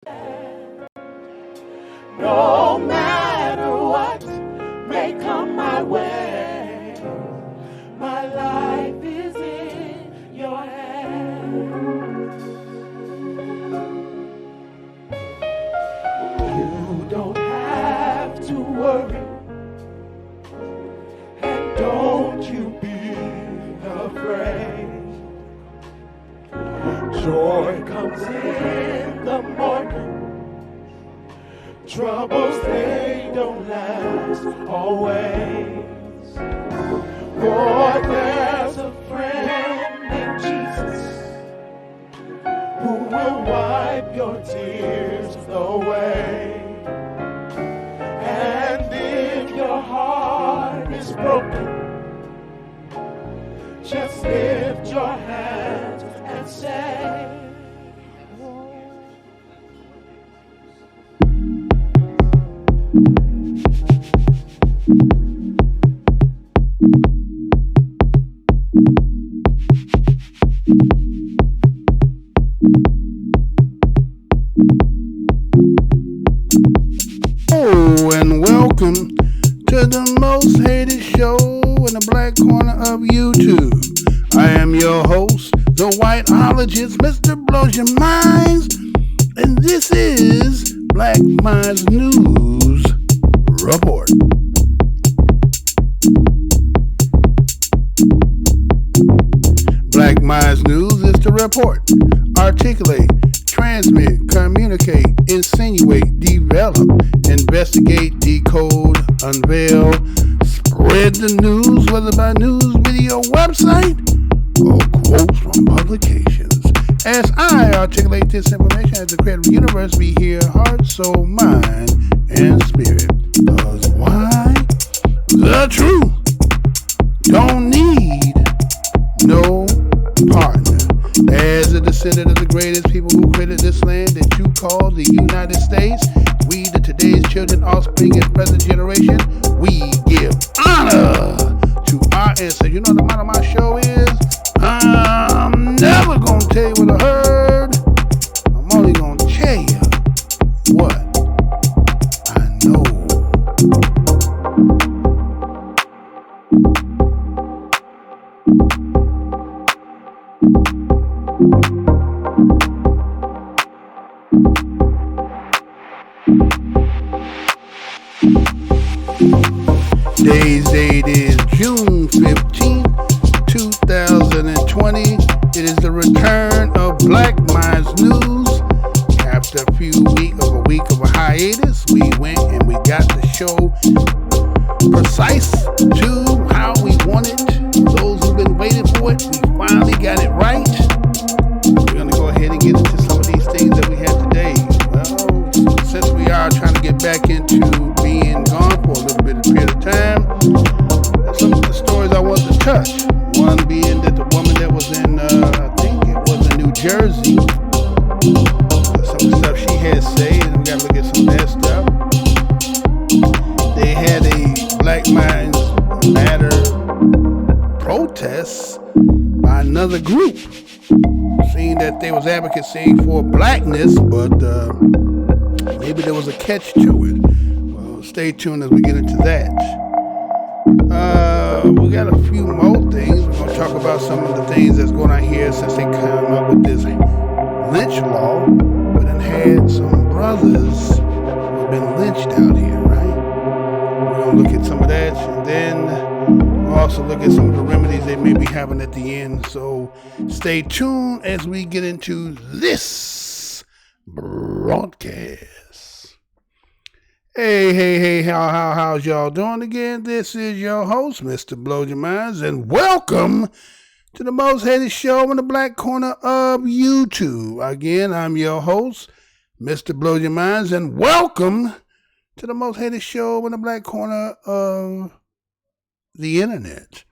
No matter what may come my way, my life is in your hands. You don't have to worry, and don't you be afraid. Joy comes in the morning. Troubles, they don't last always. For there's a friend named Jesus who will wipe your tears away. And if your heart is broken, just lift your hands and say, and welcome to the most hated show in the black corner of YouTube. I am your host, the whiteologist, Mr. Blows Your Minds, and this is Black Minds News Report. Black Minds News is to report, articulate, transmit, communicate, insinuate, develop, investigate, decode, unveil, spread the news, whether by news, video, website, or quotes from publications. As I articulate this information as the creative universe be here, heart, soul, mind, and spirit. Because why? The truth don't need no partner. As a descendant of the greatest people who created this land that you call the United States, we, the today's children, offspring, and present generation, we give honor to our ancestors. You know what the motto of my show is? I'm never gonna tell you what I heard. I'm only gonna tell you what I know. Today's date is June 15th, 2020. It is the return of Black Minds News. After a week of a hiatus, we went and we got the show precise to how we wanted. Those who've been waiting for it, we finally got it right. We're going to go ahead and get into some of these things that we had today. Well, since we are trying to get back into being gone for a little bit of period of time, some of the stories I want to touch. One being that the woman that was in, I think it was in New Jersey, some of the stuff she had said, and we got to look at some of that stuff. They had a Black Minds Matter protest by another group, seeing that they was advocacy for blackness, but maybe there was a catch to it. Well, stay tuned as we get into that. We got a few more things. We're going to talk about some of the things that's going on here since they come up with this lynch law. But then had some brothers who have been lynched out here, right? We're going to look at some of that, and then we'll also look at some of the remedies they may be having at the end. So stay tuned as we get into this broadcast. Hey, how's y'all doing again? This is your host, Mr. Blow Your Minds, and welcome to the most hated show in the black corner of YouTube. Again, I'm your host, Mr. Blow Your Minds, and welcome to the most hated show in the black corner of the internet.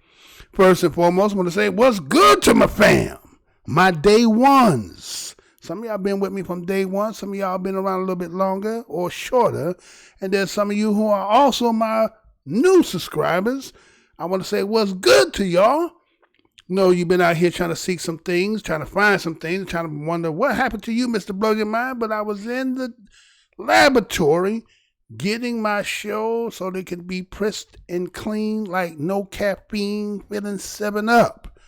First and foremost, I want to say what's good to my fam, my day ones. Some of y'all been with me from day one. Some of y'all been around a little bit longer or shorter. And there's some of you who are also my new subscribers. I want to say what's good to y'all. know you've been out here trying to seek some things, trying to find some things, trying to wonder what happened to you, Mr. Blow Your Mind. But I was in the laboratory getting my show so they can be pressed and clean like no caffeine, feeling 7-Up.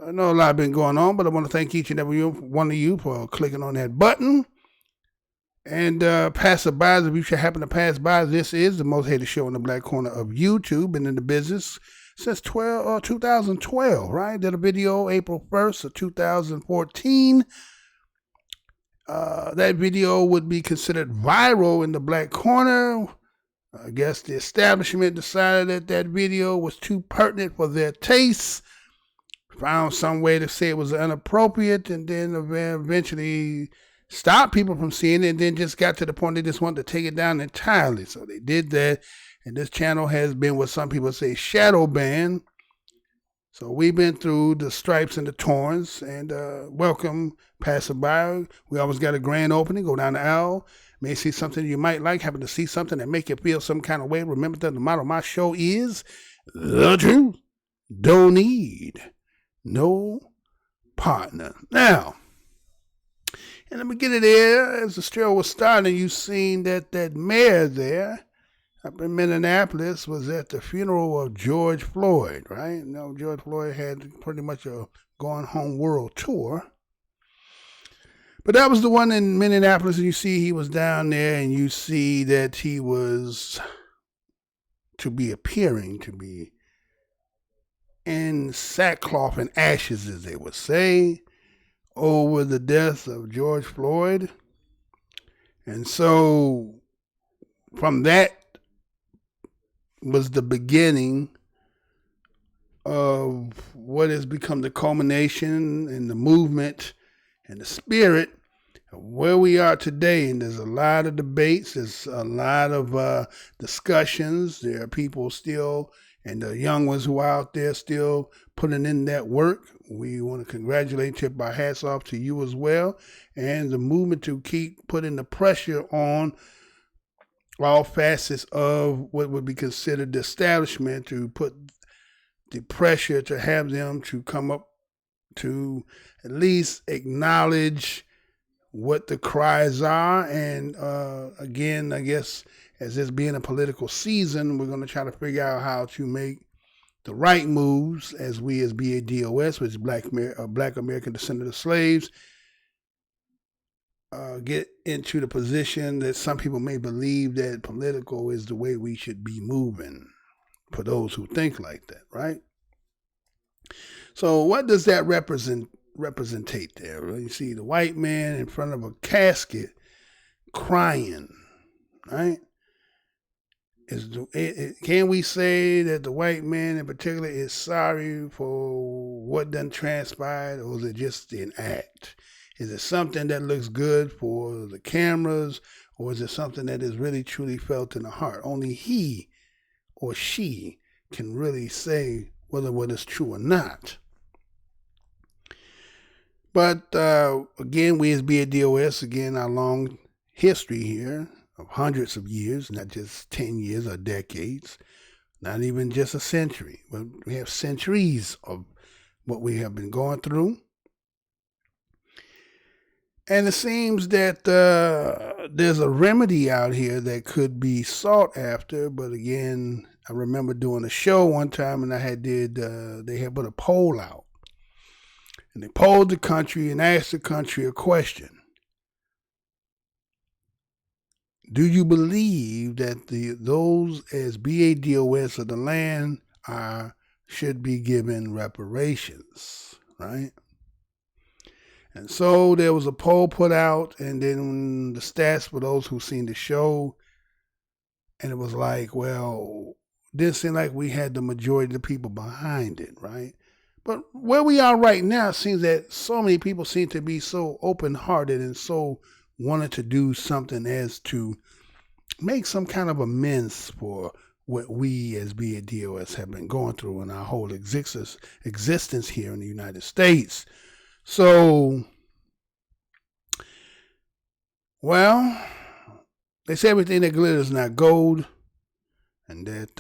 I know a lot been going on, but I want to thank each and every one of you for clicking on that button. And passerbys, if you should happen to pass by, this is the most hated show in the black corner of YouTube. Been in the business since 2012, right? Did a video April 1st of 2014. That video would be considered viral in the black corner. I guess the establishment decided that that video was too pertinent for their tastes. Found some way to say it was inappropriate, and then eventually stopped people from seeing it, and then just got to the point they just wanted to take it down entirely. So they did that, and this channel has been what some people say shadow banned. So we've been through the stripes and the thorns, and welcome passerby. We always got a grand opening. Go down the aisle, may see something you might like, happen to see something that make you feel some kind of way. Remember that the motto of my show is the truth. Don't need no partner. Now, and let me get it there. As the show was starting, you seen that mayor there up in Minneapolis was at the funeral of George Floyd, right? You know, George Floyd had pretty much a going home world tour. But that was the one in Minneapolis, and you see he was down there, and you see that he was appearing to be in sackcloth and ashes, as they would say, over the death of George Floyd. And so from that was the beginning of what has become the culmination and the movement and the spirit of where we are today. And there's a lot of debates, there's a lot of discussions. There are people still, and the young ones who are out there still putting in that work. We want to congratulate, tip our hats off to you as well. And the movement to keep putting the pressure on all facets of what would be considered the establishment, to put the pressure to have them to come up to at least acknowledge what the cries are. And again, I guess as this being a political season, we're going to try to figure out how to make the right moves as we as BADOS, which is Black American Descendant of Slaves, get into the position that some people may believe that political is the way we should be moving, for those who think like that, right? So what does that representate there? You see the white man in front of a casket crying, right? Can we say that the white man in particular is sorry for what done transpired, or is it just an act? Is it something that looks good for the cameras, or is it something that is really truly felt in the heart? Only he or she can really say whether what is true or not. But again, we as BADOS, again, our long history here of hundreds of years, not just 10 years or decades, not even just a century, but we have centuries of what we have been going through. And it seems that there's a remedy out here that could be sought after. But again, I remember doing a show one time, and they had put a poll out. And they polled the country and asked the country a question. Do you believe that those as BADOS of the land should be given reparations, right? And so there was a poll put out, and then the stats for those who've seen the show, and it was like, well, didn't seem like we had the majority of the people behind it, right? But where we are right now, it seems that so many people seem to be so open-hearted and so wanted to do something as to make some kind of amends for what we as BADOS have been going through in our whole existence here in the United States. So, well, they say everything that glitters is not gold, and that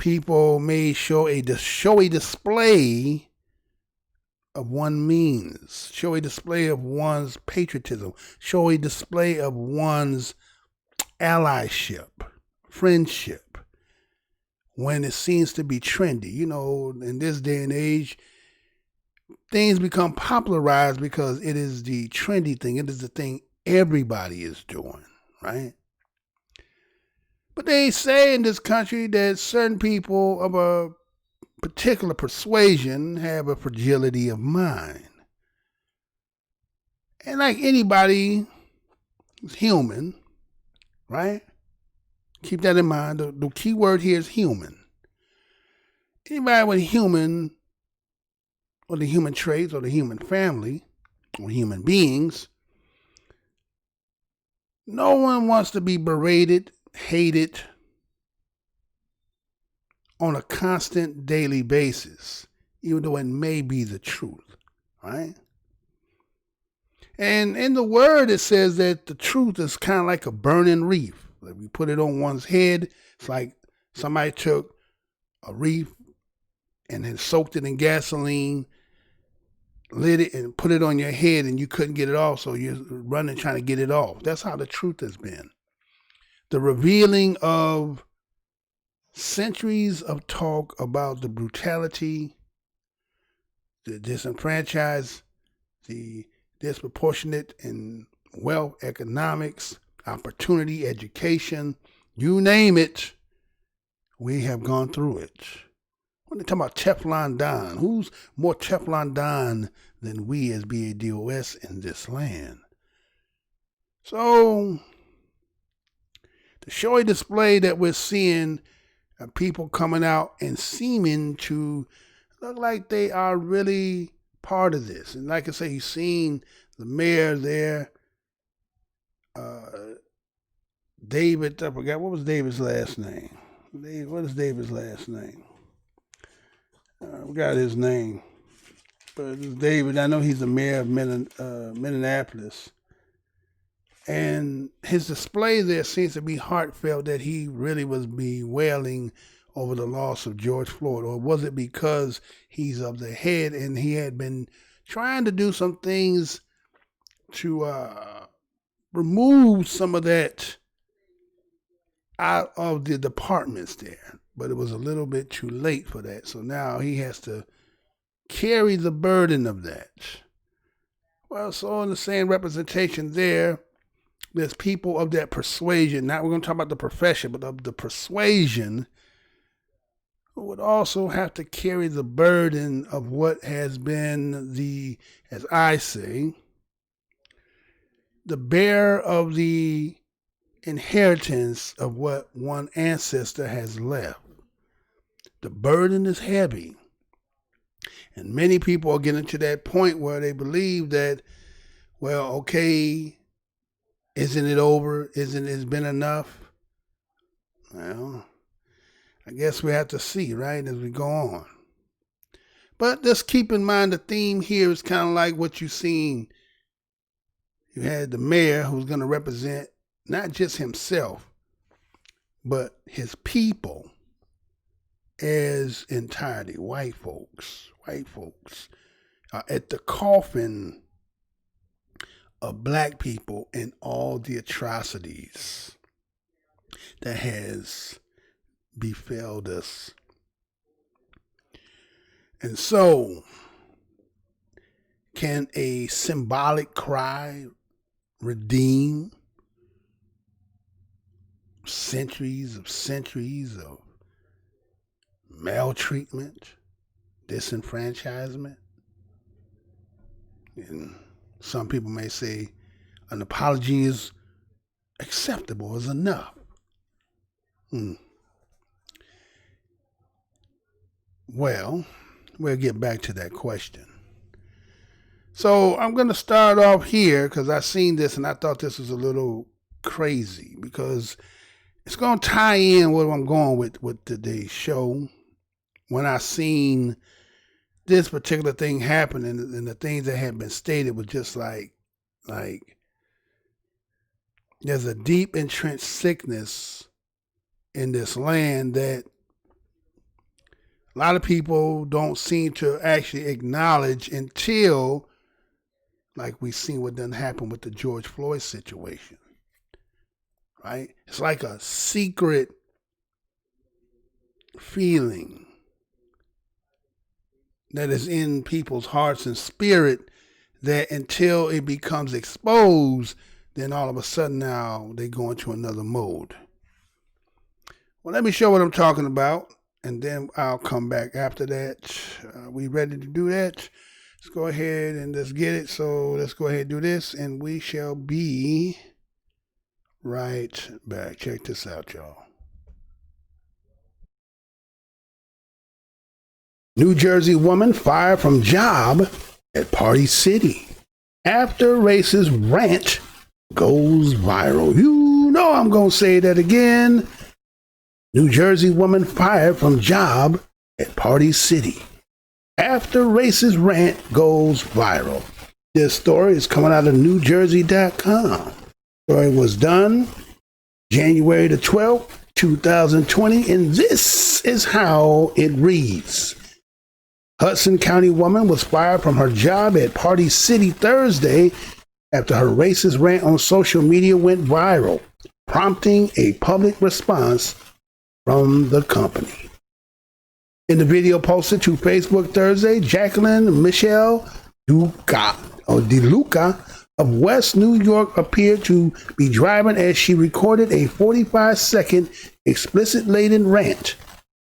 people may show a display of one means, show a display of one's patriotism, show a display of one's allyship, friendship, when it seems to be trendy. You know, in this day and age, things become popularized because it is the trendy thing. It is the thing everybody is doing, right? But they say in this country that certain people of a particular persuasion have a fragility of mind. And like anybody who's human, right? Keep that in mind. The key word here is human. Anybody with human or the human traits or the human family or human beings, no one wants to be berated, hated on a constant daily basis, even though it may be the truth, right? And in the word, it says that the truth is kind of like a burning reef. If you put it on one's head, it's like somebody took a reef and then soaked it in gasoline, lit it and put it on your head, and you couldn't get it off, so you're running trying to get it off. That's how the truth has been. The revealing of centuries of talk about the brutality, the disenfranchised, the disproportionate in wealth, economics, opportunity, education, you name it, we have gone through it. When they talk about Teflon Don, who's more Teflon Don than we as BADOS in this land? So, the showy display that we're seeing of people coming out and seeming to look like they are really part of this. And like I say, you've seen the mayor there, David, I forgot, what was David's last name? What is David's last name? I forgot his name. But it's David, I know he's the mayor of Minneapolis. And his display there seems to be heartfelt, that he really was bewailing over the loss of George Floyd. Or was it because he's of the head and he had been trying to do some things to remove some of that out of the departments there? But it was a little bit too late for that. So now he has to carry the burden of that. Well, so in the same representation there, there's people of that persuasion. Now we're going to talk about the profession, but of the persuasion, who would also have to carry the burden of what has been the, as I say, the bearer of the inheritance of what one ancestor has left. The burden is heavy. And many people are getting to that point where they believe that, well, okay, isn't it over? Isn't it been enough? Well, I guess we have to see, right, as we go on. But just keep in mind the theme here is kind of like what you've seen. You had the mayor who's going to represent not just himself, but his people as entirety. White folks are at the coffin of black people and all the atrocities that has befelled us. And so, can a symbolic cry redeem centuries of maltreatment, disenfranchisement? And some people may say an apology is acceptable, is enough. Well, we'll get back to that question. So I'm going to start off here because I seen this and I thought this was a little crazy because it's going to tie in what I'm going with today's show. When I seen this particular thing happen and the things that had been stated was just like there's a deep entrenched sickness in this land that A lot of people don't seem to actually acknowledge until, like we seen what done happen with the George Floyd situation, right? It's like a secret feeling that is in people's hearts and spirit that until it becomes exposed, then all of a sudden now they go into another mode. Well, let me show what I'm talking about, and then I'll come back after that. We ready to do that? Let's go ahead and let's get it. So let's go ahead and do this, and we shall be right back. Check this out, y'all. New Jersey woman fired from job at Party City after racist rant goes viral. You know I'm going to say that again. New Jersey woman fired from job at Party City after racist rant goes viral. This story is coming out of NewJersey.com. Story was done January the 12th, 2020, and this is how it reads. Hudson County woman was fired from her job at Party City Thursday after her racist rant on social media went viral, prompting a public response from the company. In the video posted to Facebook Thursday, Jacqueline Michelle DeLuca of West New York appeared to be driving as she recorded a 45-second explicit-laden rant,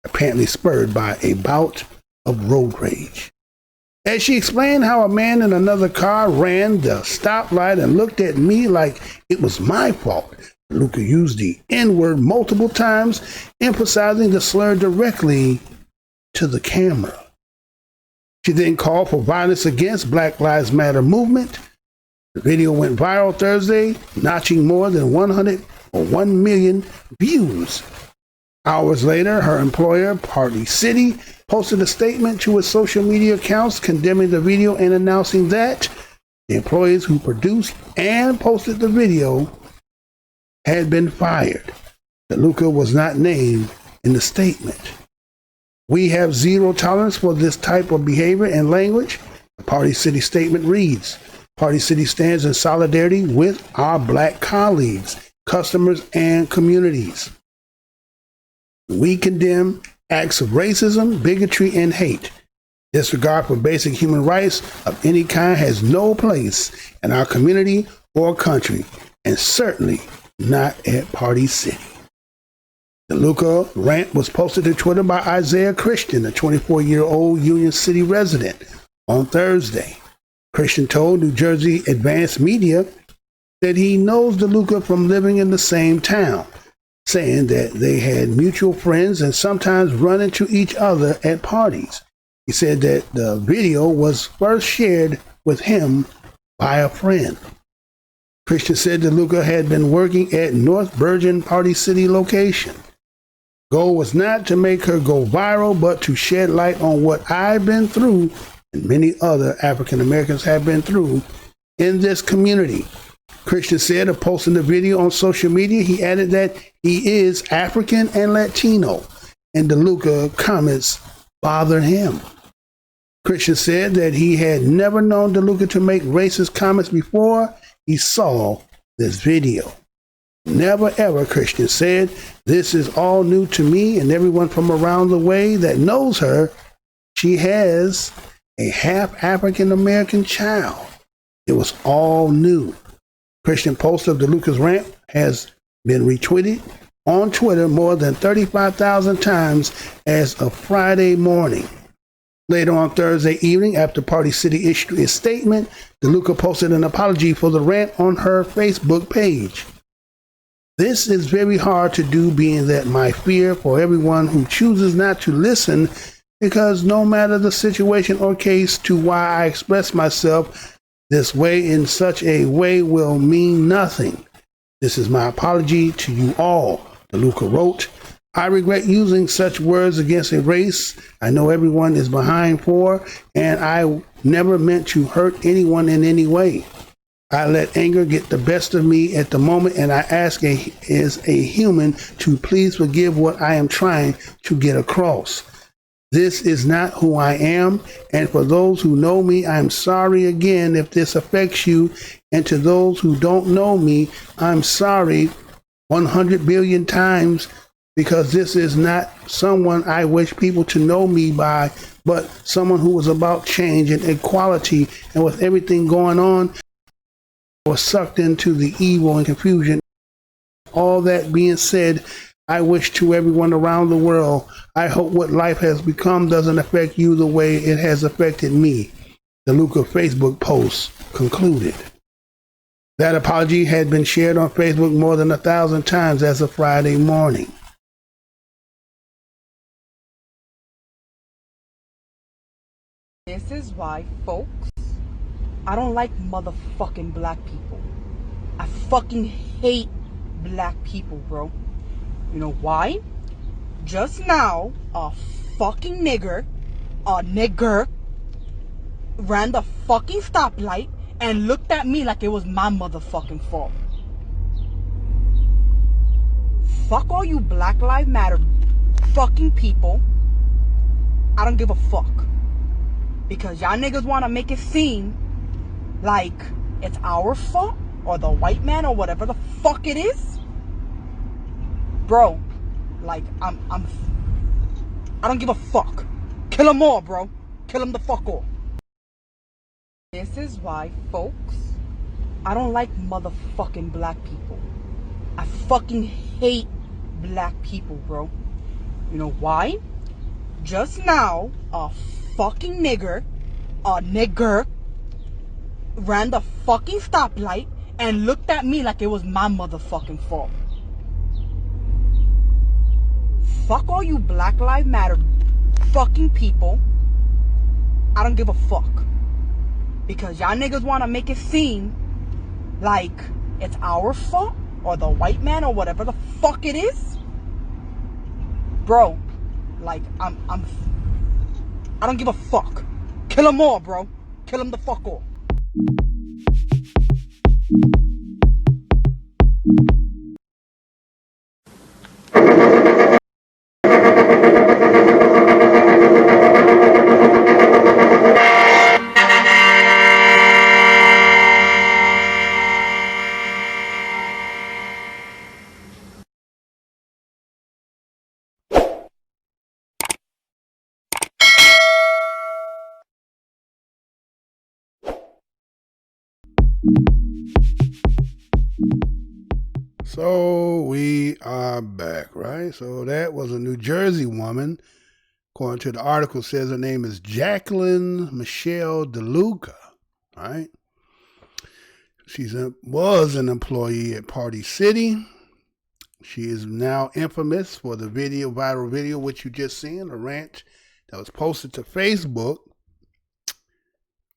apparently spurred by a bout of road rage. As she explained how a man in another car ran the stoplight and looked at me like it was my fault, Luca used the N-word multiple times, emphasizing the slur directly to the camera. She then called for violence against Black Lives Matter movement. The video went viral Thursday, notching more than 1 million views. Hours later, her employer, Party City, posted a statement to its social media accounts condemning the video and announcing that the employees who produced and posted the video had been fired. DeLuca was not named in the statement. We have zero tolerance for this type of behavior and language, the Party City statement reads. Party City stands in solidarity with our Black colleagues, customers, and communities. We condemn acts of racism, bigotry, and hate. Disregard for basic human rights of any kind has no place in our community or country, and certainly not at Party City. The DeLuca rant was posted to Twitter by Isaiah Christian, a 24-year-old Union City resident, on Thursday. Christian told New Jersey Advanced Media that he knows DeLuca from living in the same town, saying that they had mutual friends and sometimes run into each other at parties. He said that the video was first shared with him by a friend. Christian said DeLuca had been working at North Bergen Party City location. Goal was not to make her go viral, but to shed light on what I've been through and many other African Americans have been through in this community. Christian said of posting the video on social media, he added that he is African and Latino, and DeLuca comments bothered him. Christian said that he had never known DeLuca to make racist comments before he saw this video. Never ever, Christian said. This is all new to me and everyone from around the way that knows her. She has a half African American child. It was all new. Christian post of DeLuca's rant has been retweeted on Twitter more than 35,000 times as of Friday morning. Later on Thursday evening, after Party City issued its statement, DeLuca posted an apology for the rant on her Facebook page. This is very hard to do, being that my fear for everyone who chooses not to listen, because no matter the situation or case to why I express myself this way in such a way will mean nothing. This is my apology to you all, DeLuca wrote. I regret using such words against a race I know everyone is behind for, and I never meant to hurt anyone in any way. I let anger get the best of me at the moment, and I ask as a human to please forgive what I am trying to get across. This is not who I am. And for those who know me, I'm sorry again if this affects you. And to those who don't know me, I'm sorry 100 billion times, because this is not someone I wish people to know me by, but someone who was about change and equality. And with everything going on, I was sucked into the evil and confusion. All that being said, I wish to everyone around the world, I hope what life has become doesn't affect you the way it has affected me. The Luca Facebook post concluded. That apology had been shared on Facebook more than 1,000 times as of Friday morning. This is why, folks, I don't like motherfucking black people. I fucking hate black people, bro. You know why? Just now, a fucking nigger ran the fucking stoplight and looked at me like it was my motherfucking fault. Fuck all you Black Lives Matter fucking people. I don't give a fuck. Because y'all niggas want to make it seem like it's our fault or the white man or whatever the fuck it is. Bro, like, I don't give a fuck. Kill them all, bro. Kill them the fuck all. This is why, folks, I don't like motherfucking black people. I fucking hate black people, bro. You know why? Just now, a fucking nigger ran the fucking stoplight and looked at me like it was my motherfucking fault. Fuck all you Black Lives Matter fucking people. I don't give a fuck. Because y'all niggas want to make it seem like it's our fault or the white man or whatever the fuck it is. Bro, like, I don't give a fuck. Kill them all, bro. Kill them the fuck all. So we are back, right? So that was a New Jersey woman. According to the article, says her name is Jacqueline Michelle DeLuca, right? She was an employee at Party City. She is now infamous for the viral video, which you just seen, a rant that was posted to Facebook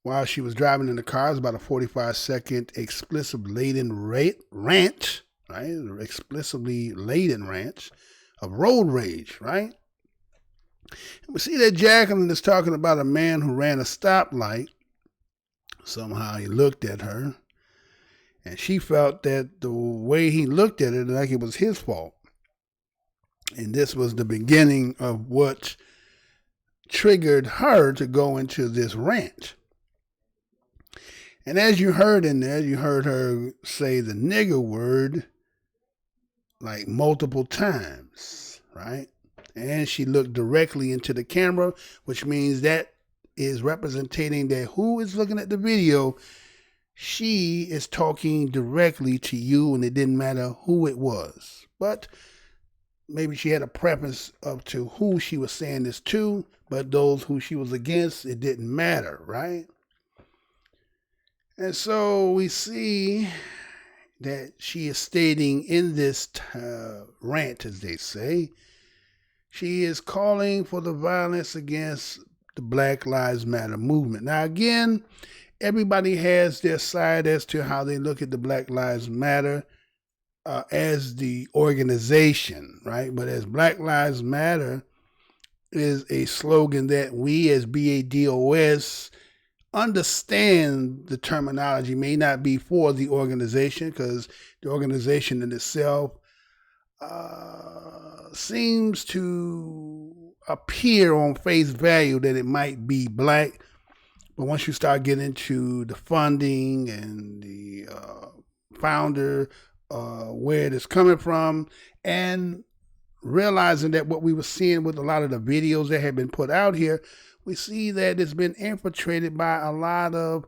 while she was driving in the car. It was about a 45-second explicit laden rant, right? Explicitly laden rants of road rage, right? And we see that Jacqueline is talking about a man who ran a stoplight. Somehow he looked at her, and she felt that the way he looked at it, like it was his fault. And this was the beginning of what triggered her to go into this rant. And as you heard in there, you heard her say the nigger word like multiple times, right? And she looked directly into the camera, which means that is representing that who is looking at the video, she is talking directly to you, and it didn't matter who it was. But maybe she had a preference of to who she was saying this to, but those who she was against, it didn't matter, right? And so we see that she is stating in this rant, as they say, she is calling for the violence against the Black Lives Matter movement. Now, again, everybody has their side as to how they look at the Black Lives Matter as the organization, right? But as Black Lives Matter is a slogan that we as BADOS understand the terminology may not be for the organization, because the organization in itself seems to appear on face value that it might be black. But once you start getting into the funding and the founder, where it is coming from, and realizing that what we were seeing with a lot of the videos that have been put out here, we see that it's been infiltrated by a lot of,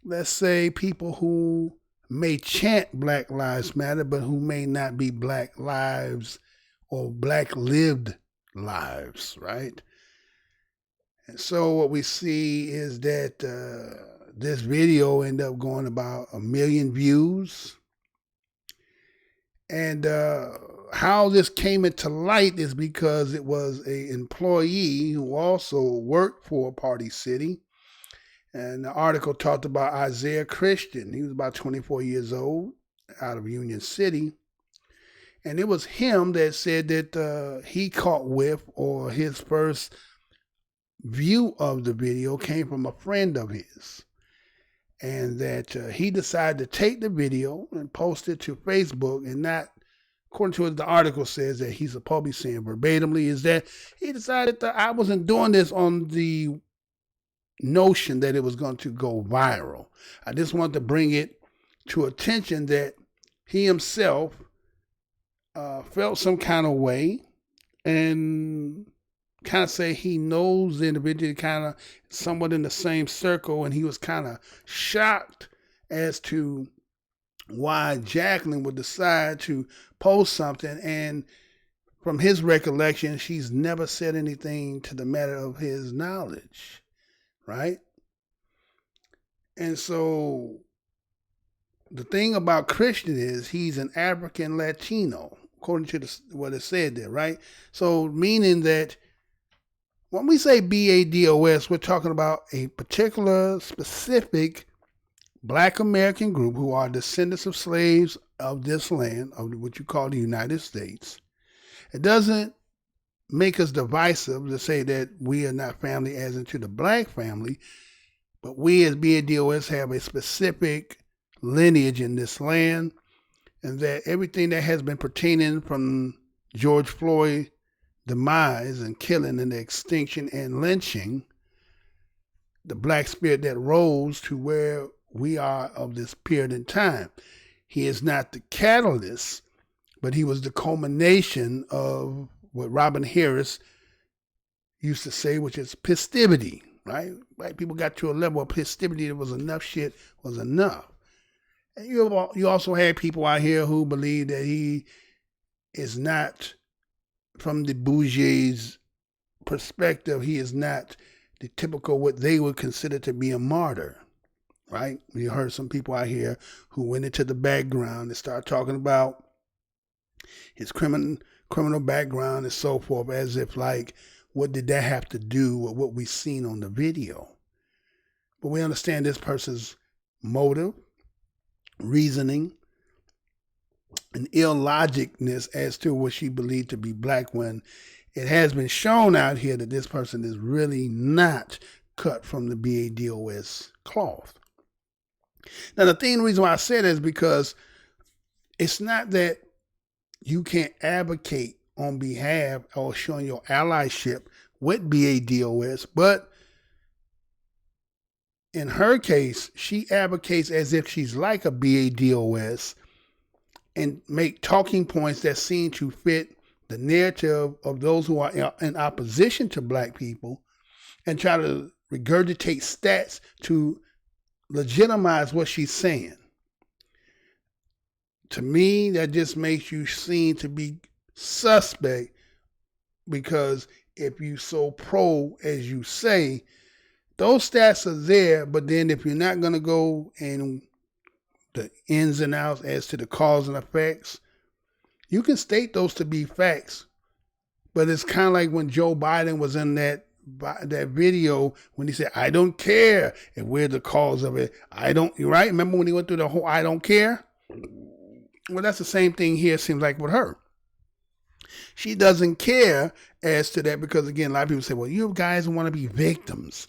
let's say, people who may chant Black Lives Matter, but who may not be Black lives or Black lived lives, right? And so what we see is that this video ended up going about 1 million views. And how this came into light is because it was an employee who also worked for Party City. And the article talked about Isaiah Christian. He was about 24 years old, out of Union City. And it was him that said that he caught whiff, or his first view of the video came from a friend of his. And that he decided to take the video and post it to Facebook, and not, according to what the article says that he's supposed to be saying verbatimly, is that he decided that I wasn't doing this on the notion that it was going to go viral. I just wanted to bring it to attention that he himself felt some kind of way, and kind of say he knows the individual kind of somewhat in the same circle, and he was kind of shocked as to why Jacqueline would decide to post something. And from his recollection, she's never said anything to the matter of his knowledge, right? And so the thing about Christian is he's an African Latino, according to what it said there, right? So meaning that when we say BADOS, we're talking about a particular specific Black American group who are descendants of slaves of this land, of what you call the United States. It doesn't make us divisive to say that we are not family as into the Black family, but we as BADOS have a specific lineage in this land, and that everything that has been pertaining from George Floyd demise and killing and the extinction and lynching, the Black spirit that rose to where we are of this period in time. He is not the catalyst, but he was the culmination of what Robin Harris used to say, which is festivity, right? White people got to a level of festivity that was enough shit was enough. And you also had people out here who believe that he is not, from the bourgeois perspective, he is not the typical what they would consider to be a martyr, right? You heard some people out here who went into the background and started talking about his criminal background and so forth, as if like, what did that have to do with what we seen on the video? But we understand this person's motive, reasoning, an illogicness as to what she believed to be Black, when it has been shown out here that this person is really not cut from the BADOS cloth. Now, the reason why I say that is because it's not that you can't advocate on behalf or showing your allyship with BADOS, but in her case, she advocates as if she's like a BADOS and make talking points that seem to fit the narrative of those who are in opposition to Black people, and try to regurgitate stats to legitimize what she's saying. To me, that just makes you seem to be suspect, because if you so pro as you say, those stats are there, but then if you're not going to go in the ins and outs as to the cause and effects, you can state those to be facts. But it's kind of like when Joe Biden was in that video when he said, I don't care if we're the cause of it. Right? Remember when he went through the whole I don't care? Well, that's the same thing here, seems like, with her. She doesn't care as to that, because again, a lot of people say, well, you guys want to be victims.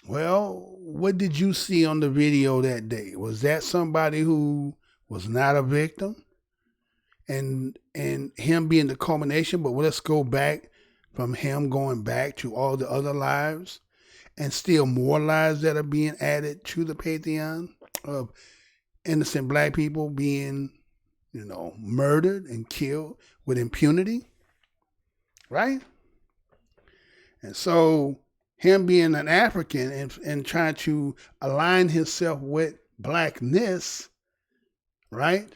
Well, what did you see on the video that day? Was that somebody who was not a victim? And him being the culmination, but let's go back from him going back to all the other lives and still more lives that are being added to the pantheon of innocent black people being, murdered and killed with impunity, right? And so him being an African and trying to align himself with blackness, right?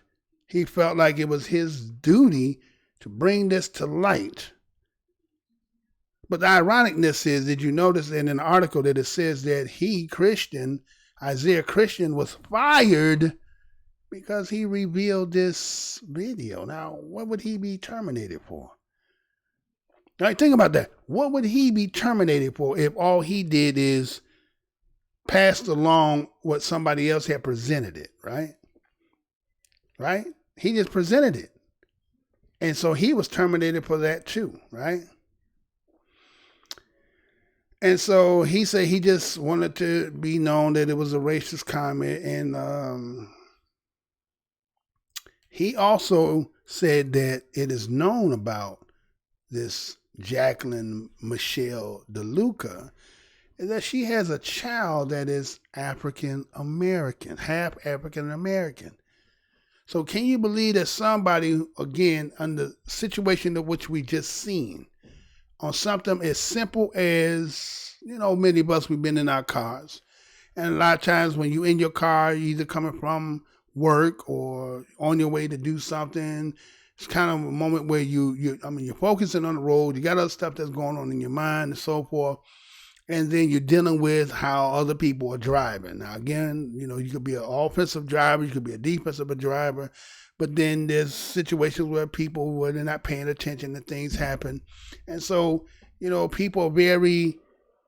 He felt like it was his duty to bring this to light. But the ironicness is, did you notice in an article that it says that Isaiah Christian, was fired because he revealed this video? Now, what would he be terminated for? All right, think about that. What would he be terminated for if all he did is passed along what somebody else had presented it, right? Right? He just presented it. And so he was terminated for that too, right? And so he said he just wanted to be known that it was a racist comment. And he also said that it is known about this Jacqueline Michelle DeLuca, that she has a child that is African American, half African American. So can you believe that somebody, again, under the situation of which we just seen, on something as simple as, many of us, we've been in our cars. And a lot of times when you're in your car, you're either coming from work or on your way to do something. It's kind of a moment where you're focusing on the road. You got other stuff that's going on in your mind and so forth. And then you're dealing with how other people are driving. Now, again, you could be an offensive driver, you could be a defensive driver, but then there's situations where people, where they're not paying attention and things happen. And so, people are very,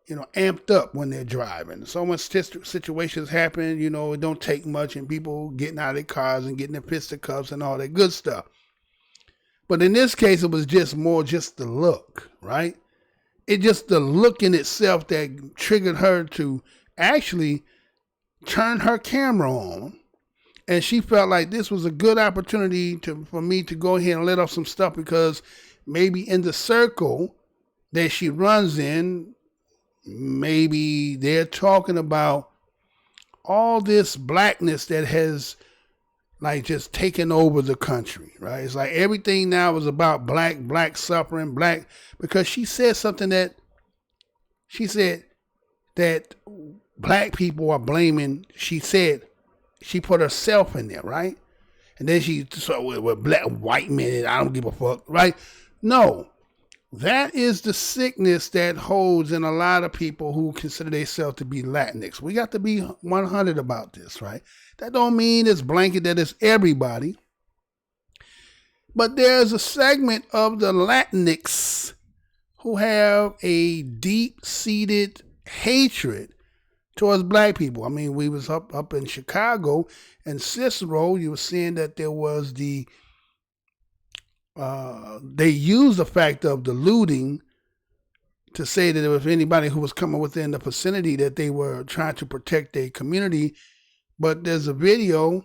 amped up when they're driving. So much situations happen, it don't take much, and people getting out of their cars and getting their fisticuffs and all that good stuff. But in this case, it was just the look, right? It just the look in itself that triggered her to actually turn her camera on. And she felt like this was a good opportunity for me to go ahead and let off some stuff, because maybe in the circle that she runs in, maybe they're talking about all this blackness that has like just taken over the country, right? It's like everything now is about black suffering, black, because she said something that she said that black people are blaming. She said she put herself in there, right? And then with black white men, I don't give a fuck, right? No, that is the sickness that holds in a lot of people who consider themselves to be Latinx. We got to be 100 about this, right? That don't mean it's blanket that it's everybody. But there's a segment of the Latinx who have a deep-seated hatred towards black people. I mean, we was up in Chicago, and Cicero, you were seeing that there was they used the fact of the looting to say that if anybody who was coming within the vicinity that they were trying to protect their community. But there's a video.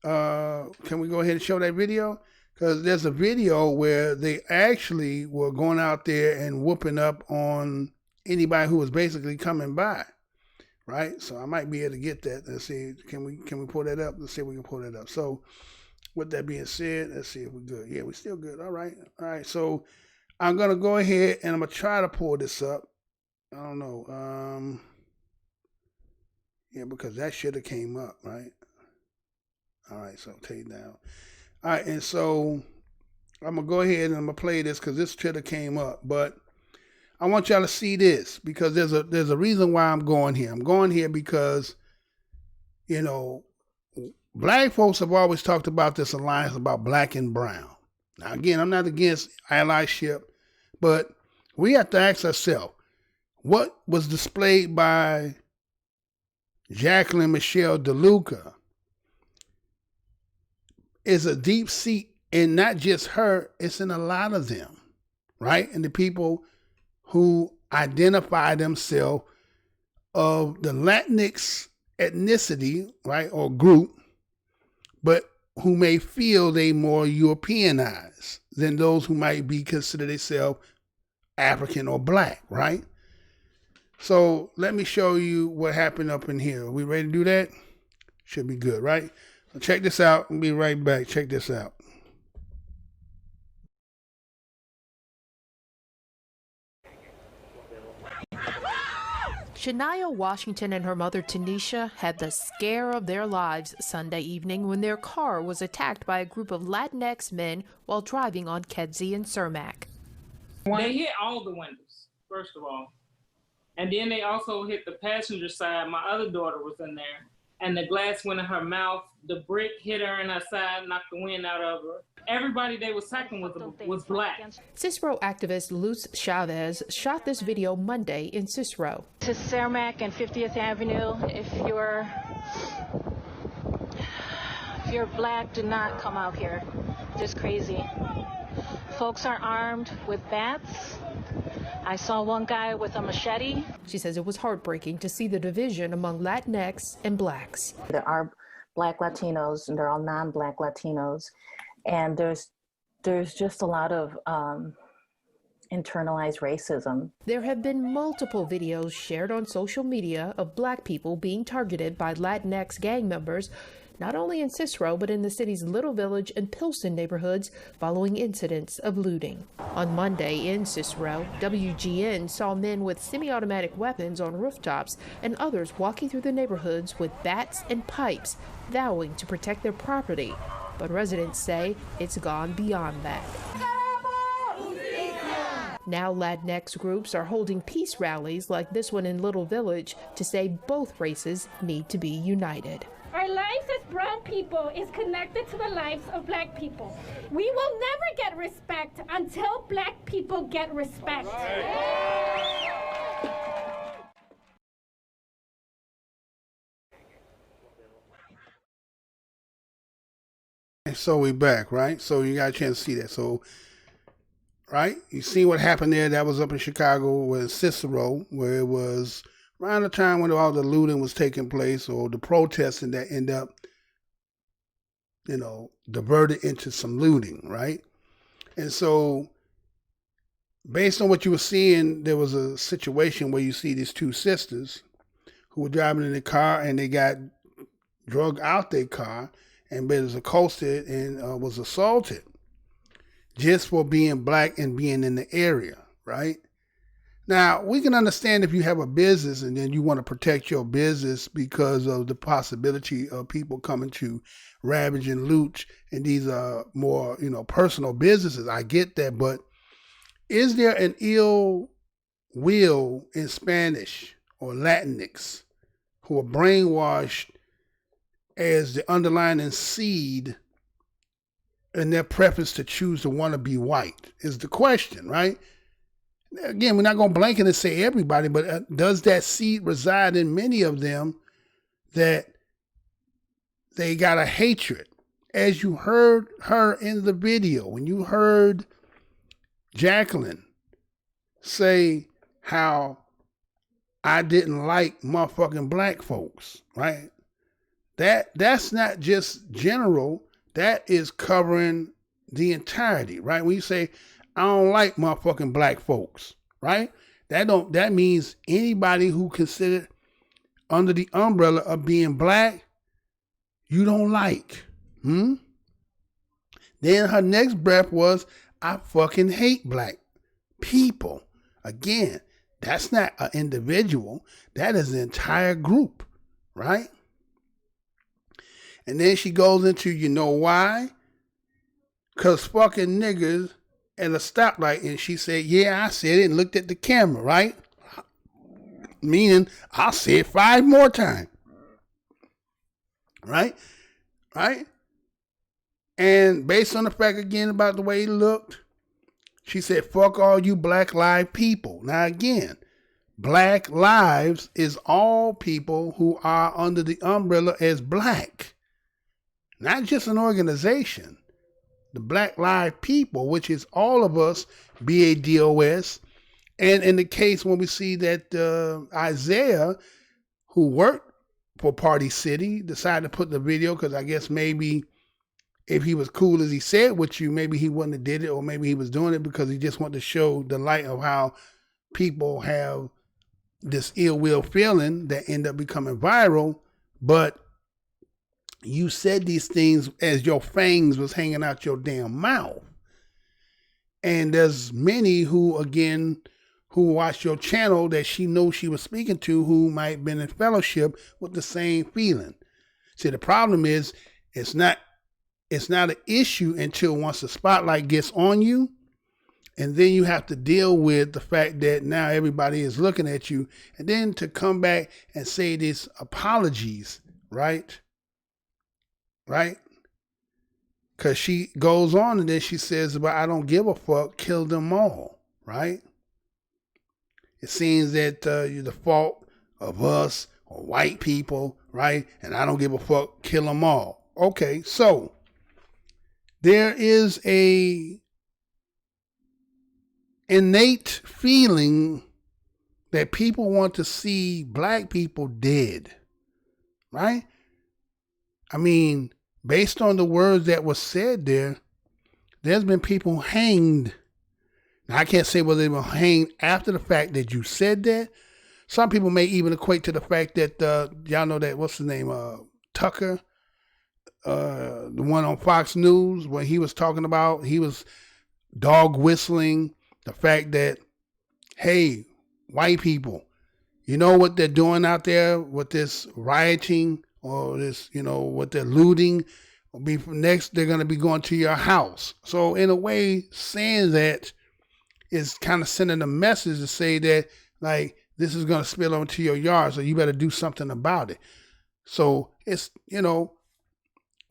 Can we go ahead and show that video? Because there's a video where they actually were going out there and whooping up on anybody who was basically coming by, right? So I might be able to get that. Let's see. Can we pull that up? Let's see if we can pull that up. So with that being said, let's see if we're good. Yeah, we're still good. All right. So I'm going to go ahead and I'm going to try to pull this up. I don't know. Yeah, because that should have came up, right? All right, so take down. All right, and so I'm going to go ahead and I'm going to play this because this should have came up. But I want y'all to see this because there's a reason why I'm going here. I'm going here because, black folks have always talked about this alliance about black and brown. Now, again, I'm not against allyship, but we have to ask ourselves, what was displayed by Jacqueline Michelle DeLuca is a deep seat in not just her, it's in a lot of them, right? And the people who identify themselves of the Latinx ethnicity, right, or group, but who may feel they more Europeanized than those who might be considered themselves African or black, right? So let me show you what happened up in here. Are we ready to do that? Should be good, right? So check this out. I'll be right back. Check this out. Shania Washington and her mother Tanisha had the scare of their lives Sunday evening when their car was attacked by a group of Latinx men while driving on Kedzie and Cermak. They hit all the windows, first of all. And then they also hit the passenger side. My other daughter was in there. And the glass went in her mouth. The brick hit her in her side, knocked the wind out of her. Everybody they was attacking was black. Cicero activist Luz Chavez shot this video Monday in Cicero. To Cermak and 50th Avenue, if you're black, do not come out here. Just crazy. Folks are armed with bats. I saw one guy with a machete. She says it was heartbreaking to see the division among Latinx and blacks. There are black Latinos and there are non-black Latinos. And there's just a lot of internalized racism. There have been multiple videos shared on social media of black people being targeted by Latinx gang members, not only in Cicero, but in the city's Little Village and Pilsen neighborhoods following incidents of looting. On Monday in Cicero, WGN saw men with semi-automatic weapons on rooftops and others walking through the neighborhoods with bats and pipes, vowing to protect their property. But residents say it's gone beyond that. Now Latinx groups are holding peace rallies like this one in Little Village to say both races need to be united. Our lives as brown people is connected to the lives of black people. We will never get respect until black people get respect. And so we back, right? So you got a chance to see that. So, right? You see what happened there? That was up in Chicago with Cicero, where it was around the time when all the looting was taking place, or the protesting that end up, diverted into some looting, right? And so, based on what you were seeing, there was a situation where you see these two sisters who were driving in the car and they got drug out their car and was accosted and was assaulted just for being black and being in the area, right? Now, we can understand if you have a business and then you want to protect your business because of the possibility of people coming to ravage and loot, and these are more, personal businesses. I get that, but is there an ill will in Spanish or Latinx who are brainwashed as the underlying seed in their preference to choose to want to be white is the question, right? Again, we're not going to blanket and say everybody, but does that seed reside in many of them that they got a hatred? As you heard her in the video, when you heard Jacqueline say how I didn't like motherfucking black folks, right? That's not just general, that is covering the entirety, right? When you say, I don't like motherfucking black folks, right? That means anybody who considered under the umbrella of being black, you don't like. Then her next breath was, I fucking hate black people. Again, that's not an individual. That is an entire group, right? And then she goes into, you know why? Because fucking niggers at a stoplight, and she said, yeah, I said it, and looked at the camera, right? Meaning, I'll say it 5 more times. Right? Right? And based on the fact, again, about the way he looked, she said, fuck all you black live people. Now, again, black lives is all people who are under the umbrella as black. Not just an organization. The Black Lives People, which is all of us, BADOS. And in the case when we see that Isaiah, who worked for Party City, decided to put the video because I guess maybe if he was cool as he said with you, maybe he wouldn't have did it, or maybe he was doing it because he just wanted to show the light of how people have this ill will feeling that end up becoming viral. But you said these things as your fangs was hanging out your damn mouth. And there's many who, again, who watch your channel that she knows she was speaking to, who might have been in fellowship with the same feeling. See, the problem is it's not an issue until once the spotlight gets on you, and then you have to deal with the fact that now everybody is looking at you, and then to come back and say these apologies, right? Right? Because she goes on and then she says, but I don't give a fuck, kill them all, right? It seems that you're the fault of us or white people, right? And I don't give a fuck, kill them all. Okay, so there is a innate feeling that people want to see black people dead, right? I mean, based on the words that was said there, there's been people hanged. Now, I can't say whether they were hanged after the fact that you said that. Some people may even equate to the fact that, y'all know that, what's his name, Tucker, the one on Fox News, when he was talking about, he was dog whistling the fact that, hey, white people, you know what they're doing out there with this rioting or this, you know, what they're looting? Next, they're going to be going to your house. So in a way, saying that is kind of sending a message to say that, like, this is going to spill onto your yard, so you better do something about it. So it's, you know,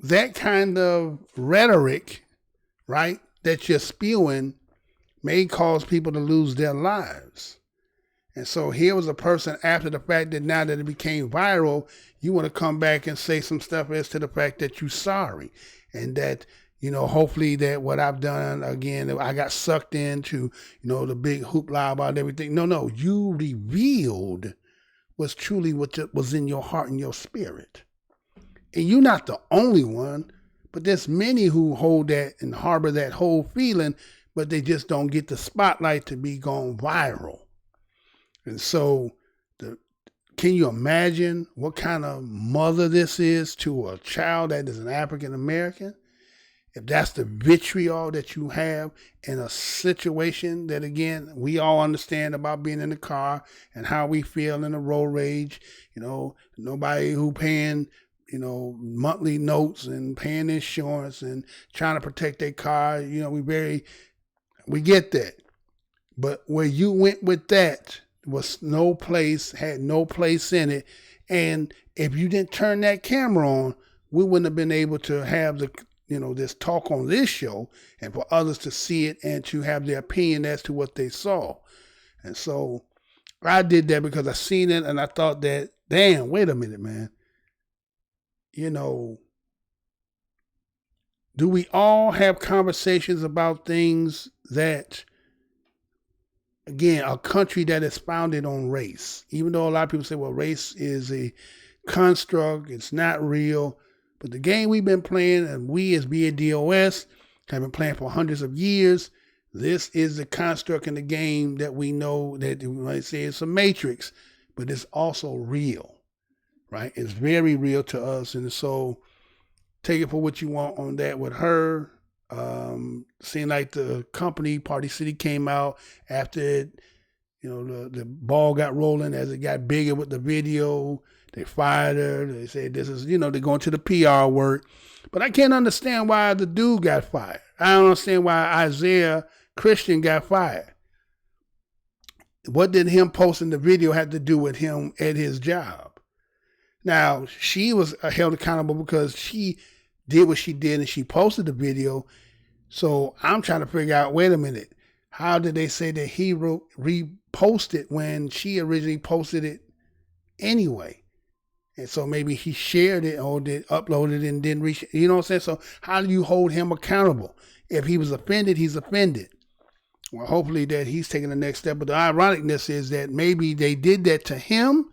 that kind of rhetoric, right, that you're spewing may cause people to lose their lives. And so here was a person after the fact that now that it became viral, you want to come back and say some stuff as to the fact that you're sorry. And that, you know, hopefully that what I've done, again, I got sucked into, you know, the big hoopla about everything. No, you revealed what's truly what was in your heart and your spirit. And you're not the only one, but there's many who hold that and harbor that whole feeling, but they just don't get the spotlight to be gone viral. And so can you imagine what kind of mother this is to a child that is an African American? If that's the vitriol that you have in a situation that, again, we all understand about being in the car and how we feel in the road rage, you know, nobody who paying, you know, monthly notes and paying insurance and trying to protect their car, you know, we get that. But where you went with that was had no place in it. And if you didn't turn that camera on, we wouldn't have been able to have the, you know, this talk on this show and for others to see it and to have their opinion as to what they saw. And so I did that because I seen it and I thought that, damn, wait a minute, man. You know, do we all have conversations about things that, again, a country that is founded on race, even though a lot of people say, well, race is a construct, it's not real. But the game we've been playing, and we as BADOS have been playing for hundreds of years, this is the construct in the game that we know that we might say it's a matrix, but it's also real, right? It's very real to us. And so take it for what you want on that with her. Seemed like the company, Party City, came out after it, you know, the ball got rolling as it got bigger with the video. They fired her. They said this is, you know, they're going to the PR work. But I can't understand why the dude got fired. I don't understand why Isaiah Christian got fired. What did him posting the video have to do with him at his job? Now, she was held accountable because she did what she did and she posted the video. So I'm trying to figure out, wait a minute, how did they say that he reposted when she originally posted it anyway? And so maybe he shared it or did upload it and didn't reach, you know what I'm saying? So how do you hold him accountable? If he was offended, he's offended. Well, hopefully that he's taking the next step. But the ironicness is that maybe they did that to him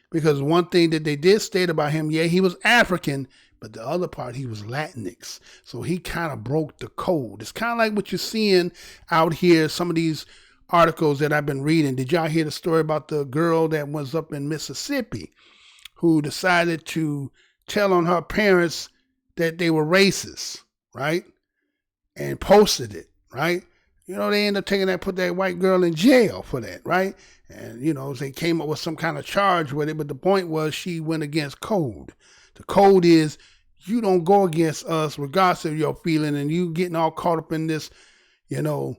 Because one thing that they did state about him, yeah, he was African, but the other part, he was Latinx. So he kind of broke the code. It's kind of like what you're seeing out here, some of these articles that I've been reading. Did y'all hear the story about the girl that was up in Mississippi who decided to tell on her parents that they were racist, right? And posted it, right? You know, they ended up taking that, put that white girl in jail for that, right? And, you know, they came up with some kind of charge with it, but the point was she went against code. The code is you don't go against us regardless of your feeling, and you getting all caught up in this, you know,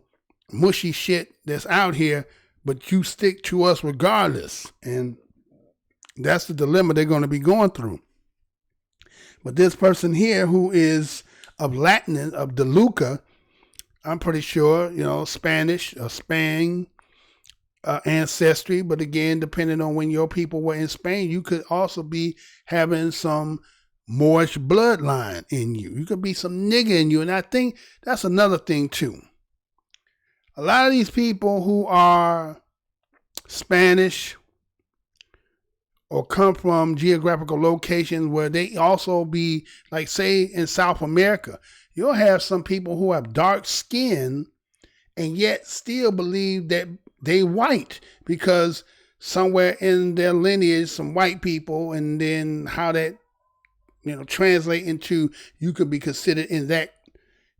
mushy shit that's out here, but you stick to us regardless. And that's the dilemma they're going to be going through. But this person here who is of Latin, of DeLuca, I'm pretty sure, you know, Spanish or Spain ancestry. But again, depending on when your people were in Spain, you could also be having some Moorish bloodline in you. You could be some nigger in you. And I think that's another thing too. A lot of these people who are Spanish or come from geographical locations where they also be, like say in South America, you'll have some people who have dark skin and yet still believe that they white because somewhere in their lineage, some white people, and then how that, you know, translate into you could be considered in that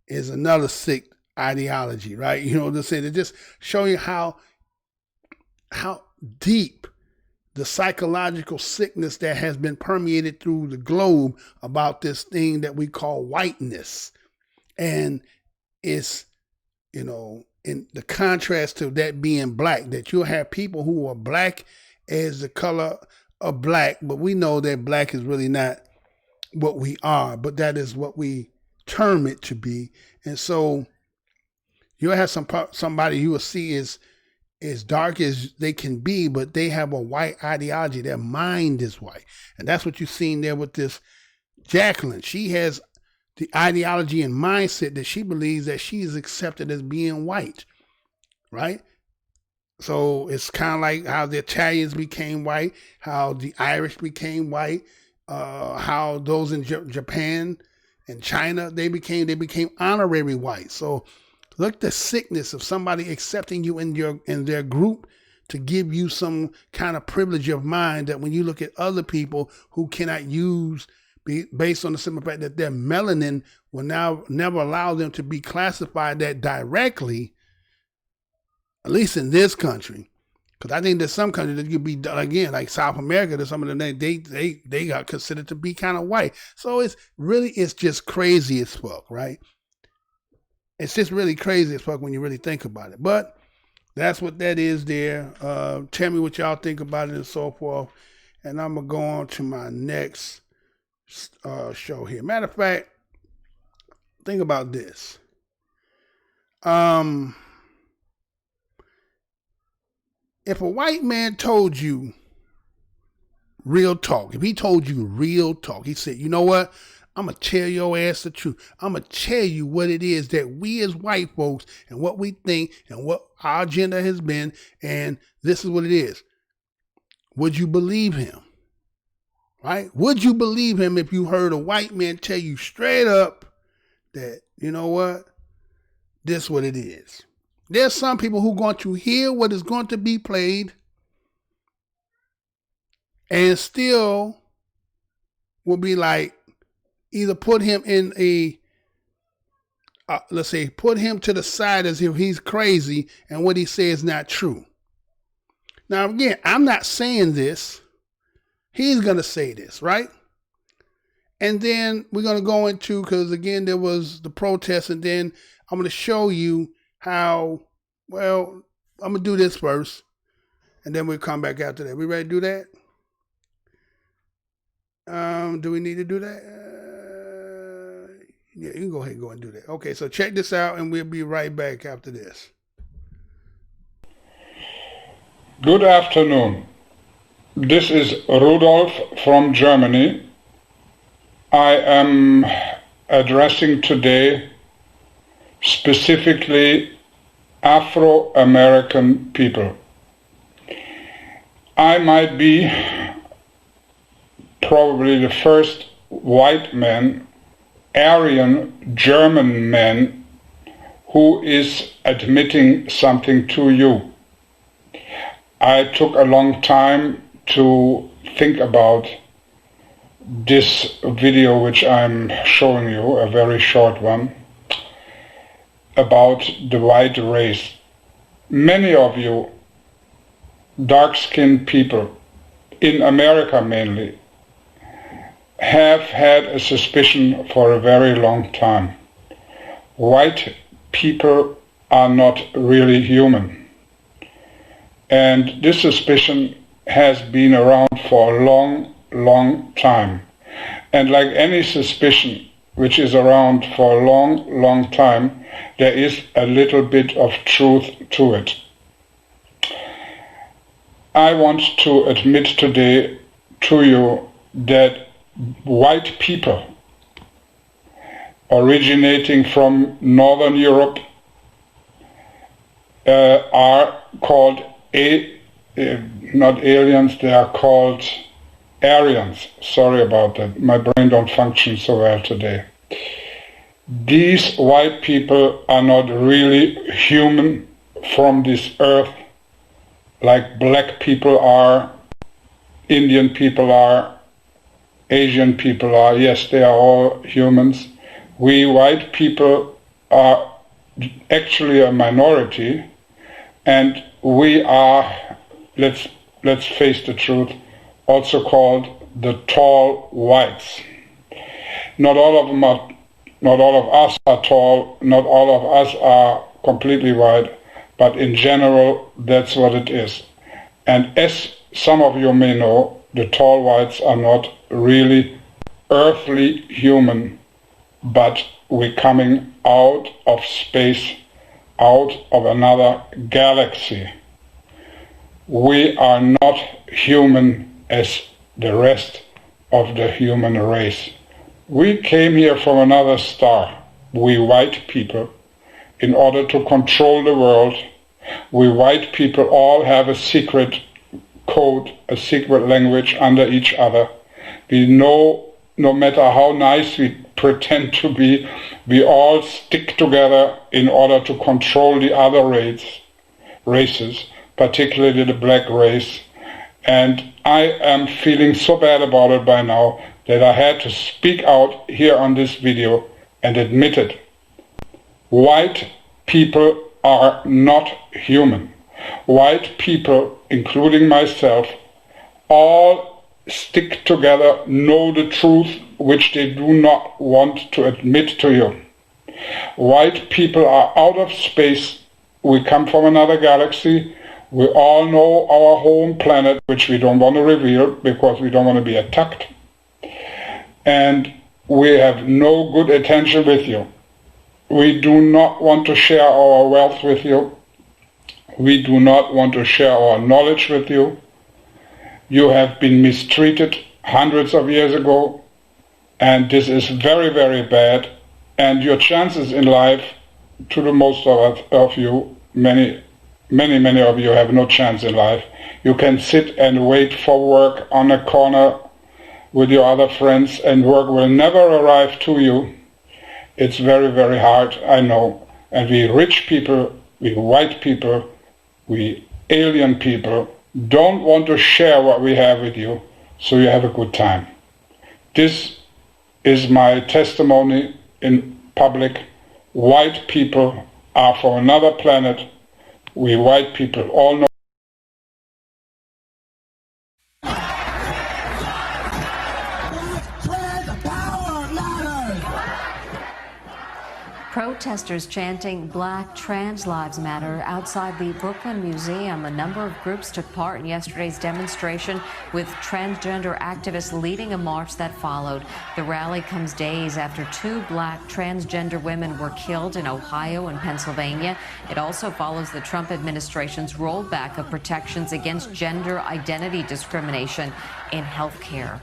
is another sick ideology, right? You know, to just show you how deep the psychological sickness that has been permeated through the globe about this thing that we call whiteness. And it's, you know, in the contrast to that being black, that you'll have people who are black as the color of black, but we know that black is really not what we are, but that is what we term it to be. And so you'll have somebody you will see is as dark as they can be, but they have a white ideology. Their mind is white. And that's what you've seen there with this Jacqueline. She has the ideology and mindset that she believes that she is accepted as being white, right? So it's kind of like how the Italians became white, how the Irish became white, how those in Japan and China, they became honorary white. So look at the sickness of somebody accepting you in their group to give you some kind of privilege of mind that when you look at other people who cannot use based on the simple fact that their melanin will now never allow them to be classified that directly, at least in this country. Because I think there's some countries that could be, again, like South America, there's some of them, they got considered to be kind of white. So it's just crazy as fuck, right? It's just really crazy as fuck when you really think about it. But that's what that is there. Tell me what y'all think about it and so forth. And I'm going to go on to my next show here. Matter of fact, think about this. If a white man told you real talk, if he told you real talk, he said, you know what? I'm going to tell your ass the truth. I'm going to tell you what it is that we as white folks and what we think and what our agenda has been, and this is what it is. Would you believe him? Right? Would you believe him if you heard a white man tell you straight up that, you know what? This is what it is. There's some people who are going to hear what is going to be played and still will be like, either put him in a, let's say, put him to the side as if he's crazy and what he says is not true. Now, again, I'm not saying this. He's going to say this, right? And then we're going to go into, because again, there was the protest, and then I'm going to show you how, well, I'm going to do this first, and then we'll come back after that. We ready to do that? Do we need to do that? Yeah, you can go ahead and go and do that. Okay, so check this out, and we'll be right back after this. Good afternoon. This is Rudolf from Germany. I am addressing today specifically Afro-American people. I might be probably the first white man, Aryan German man, who is admitting something to you. I took a long time to think about this video which I'm showing you, a very short one, about the white race. Many of you dark-skinned people, in America mainly, have had a suspicion for a very long time. White people are not really human. And this suspicion has been around for a long, long time. And like any suspicion which is around for a long, long time, there is a little bit of truth to it. I want to admit today to you that white people originating from Northern Europe are called not aliens, they are called Aryans. Sorry about that, my brain don't function so well today. These white people are not really human from this earth like black people are, Indian people are, Asian people are. Yes, they are all humans. We white people are actually a minority, and we are, let's face the truth, also called the tall whites. Not all of us are tall, not all of us are completely white, but in general, that's what it is. And as some of you may know, the tall whites are not really earthly human, but we're coming out of space, out of another galaxy. We are not human as the rest of the human race. We came here from another star, we white people, in order to control the world. We white people all have a secret code, a secret language under each other. We know, no matter how nice we pretend to be, we all stick together in order to control the other races, particularly the black race. And I am feeling so bad about it by now that I had to speak out here on this video and admit it. White people are not human. White people, including myself, all stick together, know the truth which they do not want to admit to you. White people are out of space. We come from another galaxy. We all know our home planet, which we don't want to reveal because we don't want to be attacked. And we have no good intention with you. We do not want to share our wealth with you. We do not want to share our knowledge with you. You have been mistreated hundreds of years ago, and this is very, very bad. And your chances in life, to the most of you, many of you have no chance in life. You can sit and wait for work on a corner with your other friends, and work will never arrive to you. It's very, very hard, I know. And we rich people, we white people, we alien people don't want to share what we have with you, so you have a good time. This is my testimony in public. White people are from another planet. We white people all know. Protesters chanting Black Trans Lives Matter outside the Brooklyn Museum. A number of groups took part in yesterday's demonstration, with transgender activists leading a march that followed. The rally comes days after 2 black transgender women were killed in Ohio and Pennsylvania. It also follows the Trump administration's rollback of protections against gender identity discrimination in health care.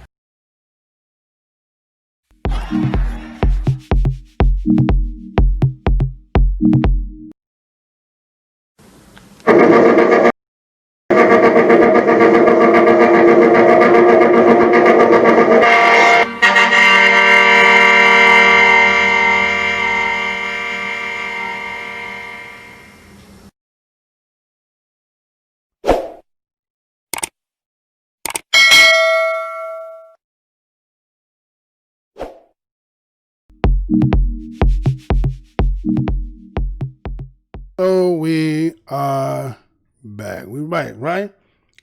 So we are back. We're back, right?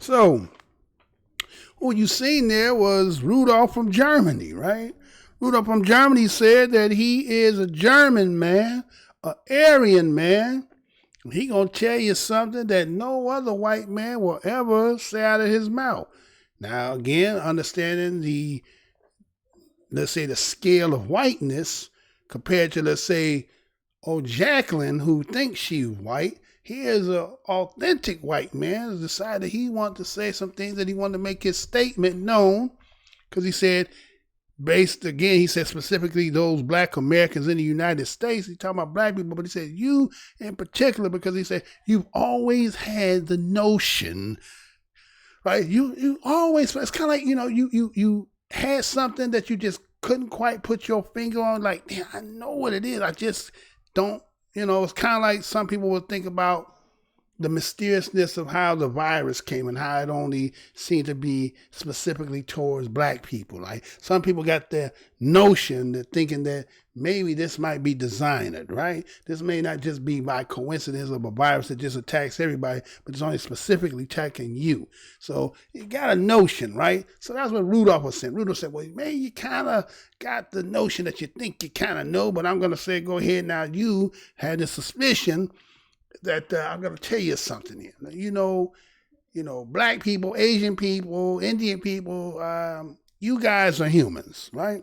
So what you seen there was Rudolph from Germany, right? Rudolph from Germany said that he is a German man, an Aryan man. He gonna tell you something that no other white man will ever say out of his mouth. Now, again, understanding the, let's say, the scale of whiteness compared to, let's say, old Jacqueline, who thinks she's white. He is an authentic white man who decided he wanted to say some things, that he wanted to make his statement known, because he said, based, again, he said specifically those black Americans in the United States. He talking about black people, but he said you in particular, because he said you've always had the notion, right? You always, it's kind of like, you had something that you just couldn't quite put your finger on, like, damn, I know what it is. I just don't, it's kind of like some people will think about the mysteriousness of how the virus came and how it only seemed to be specifically towards black people. Like some people got the notion that thinking that maybe this might be designed, right? This may not just be by coincidence of a virus that just attacks everybody, but it's only specifically attacking you. So you got a notion, right? So that's what Rudolph was saying. Rudolph said, well, maybe you kind of got the notion that you think you kind of know, but I'm going to say, go ahead now. You had the suspicion that I'm going to tell you something here. Now, black people, Asian people, Indian people, you guys are humans, right?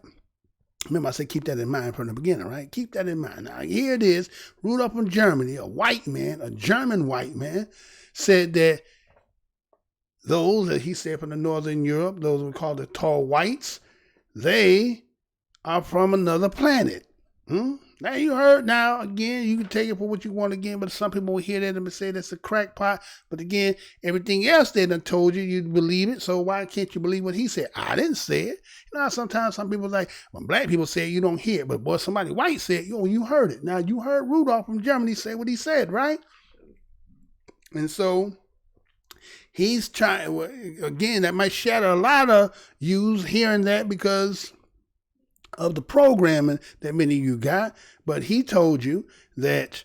Remember, I said keep that in mind from the beginning, right? Keep that in mind. Now, here it is. Rudolph from Germany, a white man, a German white man, said that those that he said from the Northern Europe, those we call the tall whites, they are from another planet. Now you heard, now again, you can take it for what you want again, but some people will hear that and say that's a crackpot. But again, everything else they done told you, you'd believe it. So why can't you believe what he said? I didn't say it. Sometimes some people like, when black people say it, you don't hear it. But boy, somebody white said, you heard it. Now you heard Rudolph from Germany say what he said, right? And so he's trying, again, that might shatter a lot of yous hearing that because of the programming that many of you got. But he told you that,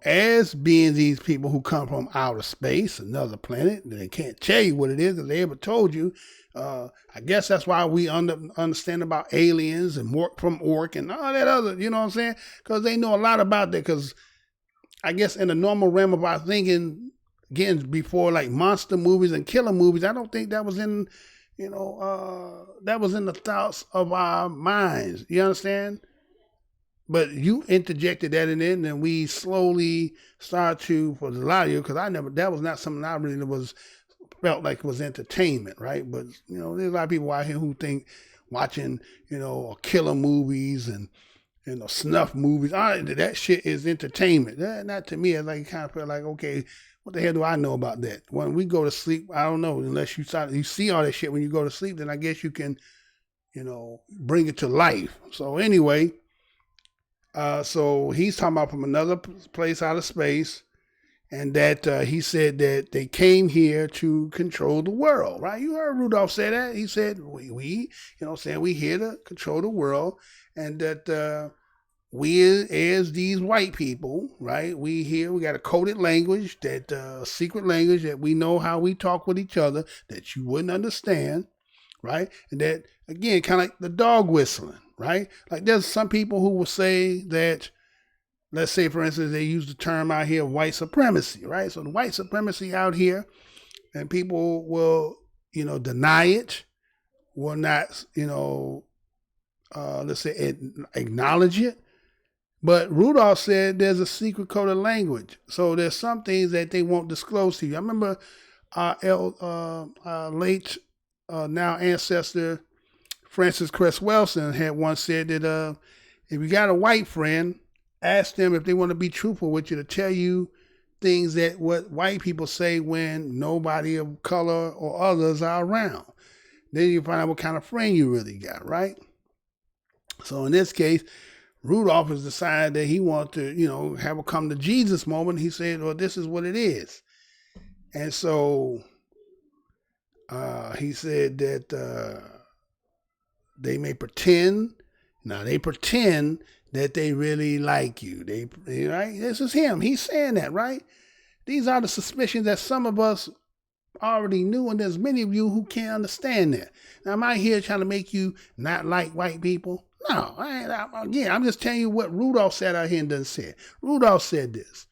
as being these people who come from outer space, another planet, they can't tell you what it is because they ever told you. I guess that's why we understand about aliens and from Orc and all that other, you know what I'm saying? Because they know a lot about that. Because I guess in the normal realm of our thinking, again, before like monster movies and killer movies, I don't think that was in that was in the thoughts of our minds. You understand? But you interjected that in there, and then we slowly start to, for a lot of you, because that was not something I really felt like was entertainment, right? But, there's a lot of people out here who think watching, killer movies and, snuff movies, that shit is entertainment. Not to me, I kind of feel like, okay, what the hell do I know about that? When we go to sleep, I don't know. Unless you see all that shit when you go to sleep, then I guess you can, bring it to life. So anyway, so he's talking about from another place out of space, and that he said that they came here to control the world, right? You heard Rudolph say that. He said, we here to control the world, and that we as these white people, right, we got a coded language, that secret language that we know how we talk with each other that you wouldn't understand, right? And that, again, kind of like the dog whistling, right? Like there's some people who will say that, let's say, for instance, they use the term out here, white supremacy, right? So the white supremacy out here, and people will, deny it, will not, let's say, acknowledge it. But Rudolph said there's a secret coded language. So there's some things that they won't disclose to you. I remember our late now ancestor, Francis Cress Welsing, had once said that if you got a white friend, ask them if they want to be truthful with you, to tell you things that what white people say when nobody of color or others are around. Then you find out what kind of friend you really got, right? So in this case, Rudolph has decided that he wants to, have a come to Jesus moment. He said, well, this is what it is. And so he said that they may pretend Now they pretend that they really like you. Right? This is him. He's saying that, right? These are the suspicions that some of us already knew, and there's many of you who can't understand that. Now, am I here trying to make you not like white people? No. I'm just telling you what Rudolph said out here and doesn't say it. Rudolph said this.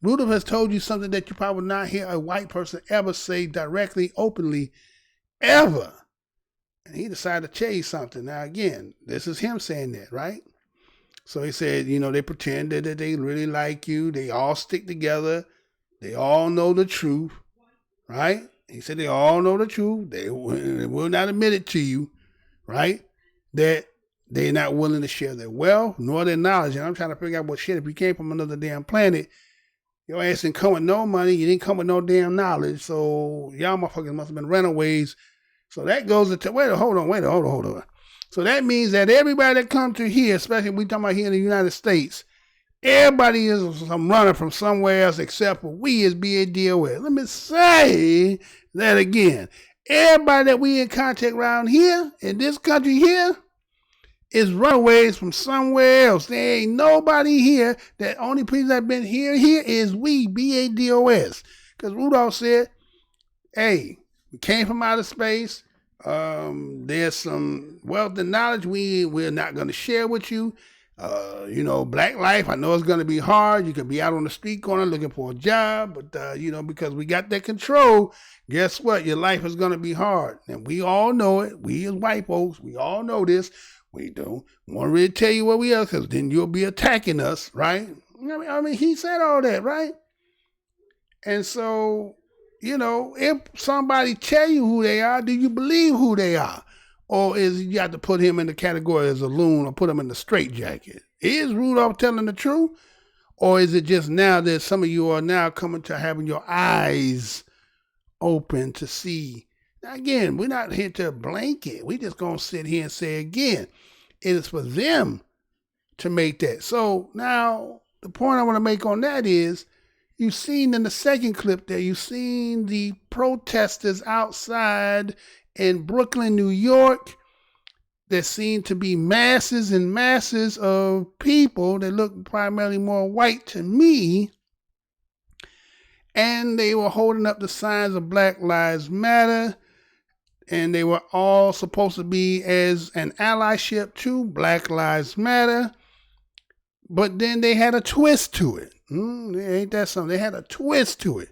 Rudolph has told you something that you probably not hear a white person ever say directly, openly, ever. And he decided to change something. Now, again, this is him saying that, right? So he said, they pretend that they really like you. They all stick together. They all know the truth, right? He said they all know the truth. They will not admit it to you, right? That they're not willing to share their wealth nor their knowledge. And I'm trying to figure out, well, shit, if you came from another damn planet, your ass didn't come with no money. You didn't come with no damn knowledge. So y'all motherfuckers must have been runaways. So that goes into, hold on. So that means that everybody that comes to here, especially we talking about here in the United States, everybody is some runner from somewhere else except for we as BADOS. Let me say that again. Everybody that we in contact around here, in this country here, is runaways from somewhere else. There ain't nobody here. That only people that been here is we, BADOS. Because Rudolph said, hey, we came from outer space. There's some wealth and knowledge we're not going to share with you. Black life, I know it's going to be hard. You could be out on the street corner looking for a job, but, because we got that control, guess what? Your life is going to be hard. And we all know it. We as white folks, we all know this. We don't want to really tell you what we are, because then you'll be attacking us, right? I mean, he said all that, right? And so, if somebody tell you who they are, do you believe who they are? Or is you have to put him in the category as a loon or put him in the straitjacket? Is Rudolph telling the truth? Or is it just now that some of you are now coming to having your eyes open to see? Now, again, we're not here to blanket. We just going to sit here and say again, it is for them to make that. So now the point I want to make on that is, you've seen in the second clip there, you've seen the protesters outside in Brooklyn, New York. There seem to be masses and masses of people that look primarily more white to me. And they were holding up the signs of Black Lives Matter. And they were all supposed to be as an allyship to Black Lives Matter. But then they had a twist to it. Ain't that something? They had a twist to it.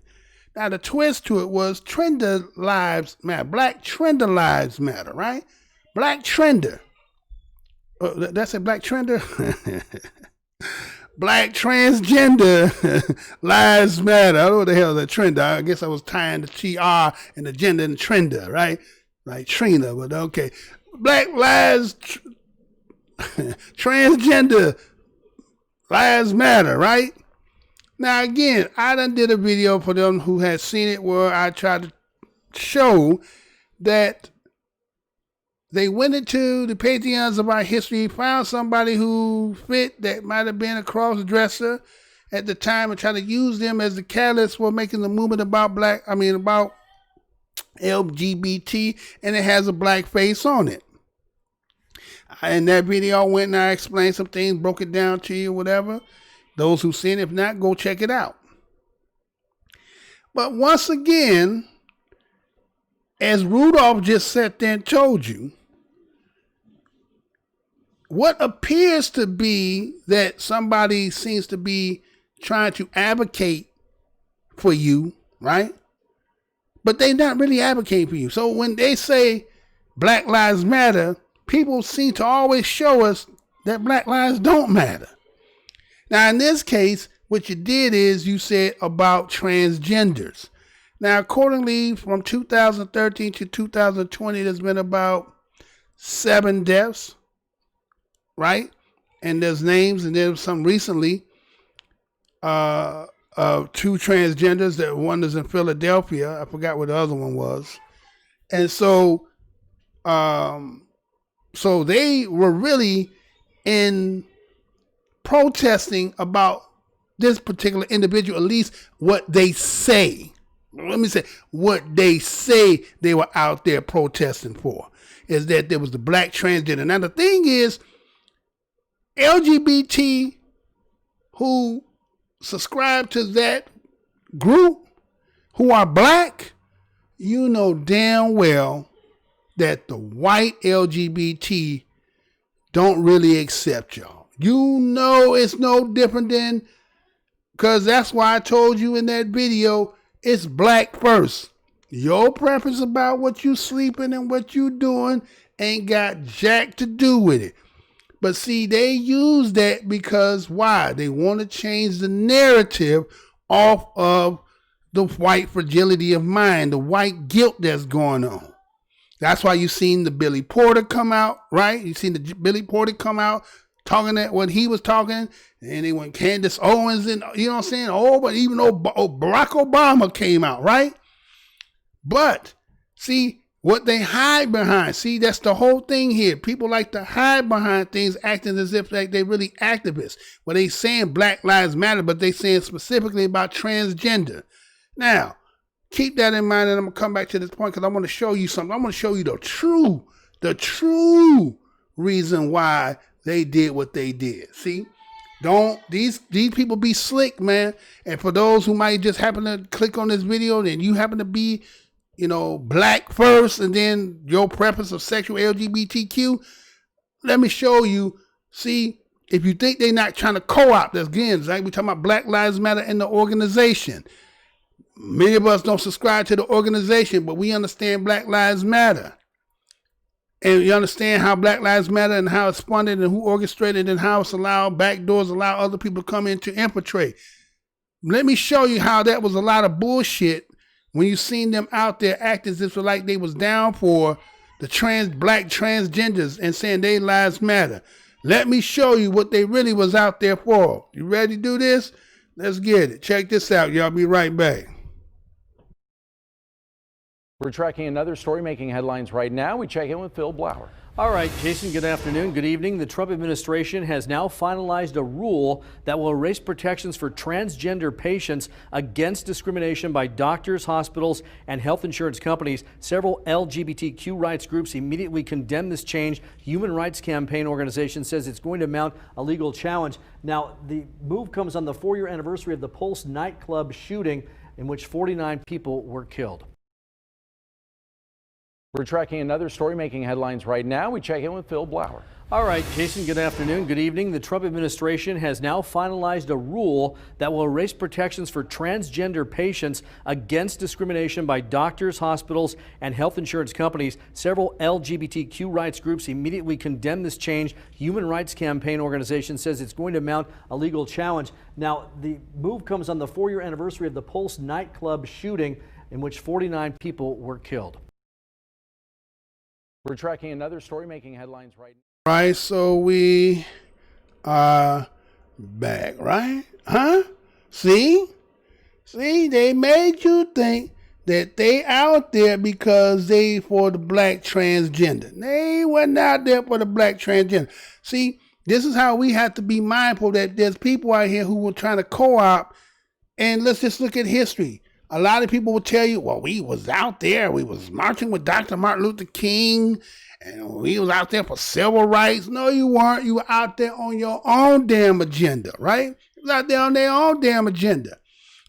Now, the twist to it was Trender Lives Matter. Black Trender Lives Matter, right? Black Trender. That's a Black Trender? Black Transgender Lives Matter. I don't know what the hell is a trender. I guess I was tying the TR and the gender and trender, right? Like Trina, but okay. Black Lives Transgender Lives Matter, right? Now, again, I done did a video for them who had seen it where I tried to show that they went into the pantheons of our history, found somebody who fit that might have been a cross-dresser at the time and tried to use them as the catalyst for making the movement about about LGBT, and it has a black face on it. In that video, I went and I explained some things, broke it down to you, whatever. Those who've seen it, if not, go check it out. But once again, as Rudolph just sat there and told you, what appears to be that somebody seems to be trying to advocate for you, right? But they're not really advocating for you. So when they say Black Lives Matter, people seem to always show us that Black lives don't matter. Now, in this case, what you did is you said about transgenders. Now, accordingly, from 2013 to 2020, there's been about 7 deaths, right? And there's names, and there's some recently of 2 transgenders. That one is in Philadelphia. I forgot what the other one was. And so, so they were really in protesting about this particular individual, at least what they say. Let me say what they say they were out there protesting for is that there was the black transgender. Now the thing is, LGBT who subscribe to that group, who are black, you know damn well that the white LGBT don't really accept y'all. You know it's no different than, because that's why I told you in that video, it's black first. Your preference about what you sleeping and what you doing ain't got jack to do with it. But see, they use that because why? They want to change the narrative off of the white fragility of mind, the white guilt that's going on. That's why you seen the Billy Porter come out, right? You seen the Billy Porter come out talking that when he was talking, and then when Candace Owens and, you know what I'm saying? Oh, but even though Barack Obama came out, right? But see, what they hide behind, see, that's the whole thing here. People like to hide behind things acting as if like they really activists. Well, they saying Black Lives Matter, but they saying specifically about transgender. Now, keep that in mind, and I'm going to come back to this point because I want to show you something. I want to show you the true reason why they did what they did. See, don't these people be slick, man. And for those who might just happen to click on this video, then you happen to be, you know, black first, and then your preference of sexual LGBTQ, let me show you. See, if you think they're not trying to co-opt, that's again, like we talking about Black Lives Matter and the organization. Many of us don't subscribe to the organization, but we understand Black Lives Matter. And you understand how Black Lives Matter and how it's funded and who orchestrated and how it's allowed, back doors allow other people to come in to infiltrate. Let me show you how that was a lot of bullshit when you seen them out there acting as if like they was down for the black transgenders and saying their lives matter. Let me show you what they really was out there for. You ready to do this? Let's get it. Check this out, y'all. Be right back. We're tracking another story making headlines right now. We check in with Phil Blower. All right, Jason, good afternoon, good evening. The Trump administration has now finalized a rule that will erase protections for transgender patients against discrimination by doctors, hospitals, and health insurance companies. Several LGBTQ rights groups immediately condemned this change. Human Rights Campaign organization says it's going to mount a legal challenge. Now, the move comes on the 4-year anniversary of the Pulse nightclub shooting in which 49 people were killed. We're tracking another story making headlines right now. We check in with Phil Blower. All right, Jason, good afternoon, good evening. The Trump administration has now finalized a rule that will erase protections for transgender patients against discrimination by doctors, hospitals, and health insurance companies. Several LGBTQ rights groups immediately condemned this change. Human Rights Campaign organization says it's going to mount a legal challenge. Now, the move comes on the 4-year anniversary of the Pulse nightclub shooting in which 49 people were killed. We're tracking another story making headlines right now. Right, so we are back, right? Huh? See, they made you think that they out there because they for the black transgender. They wasn't out there for the black transgender. See, this is how we have to be mindful that there's people out here who were trying to co-opt. And let's just look at history. A lot of people will tell you, well, we was out there. We was marching with Dr. Martin Luther King, and we was out there for civil rights. No, you weren't. You were out there on your own damn agenda, right? You was out there on their own damn agenda.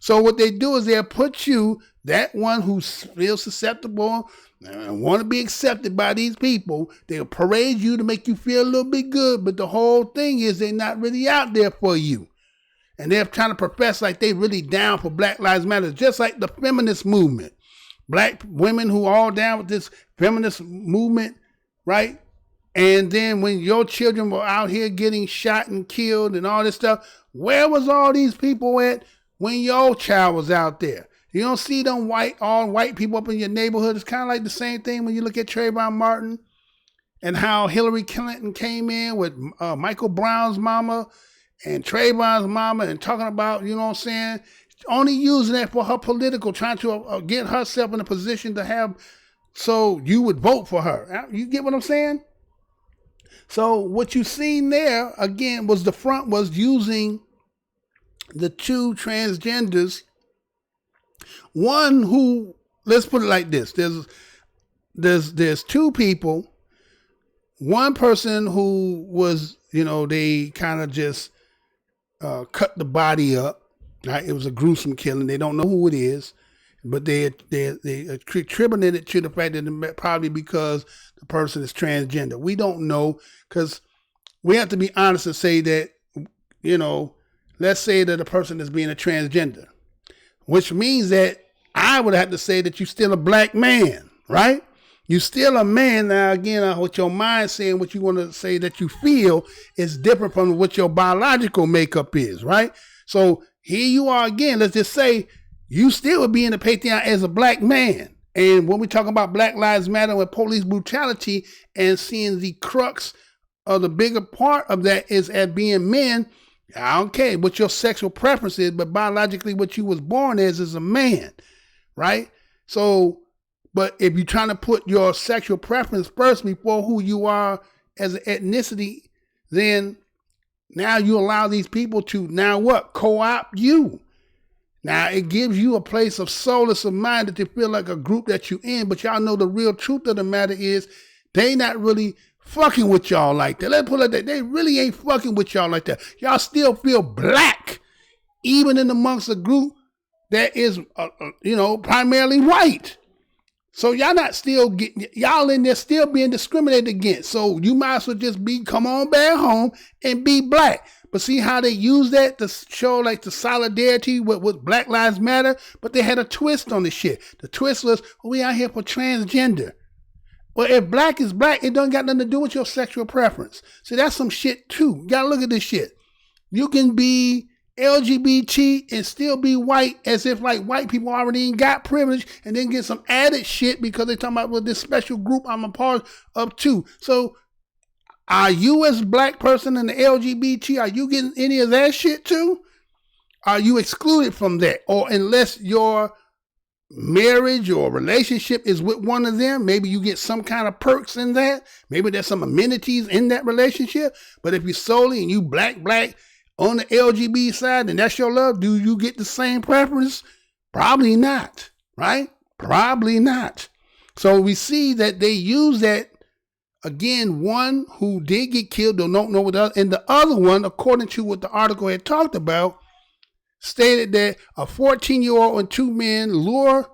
So what they do is they'll put you, that one who feels susceptible and want to be accepted by these people, they'll parade you to make you feel a little bit good, but the whole thing is they're not really out there for you. And they're trying to profess like they really down for Black Lives Matter, just like the feminist movement. Black women who are all down with this feminist movement, right? And then when your children were out here getting shot and killed and all this stuff, where was all these people at when your child was out there? You don't see them all white people up in your neighborhood. It's kind of like the same thing when you look at Trayvon Martin and how Hillary Clinton came in with Michael Brown's mama and Trayvon's mama and talking about, you know what I'm saying, only using that for her political, trying to get herself in a position to have, so you would vote for her. You get what I'm saying? So what you seen there, again, was the front was using the two transgenders. One who, let's put it like this, there's two people. One person who was they kind of just cut the body up. Right? It was a gruesome killing. They don't know who it is, but they attributed it to the fact that probably because the person is transgender. We don't know, because we have to be honest and say that, let's say that a person is being a transgender, which means that I would have to say that you're still a black man, right? You're still a man. Now, again, what your mind's saying, what you want to say that you feel is different from what your biological makeup is, right? So here you are again. Let's just say you still would be in the pantheon as a black man. And when we talk about Black Lives Matter and police brutality and seeing the crux of the bigger part of that is as being men, I don't care what your sexual preference is, but biologically what you was born as is a man, right? So, but if you're trying to put your sexual preference first before who you are as an ethnicity, then now you allow these people to now what? Co-opt you. Now it gives you a place of solace of mind that you feel like a group that you in, but y'all know the real truth of the matter is they not really fucking with y'all like that. Let's put it like that. They really ain't fucking with y'all like that. Y'all still feel black, even in amongst a group that is, primarily white. So y'all not still getting, y'all in there still being discriminated against. So you might as well just come on back home and be black. But see how they use that to show like the solidarity with Black Lives Matter? But they had a twist on the shit. The twist was, we out here for transgender. Well, if black is black, it don't got nothing to do with your sexual preference. See, that's some shit too. You gotta look at this shit. You can be LGBT and still be white, as if like white people already ain't got privilege, and then get some added shit because they talking about with this special group I'm a part of too. So are you as a black person in the LGBT, are you getting any of that shit too? Are you excluded from that? Or unless your marriage or relationship is with one of them, maybe you get some kind of perks in that. Maybe there's some amenities in that relationship. But if you're solely and you black on the LGBT side, and that's your love, do you get the same preference? Probably not, right? Probably not. So we see that they use that, again, one who did get killed, don't know what the other, and the other one, according to what the article had talked about, stated that a 14-year-old and two men lure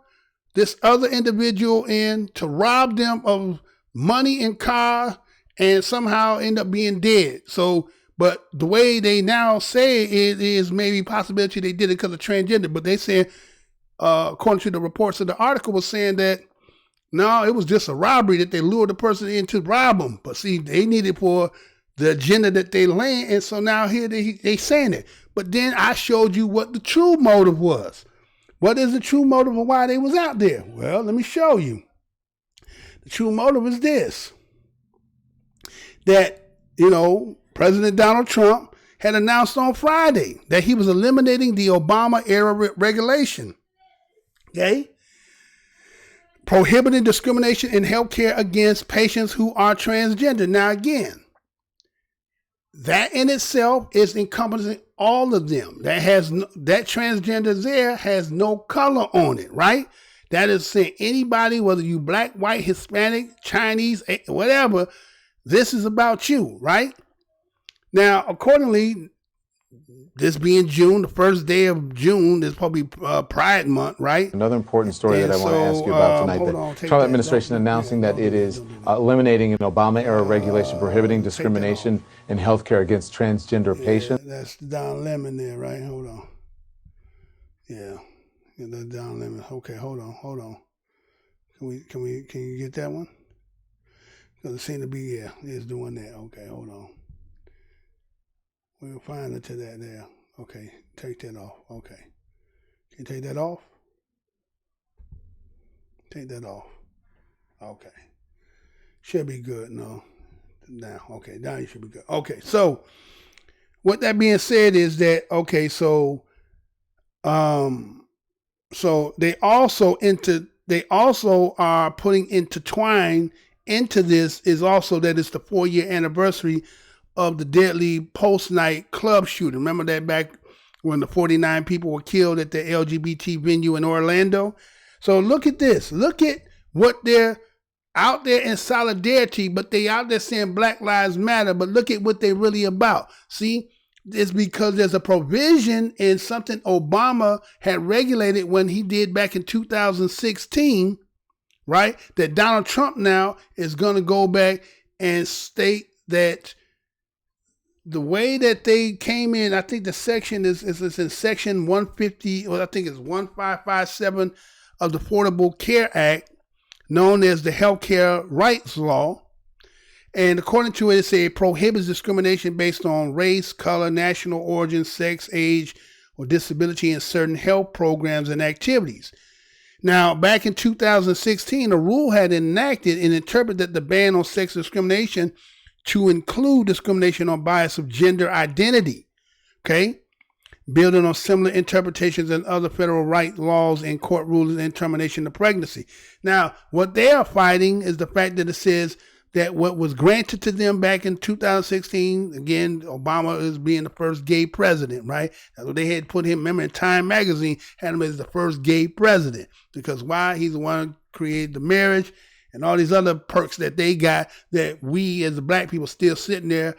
this other individual in to rob them of money and car and somehow end up being dead. So, but the way they now say it is maybe possibility they did it because of transgender, but they said, according to the reports of the article, was saying that no, it was just a robbery that they lured the person in to rob them. But see, they needed for the agenda that they land, and so now here they saying it. But then I showed you what the true motive was. What is the true motive of why they was out there? Well, let me show you. The true motive is this. That, President Donald Trump had announced on Friday that he was eliminating the Obama-era regulation. Okay? Prohibiting discrimination in healthcare against patients who are transgender. Now, again, that in itself is encompassing all of them. That transgender there has no color on it, right? That is saying anybody, whether you black, white, Hispanic, Chinese, whatever, this is about you, right? Now, accordingly, this being June, the first day of June, is probably Pride Month, right? Another important story that I want to ask you about tonight, the Trump administration announcing that it is eliminating an Obama-era regulation prohibiting discrimination in healthcare against transgender patients. That's Don Lemon there, right? Hold on. Yeah, that's Don Lemon. Okay, hold on. Can you get that one? Because it seemed to be, it's doing that. Okay, hold on. We'll find it to that there. Okay, take that off. Okay. Can you take that off? Take that off. Okay. Should be good. No. Now. Okay. Now you should be good. Okay. So what that being said is that, okay, so they also are putting intertwined into this is also that it's the 4-year anniversary of the deadly post-night club shooting. Remember that back when the 49 people were killed at the LGBT venue in Orlando? So look at this. Look at what they're out there in solidarity, but they out there saying Black Lives Matter, but look at what they really about. See, it's because there's a provision in something Obama had regulated when he did back in 2016, right? That Donald Trump now is going to go back and state that the way that they came in, I think the section is in section 150, or I think it's 1557 of the Affordable Care Act, known as the Healthcare Rights Law. And according to it, it prohibits discrimination based on race, color, national origin, sex, age, or disability in certain health programs and activities. Now, back in 2016, a rule had enacted and interpreted the ban on sex discrimination to include discrimination on bias of gender identity, okay? Building on similar interpretations and other federal right laws and court rulings and termination of pregnancy. Now, what they are fighting is the fact that it says that what was granted to them back in 2016, again, Obama is being the first gay president, right? That's what they had put him, remember in Time magazine, had him as the first gay president. Because why? He's the one who created the marriage and all these other perks that they got that we as the black people still sitting there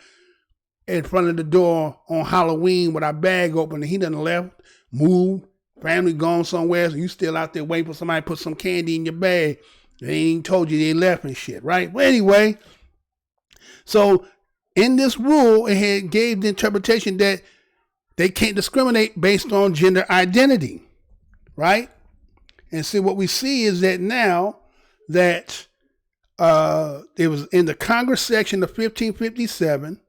in front of the door on Halloween with our bag open, and he done left, moved, family gone somewhere, so you still out there waiting for somebody to put some candy in your bag. They ain't even told you they left and shit, right? Well, anyway, so in this rule, it had gave the interpretation that they can't discriminate based on gender identity, right? And see, what we see is that now that it was in the Congress section of 1557,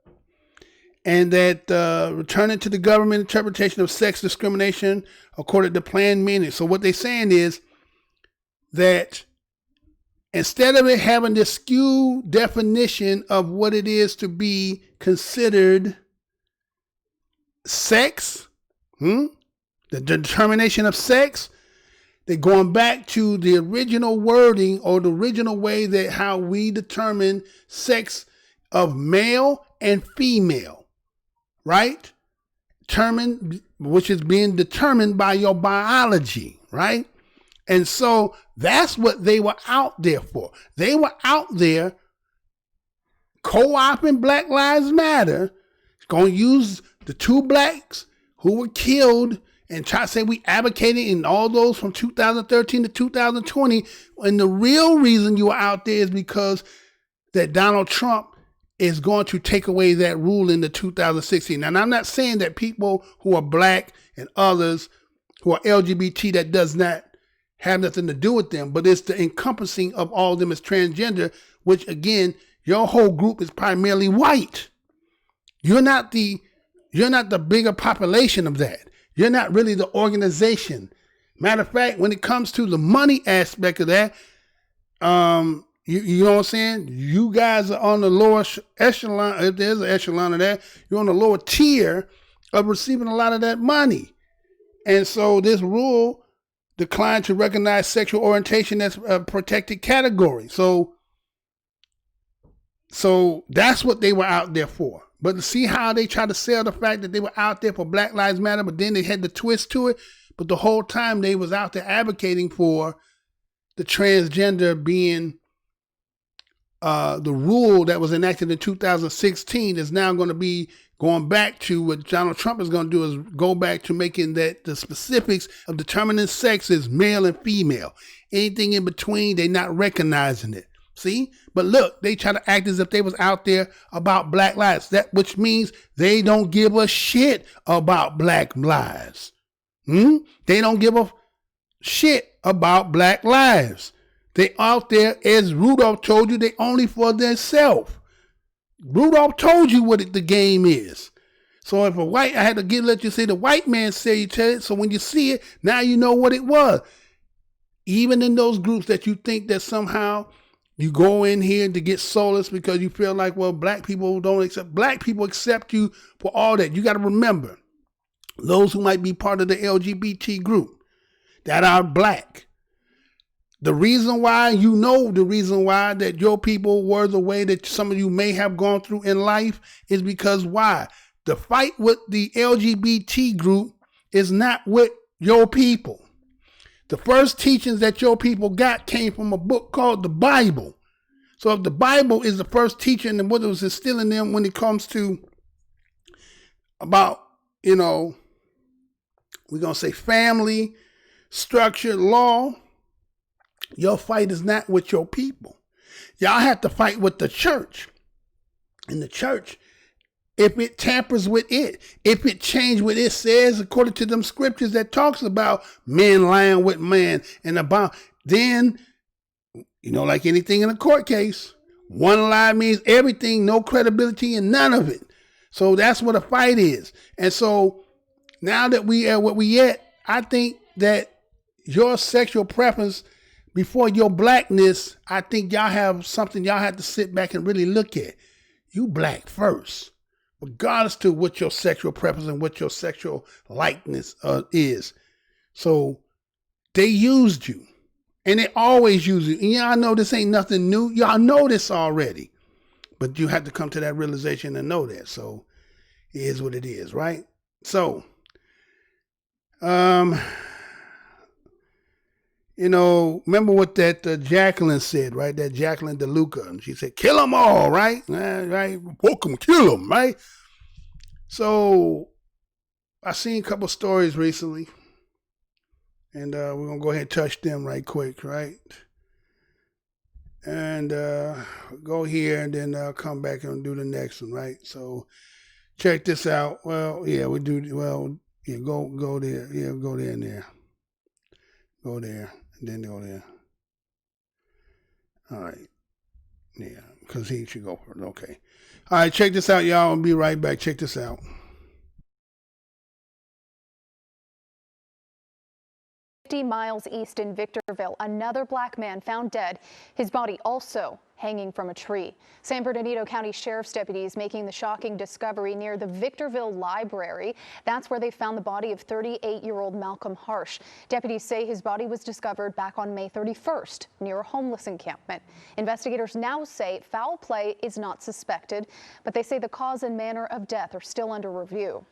and that returning to the government interpretation of sex discrimination according to plain meaning. So what they're saying is that instead of it having this skewed definition of what it is to be considered sex, the determination of sex, they're going back to the original wording or the original way that how we determine sex of male and female. Right? Which is being determined by your biology, right? And so that's what they were out there for. They were out there co-opting Black Lives Matter, going to use the two blacks who were killed and try to say we advocated in all those from 2013 to 2020. And the real reason you were out there is because that Donald Trump is going to take away that rule in the 2016. And I'm not saying that people who are black and others who are LGBT, that does not have nothing to do with them, but it's the encompassing of all of them as transgender, which again, your whole group is primarily white. You're not the bigger population of that. You're not really the organization. Matter of fact, when it comes to the money aspect of that, you know what I'm saying? You guys are on the lower echelon. If there's an echelon of that, you're on the lower tier of receiving a lot of that money. And so this rule declined to recognize sexual orientation as a protected category. So that's what they were out there for. But to see how they try to sell the fact that they were out there for Black Lives Matter, but then they had the twist to it. But the whole time they was out there advocating for the transgender being the rule that was enacted in 2016 is now going to be going back to what Donald Trump is going to do, is go back to making that the specifics of determining sex is male and female. Anything in between, they're not recognizing it. See? But look, they try to act as if they was out there about Black lives, which means they don't give a shit about Black lives. They don't give a shit about Black lives. They out there, as Rudolph told you, they only for themselves. Rudolph told you what the game is. So if I had to let you say the white man say it, so when you see it, now you know what it was. Even in those groups that you think that somehow you go in here to get solace because you feel like, well, black people don't accept. Black people accept you for all that. You got to remember, those who might be part of the LGBT group that are black. The reason why that your people were the way that some of you may have gone through in life is because why? The fight with the LGBT group is not with your people. The first teachings that your people got came from a book called the Bible. So if the Bible is the first teacher and what it was instilling them when it comes to about, we're going to say family, structure, law, your fight is not with your people. Y'all have to fight with the church. And the church, if it tampers with it, if it changes what it says according to them scriptures that talks about men lying with man and about, then, like anything in a court case, one lie means everything, no credibility and none of it. So that's what a fight is. And so now that we are what we at, I think that your sexual preference before your blackness, I think y'all have something y'all have to sit back and really look at. You black first, regardless to what your sexual preference and what your sexual likeness is. So they used you, and they always use you. And y'all know this ain't nothing new. Y'all know this already, but you have to come to that realization and know that. So it is what it is, right? So, remember what that Jacqueline said, right? That Jacqueline DeLuca. And she said, kill them all, right? Right? Welcome, kill them, right? So I seen a couple stories recently. And we're going to go ahead and touch them right quick, right? And go here and then come back and do the next one, right? So check this out. Well, yeah, we do. Well, yeah, go there. Yeah, go there and there. Go there. Then go there. All right. Yeah, because he should go for it. Okay. All right, check this out, y'all. I'll be right back. Check this out. 50 miles east in Victorville, another black man found dead, his body also hanging from a tree. San Bernardino County Sheriff's deputies making the shocking discovery near the Victorville Library. That's where they found the body of 38-year-old Malcolm HARSCH. Deputies say his body was discovered back on May 31st near a homeless encampment. Investigators now say foul play is not suspected, but they say the cause and manner of death are still under review.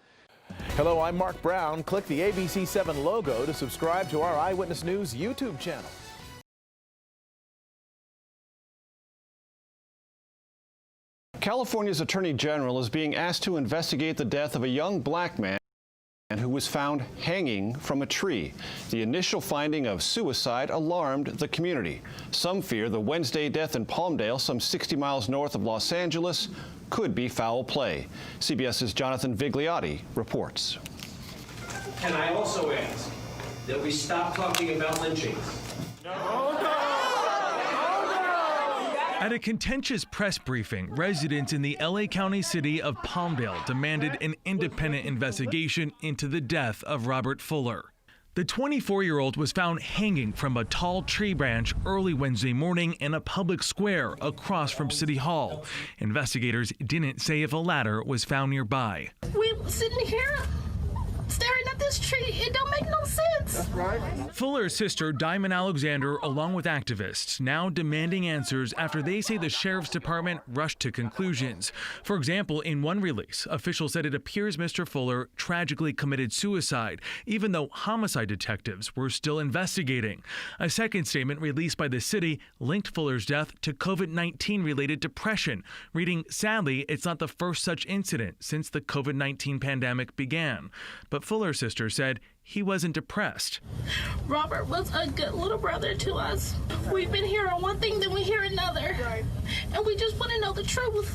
Hello, I'm Mark Brown. Click the ABC7 logo to subscribe to our Eyewitness News YouTube channel. California's Attorney General is being asked to investigate the death of a young black man who was found hanging from a tree. The initial finding of suicide alarmed the community. Some fear the Wednesday death in Palmdale, some 60 miles north of Los Angeles, could be foul play. CBS's Jonathan Vigliotti reports. Can I also ask that we stop talking about lynchings? At a contentious press briefing, residents in the LA County city of Palmdale demanded an independent investigation into the death of Robert Fuller. The 24-year-old was found hanging from a tall tree branch early Wednesday morning in a public square across from City Hall. Investigators didn't say if a ladder was found nearby. We sitting here staring at this tree. It don't make no sense. That's right. Fuller's sister, Diamond Alexander, along with activists, now demanding answers after they say the sheriff's department rushed to conclusions. For example, in one release, officials said it appears Mr. Fuller tragically committed suicide, even though homicide detectives were still investigating. A second statement released by the city linked Fuller's death to COVID-19 related depression, reading, "Sadly, it's not the first such incident since the COVID-19 pandemic began." But Fuller's sister said he wasn't depressed. Robert was a good little brother to us. We've been hearing one thing, then we hear another. And we just want to know the truth.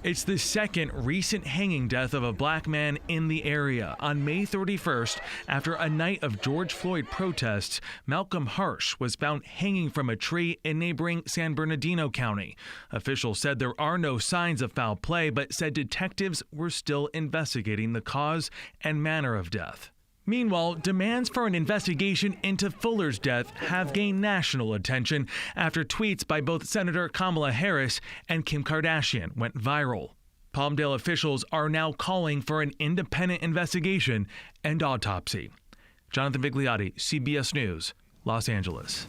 It's the second recent hanging death of a black man in the area. On May 31st, after a night of George Floyd protests, Malcolm HARSCH was found hanging from a tree in neighboring San Bernardino County. Officials said there are no signs of foul play, but said detectives were still investigating the cause and manner of death. Meanwhile, demands for an investigation into Fuller's death have gained national attention after tweets by both Senator Kamala Harris and Kim Kardashian went viral. Palmdale officials are now calling for an independent investigation and autopsy. Jonathan Vigliotti, CBS News, Los Angeles.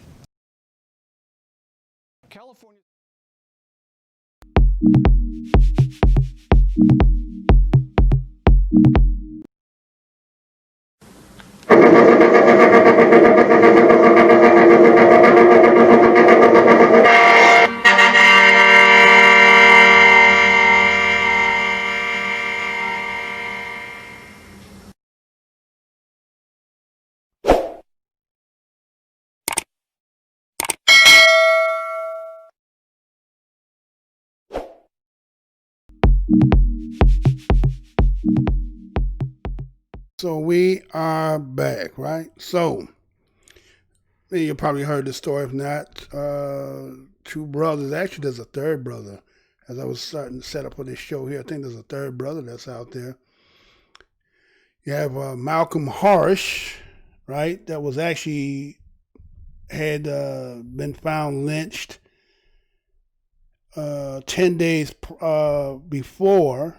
California. So we are back, right? So you probably heard the story. If not, two brothers. Actually, there's a third brother. As I was starting to set up for this show here, I think there's a third brother that's out there. You have Malcolm HARSCH, right? That was actually had been found lynched 10 days before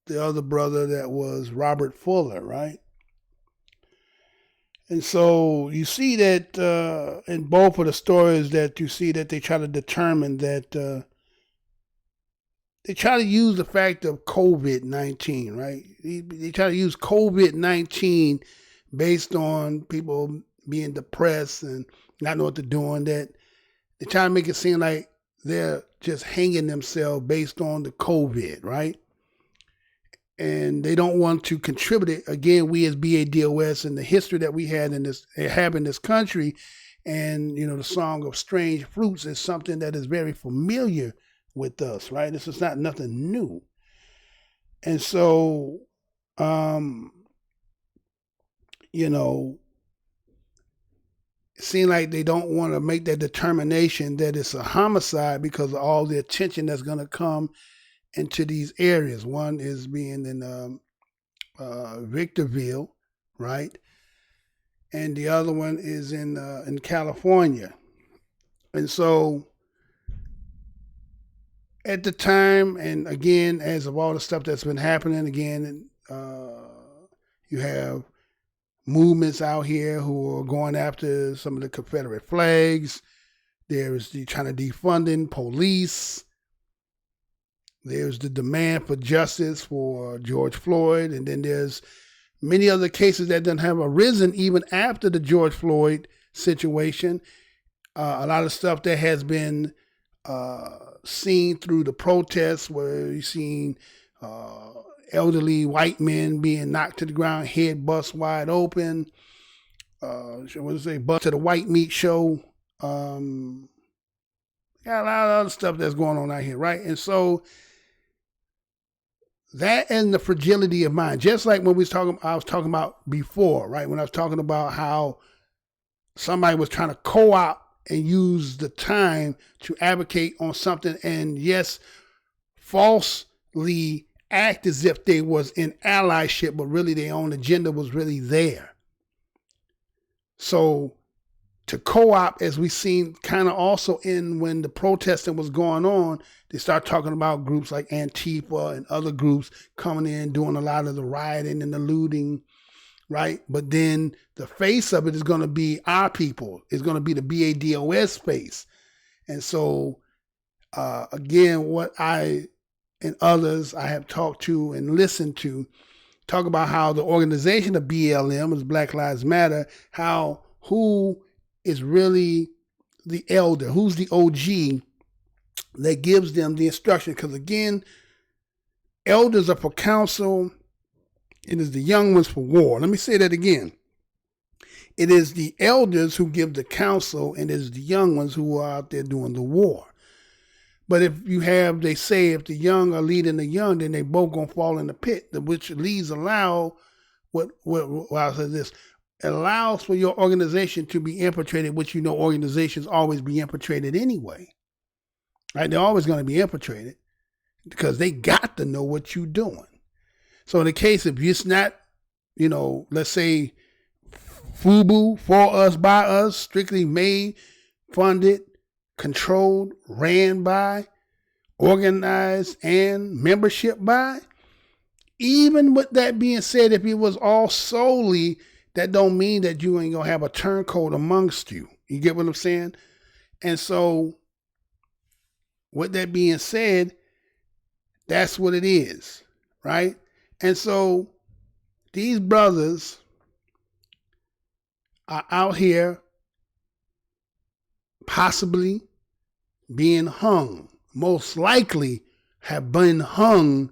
the other brother that was Robert Fuller, right? And so you see that in both of the stories that you see that they try to determine that they try to use the fact of COVID-19, right? They try to use COVID-19 based on people being depressed and not know what they're doing. That they try to make it seem like they're just hanging themselves based on the COVID, right? And they don't want to contribute it. Again, we as BADOS and the history that we had in this country, and the song of strange fruits is something that is very familiar with us, right? This is not nothing new. And so, it seems like they don't want to make that determination that it's a homicide because of all the attention that's going to come into these areas. One is being in Victorville, right? And the other one is in California. And so at the time, and again, as of all the stuff that's been happening, again, you have movements out here who are going after some of the Confederate flags. There's the trying to defunding police. There's the demand for justice for George Floyd. And then there's many other cases that have arisen even after the George Floyd situation. A lot of stuff that has been seen through the protests where you've seen elderly white men being knocked to the ground, head bust wide open. Bust to the white meat show. Got a lot of other stuff that's going on out here, right? And so that and the fragility of mind, just like when I was talking about before, right? When I was talking about how somebody was trying to co-opt and use the time to advocate on something, and yes, falsely act as if they was in allyship, but really their own agenda was really there. So to co-opt, as we seen kind of also in when the protesting was going on, they start talking about groups like Antifa and other groups coming in, doing a lot of the rioting and the looting, right? But then the face of it is going to be our people. It's going to be the BADOS face. And so, again, what I and others I have talked to and listened to talk about how the organization of BLM is Black Lives Matter, who is really the elder, who's the OG that gives them the instruction. Because again, elders are for counsel. It is the young ones for war. Let me say that again. It is the elders who give the counsel, and it is the young ones who are out there doing the war. But if you have, they say, if the young are leading the young, then they both gonna fall in the pit, which leads allow I said this, allows for your organization to be infiltrated, which organizations always be infiltrated anyway. Right? They're always going to be infiltrated because they got to know what you're doing. So in the case of it's not, let's say FUBU, for us, by us, strictly made, funded, controlled, ran by, organized, and membership by, even with that being said, if it was all solely, that don't mean that you ain't gonna have a turncoat amongst you. You get what I'm saying? And so, with that being said, that's what it is, right? And so, these brothers are out here possibly being hung, most likely have been hung,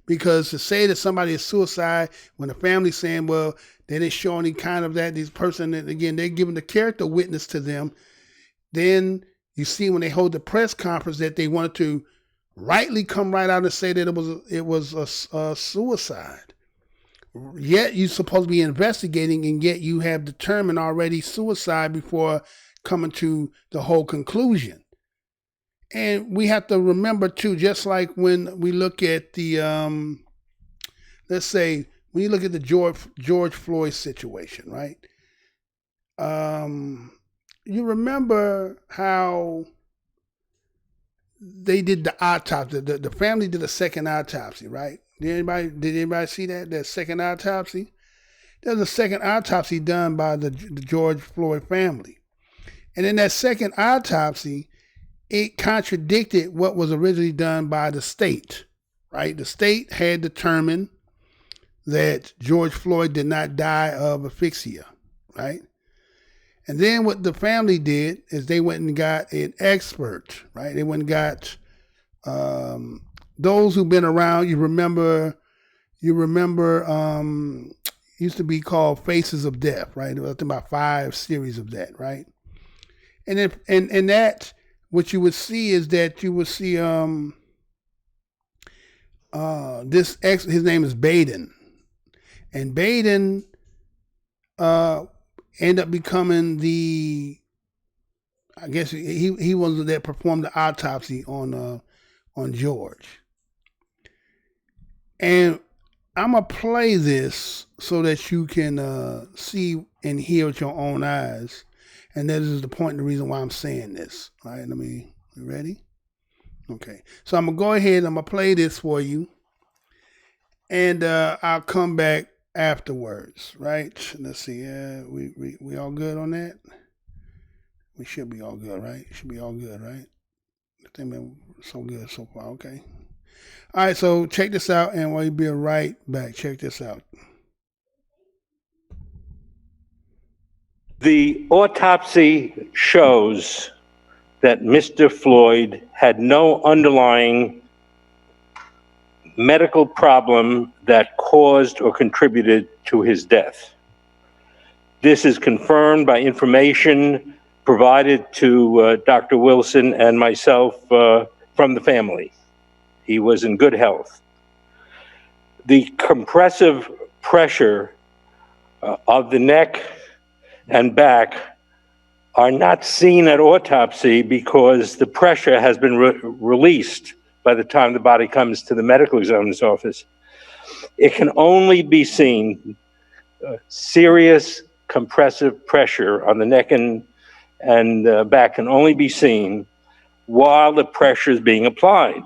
because to say that somebody is suicide when the family's saying, well, they didn't show any kind of that, this person, again, they're giving the character witness to them. Then you see when they hold the press conference that they wanted to rightly come right out and say that it was a suicide. Yet you're supposed to be investigating, and yet you have determined already suicide before coming to the whole conclusion. And we have to remember too, just like when we look at the, let's say, when you look at the George Floyd situation, right? You remember how they did the autopsy. The family did a second autopsy, right? Did anybody see that second autopsy? There was a second autopsy done by the George Floyd family. And in that second autopsy, it contradicted what was originally done by the state, right? The state had determined that George Floyd did not die of asphyxia, right? And then what the family did is they went and got an expert, right? They went and got those who've been around. You remember, used to be called Faces of Death, right? There was about 5 series of that, right? And that, what you would see is that you would see his name is Baden. And Baden ended up becoming I guess he was that performed the autopsy on George. And I'm gonna play this so that you can see and hear with your own eyes. And this is the point and the reason why I'm saying this. All right, you ready? Okay. So I'm gonna go ahead, I'm gonna play this for you. And I'll come back afterwards, right? Let's see. We all good on that? We should be all good, right? Should be all good, right? I think we're so good so far. Okay. All right, so check this out, and we'll be right back. Check this out. The autopsy shows that Mr. Floyd had no underlying medical problem that caused or contributed to his death. This is confirmed by information provided to Dr. Wilson and myself from the family. He was in good health. The compressive pressure of the neck and back are not seen at autopsy because the pressure has been released by the time the body comes to the medical examiner's office. It can only be seen, serious compressive pressure on the neck and back can only be seen while the pressure is being applied,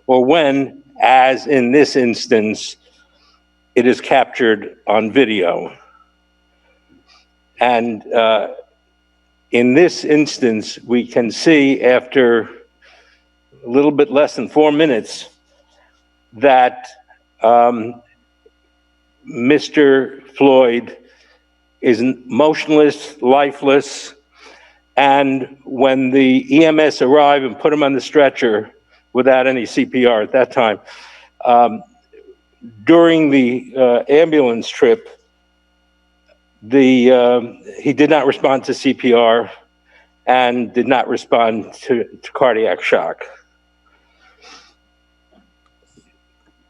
or when, as in this instance, it is captured on video. And in this instance, we can see after a little bit less than 4 minutes that Mr. Floyd is motionless, lifeless, and when the EMS arrived and put him on the stretcher without any CPR at that time, during the ambulance trip, he did not respond to CPR and did not respond to cardiac shock.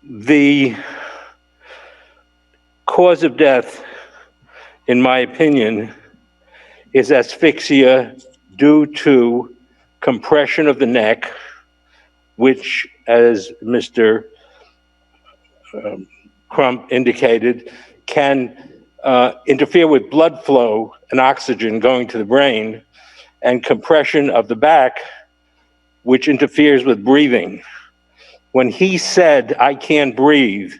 The cause of death, in my opinion, is asphyxia due to compression of the neck, which, as Mr. CRUMP indicated, can interfere with blood flow and oxygen going to the brain, and compression of the back, which interferes with breathing. When he said, "I can't breathe,"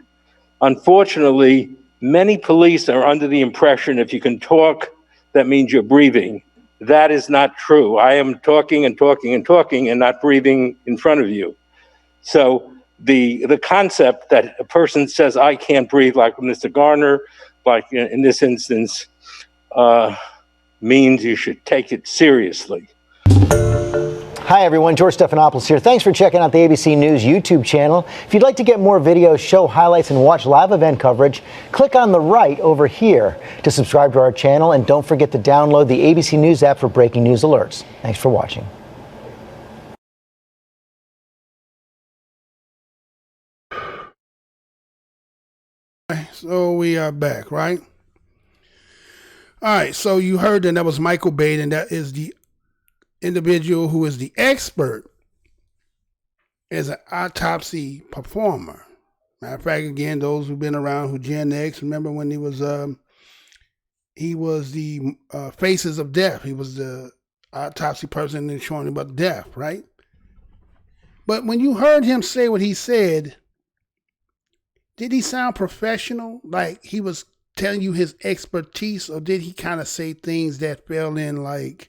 unfortunately, many police are under the impression if you can talk, that means you're breathing. That is not true. I am talking and talking and talking and not breathing in front of you. So the concept that a person says, "I can't breathe," like Mr. Garner, like in this instance, means you should take it seriously. Hi everyone, George Stephanopoulos here. Thanks for checking out the ABC News YouTube channel. If you'd like to get more videos, show highlights, and watch live event coverage, click on the right over here to subscribe to our channel, and don't forget to download the ABC News app for breaking news alerts. Thanks for watching. So we are back, right? All right, so you heard that was Michael Bate, and that is the individual who is the expert as an autopsy performer. Matter of fact, again, those who've been around who Gen X, remember when he was the Faces of Death. He was the autopsy person and showing about death, right? But when you heard him say what he said, did he sound professional? Like he was telling you his expertise, or did he kind of say things that fell in like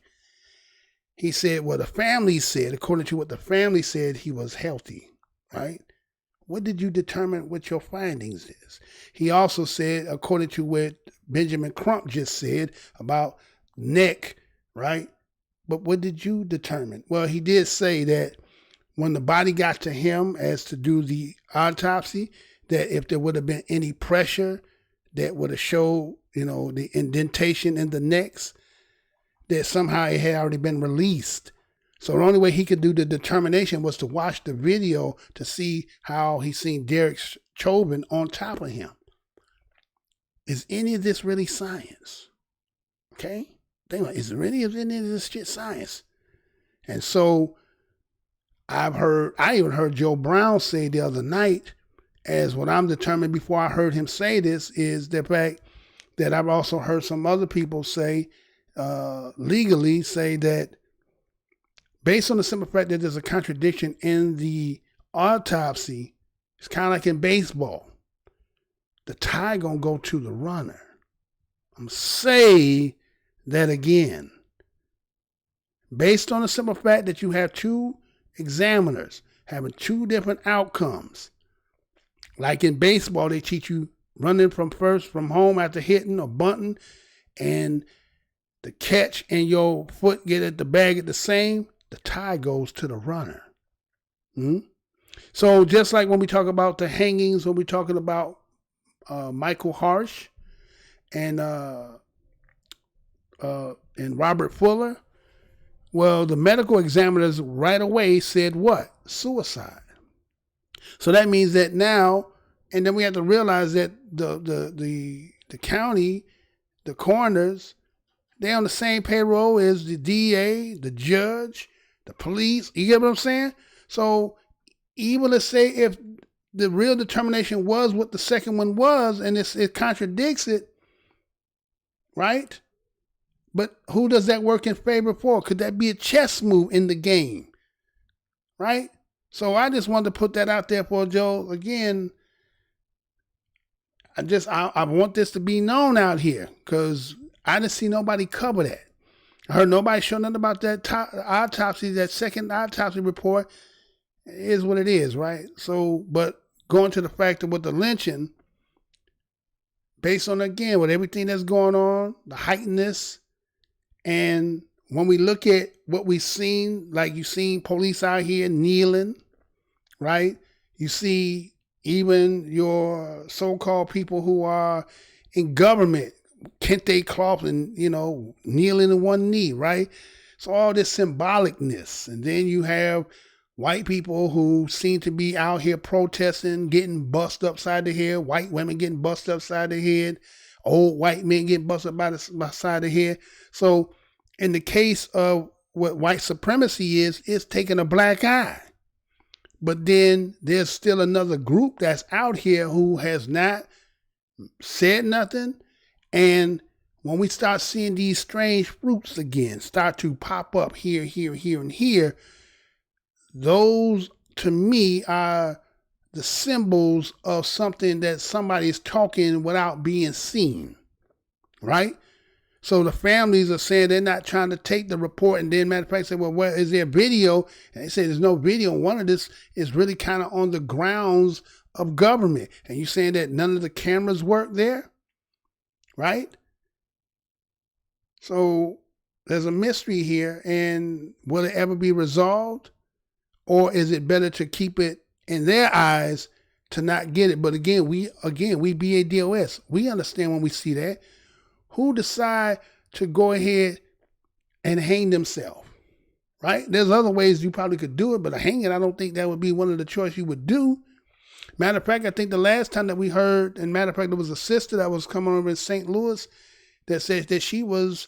he said what the family said, according to what the family said, he was healthy, right? What did you determine what your findings is? He also said, according to what Benjamin CRUMP just said about neck, right? But what did you determine? Well, he did say that when the body got to him as to do the autopsy, that if there would have been any pressure that would have showed, the indentation in the necks, that somehow it had already been released. So the only way he could do the determination was to watch the video to see how he seen Derek Chauvin on top of him. Is any of this really science? Okay? Think about it. Is any of this shit science? And so I even heard Joe Brown say the other night, as what I'm determined before I heard him say this, is the fact that I've also heard some other people say, legally say that based on the simple fact that there's a contradiction in the autopsy, it's kind of like in baseball. The tie gonna go to the runner. I'm say that again. Based on the simple fact that you have two examiners having two different outcomes. Like in baseball, they teach you running from home after hitting or bunting, and the catch and your foot get at the bag at the same, the tie goes to the runner. So just like when we talk about the hangings, when we're talking about Michael HARSCH and Robert Fuller, well, the medical examiners right away said what? Suicide. So that means that now, and then we have to realize that the county, the coroners, they're on the same payroll as the DA, the judge, the police. You get what I'm saying? So even let's say if the real determination was what the second one was, and it contradicts it, right? But who does that work in favor for? Could that be a chess move in the game, right? So I just wanted to put that out there for Joe. Again, I want this to be known out here because I didn't see nobody cover that. I heard nobody show nothing about that autopsy, that second autopsy report. It is what it is, right? So, but going to the fact of what the lynching, based on, again, with everything that's going on, the heightenedness, and when we look at what we've seen, like you've seen police out here kneeling, right? You see even your so-called people who are in government, kente cloth and, kneeling in one knee, right? So all this symbolicness. And then you have white people who seem to be out here protesting, getting bust upside the head, white women getting bust upside the head, old white men getting busted by the side of the head. So in the case of what white supremacy is, it's taking a black eye. But then there's still another group that's out here who has not said nothing. And when we start seeing these strange fruits again start to pop up here, and here, those to me are the symbols of something that somebody is talking without being seen, right? So the families are saying they're not trying to take the report, and then matter of fact say, well, where is there video? And they say there's no video. One of this is really kind of on the grounds of government. And you're saying that none of the cameras work there, right? So there's a mystery here, and will it ever be resolved? Or is it better to keep it in their eyes to not get it? But again, we BADOS, we understand when we see that. Who decide to go ahead and hang themselves, right? There's other ways you probably could do it, but a hanging, I don't think that would be one of the choices you would do. Matter of fact, I think the last time that we heard, and matter of fact, there was a sister that was coming over in St. Louis that says that she was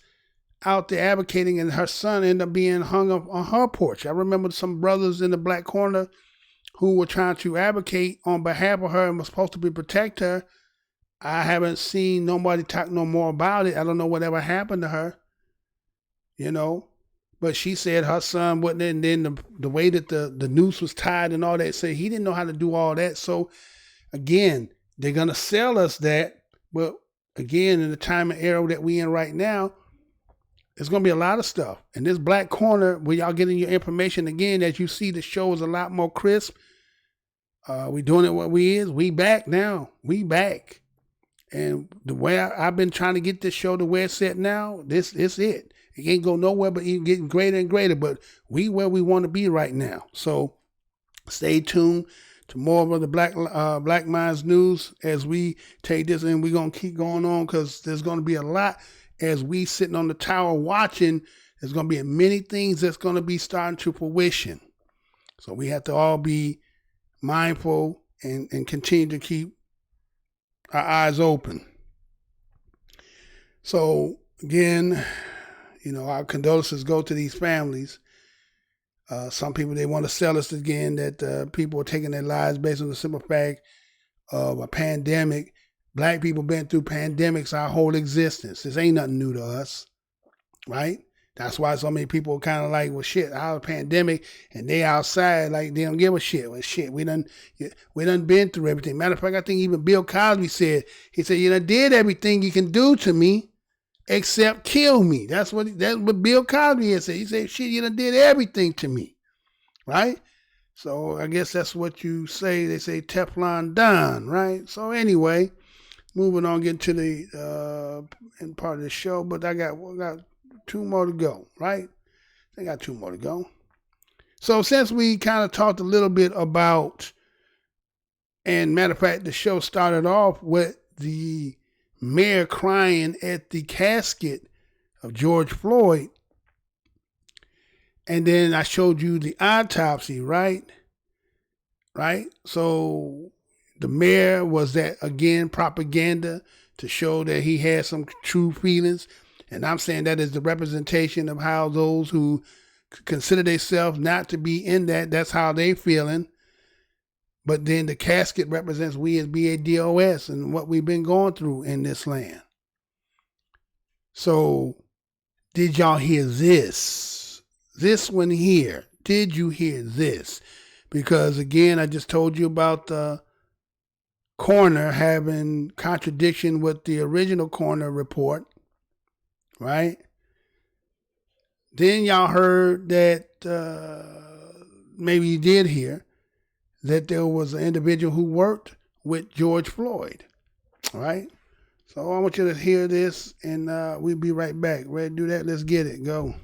out there advocating and her son ended up being hung up on her porch. I remember some brothers in the black corner who were trying to advocate on behalf of her and was supposed to protect her. I haven't seen nobody talk no more about it. I don't know whatever happened to her, you know. But she said her son wasn't, and then the way that the noose was tied and all that, said he didn't know how to do all that. So again, they're going to sell us that. But again, in the time and era that we in right now, there's going to be a lot of stuff. And this black corner, where y'all getting your information again, as you see, the show is a lot more crisp. We doing it what we is. We back now. We back. And the way I've been trying to get this show to where it's at now, this is it. It can't go nowhere but even getting greater and greater. But we where we want to be right now. So stay tuned to more of the Black Minds News as we take this, and we're going to keep going on because there's going to be a lot. As we sitting on the tower watching, there's going to be many things that's going to be starting to fruition. So we have to all be mindful and continue to keep our eyes open. So again, you know, our condolences go to these families. Some people, they want to sell us again that people are taking their lives based on the simple fact of a pandemic. Black people been through pandemics our whole existence. This ain't nothing new to us, right? That's why so many people kind of like, well, shit, our pandemic, and they outside like they don't give a shit. Well, shit, we done been through everything. Matter of fact, I think even Bill Cosby said, he said, you done did everything you can do to me except kill me. That's what Bill Cosby had said. He said, shit, you done did everything to me, right? So I guess that's what you say. They say Teflon Don, right? So anyway, moving on, getting to the end part of the show, but I got two more to go, right? I got two more to go. So since we kind of talked a little bit about, and matter of fact, the show started off with the mayor crying at the casket of George Floyd, and then I showed you the autopsy, right? Right? So the mayor was that, again, propaganda to show that he had some true feelings. And I'm saying that is the representation of how those who consider themselves not to be in that, that's how they feeling. But then the casket represents we as BADOS and what we've been going through in this land. So did y'all hear this? This one here. Did you hear this? Because again, I just told you about the coroner having contradiction with the original coroner report, right? Then y'all heard that, maybe you did hear, that there was an individual who worked with George Floyd, right? So I want you to hear this, and we'll be right back. Ready to do that? Let's get it. Go.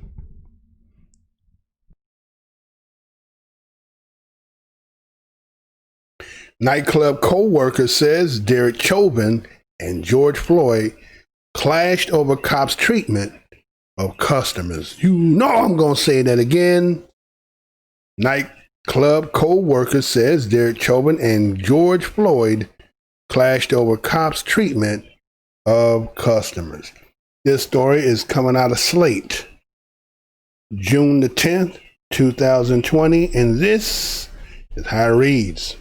Nightclub co-worker says Derek Chauvin and George Floyd clashed over cops' treatment of customers. You know I'm going to say that again. Nightclub co-worker says Derek Chauvin and George Floyd clashed over cops' treatment of customers. This story is coming out of Slate, June the 10th, 2020, and this is how it reads.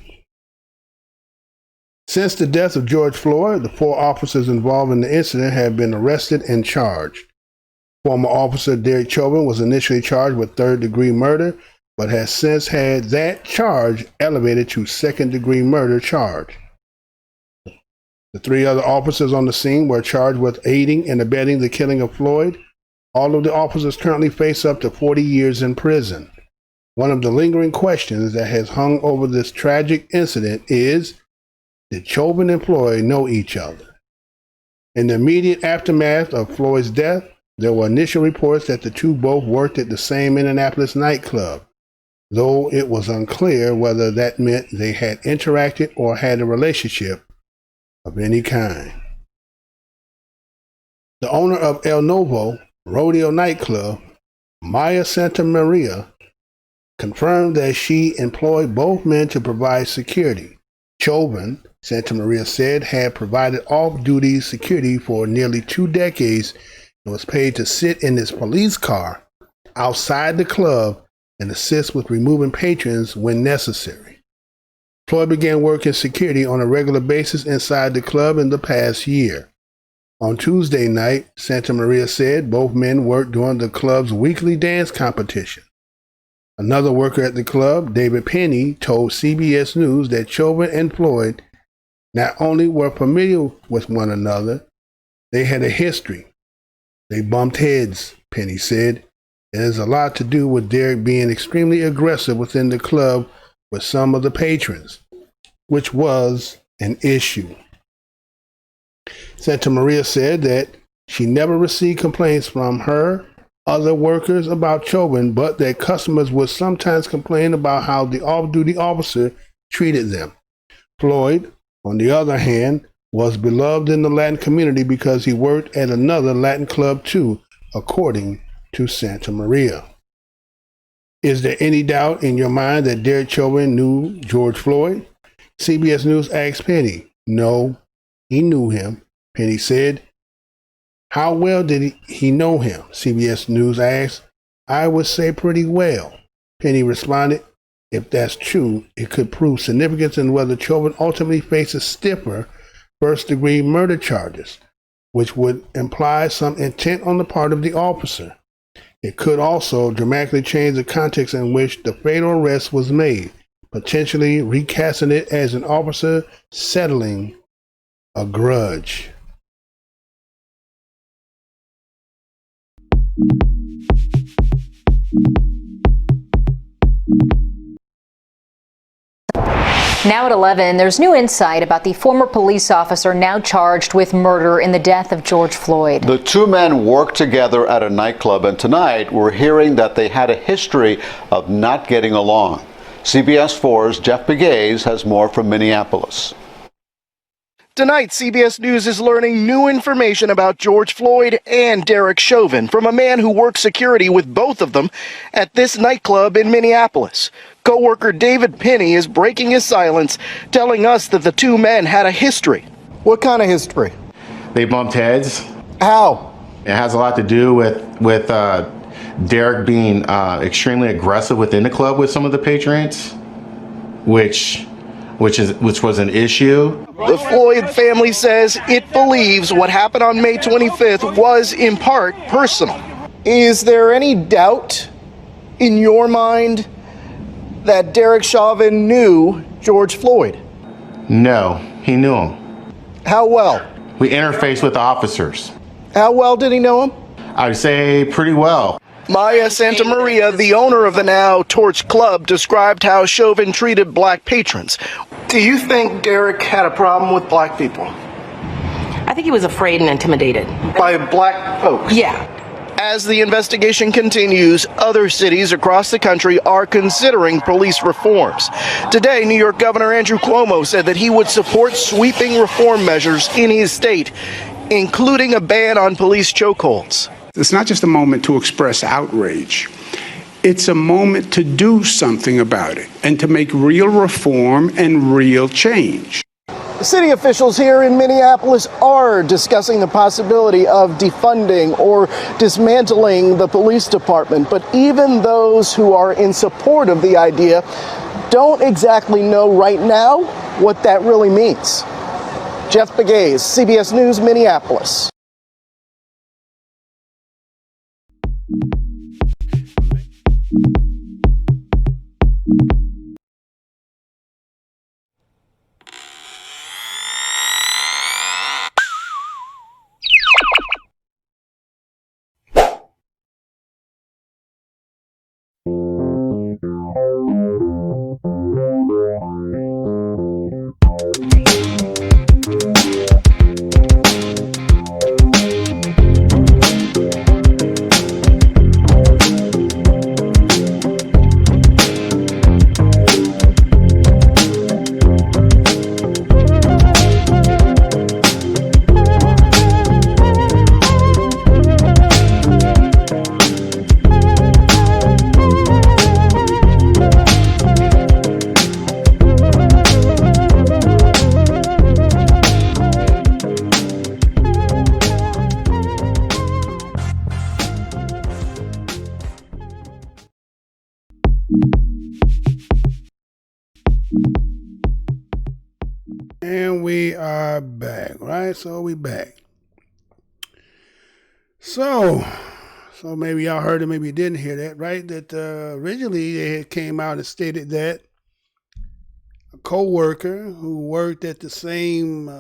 Since the death of George Floyd, the 4 officers involved in the incident have been arrested and charged. Former officer Derek Chauvin was initially charged with third-degree murder, but has since had that charge elevated to second-degree murder charge. The 3 other officers on the scene were charged with aiding and abetting the killing of Floyd. All of the officers currently face up to 40 years in prison. One of the lingering questions that has hung over this tragic incident is, did Chauvin and Floyd know each other? In the immediate aftermath of Floyd's death, there were initial reports that the two both worked at the same Indianapolis nightclub, though it was unclear whether that meant they had interacted or had a relationship of any kind. The owner of El Novo Rodeo nightclub, Maya Santa Maria, confirmed that she employed both men to provide security. Chauvin, Santa Maria said, had provided off-duty security for nearly 2 decades and was paid to sit in his police car outside the club and assist with removing patrons when necessary. Floyd began working security on a regular basis inside the club in the past year. On Tuesday night, Santa Maria said both men worked during the club's weekly dance competition. Another worker at the club, David Pinney, told CBS News that Chauvin and Floyd not only were familiar with one another, they had a history. They bumped heads, Pinney said. It has a lot to do with Derek being extremely aggressive within the club with some of the patrons, which was an issue. Santa Maria said that she never received complaints from her other workers about Chauvin, but that customers would sometimes complain about how the off-duty officer treated them. Floyd, on the other hand, was beloved in the Latin community because he worked at another Latin club too, according to Santa Maria. Is there any doubt in your mind that Derek Chauvin knew George Floyd? CBS News asked Penny. No, he knew him, Penny said. How well did he know him? CBS News asked. I would say pretty well, Penny responded. If that's true, it could prove significance in whether Chauvin ultimately faces stiffer first-degree murder charges, which would imply some intent on the part of the officer. It could also dramatically change the context in which the fatal arrest was made, potentially recasting it as an officer settling a grudge. Now at 11, there's new insight about the former police officer now charged with murder in the death of George Floyd. The two men worked together at a nightclub, and tonight we're hearing that they had a history of not getting along. CBS 4's Jeff Pegues has more from Minneapolis. Tonight, CBS News is learning new information about George Floyd and Derek Chauvin from a man who worked security with both of them at this nightclub in Minneapolis. Co-worker David Pinney is breaking his silence, telling us that the two men had a history. What kind of history? They bumped heads. How? It has a lot to do with Derek being extremely aggressive within the club with some of the patrons, which was an issue. The Floyd family says it believes what happened on May 25th was in part personal. Is there any doubt in your mind that Derek Chauvin knew George Floyd? No, he knew him. How well? We interfaced with officers. How well did he know him? I'd say pretty well. Maya Santa Maria, the owner of the now torched club, described how Chauvin treated black patrons. Do you think Derek had a problem with black people? I think he was afraid and intimidated. By black folks? Yeah. As the investigation continues, other cities across the country are considering police reforms. Today, New York Governor Andrew Cuomo said that he would support sweeping reform measures in his state, including a ban on police chokeholds. It's not just a moment to express outrage. It's a moment to do something about it and to make real reform and real change. City officials here in Minneapolis are discussing the possibility of defunding or dismantling the police department, but even those who are in support of the idea don't exactly know right now what that really means. Jeff Pegues, CBS News, Minneapolis. And we are back, right? So we back. So maybe y'all heard it, maybe you didn't hear that, right? That originally they had came out and stated that a co-worker who worked at the same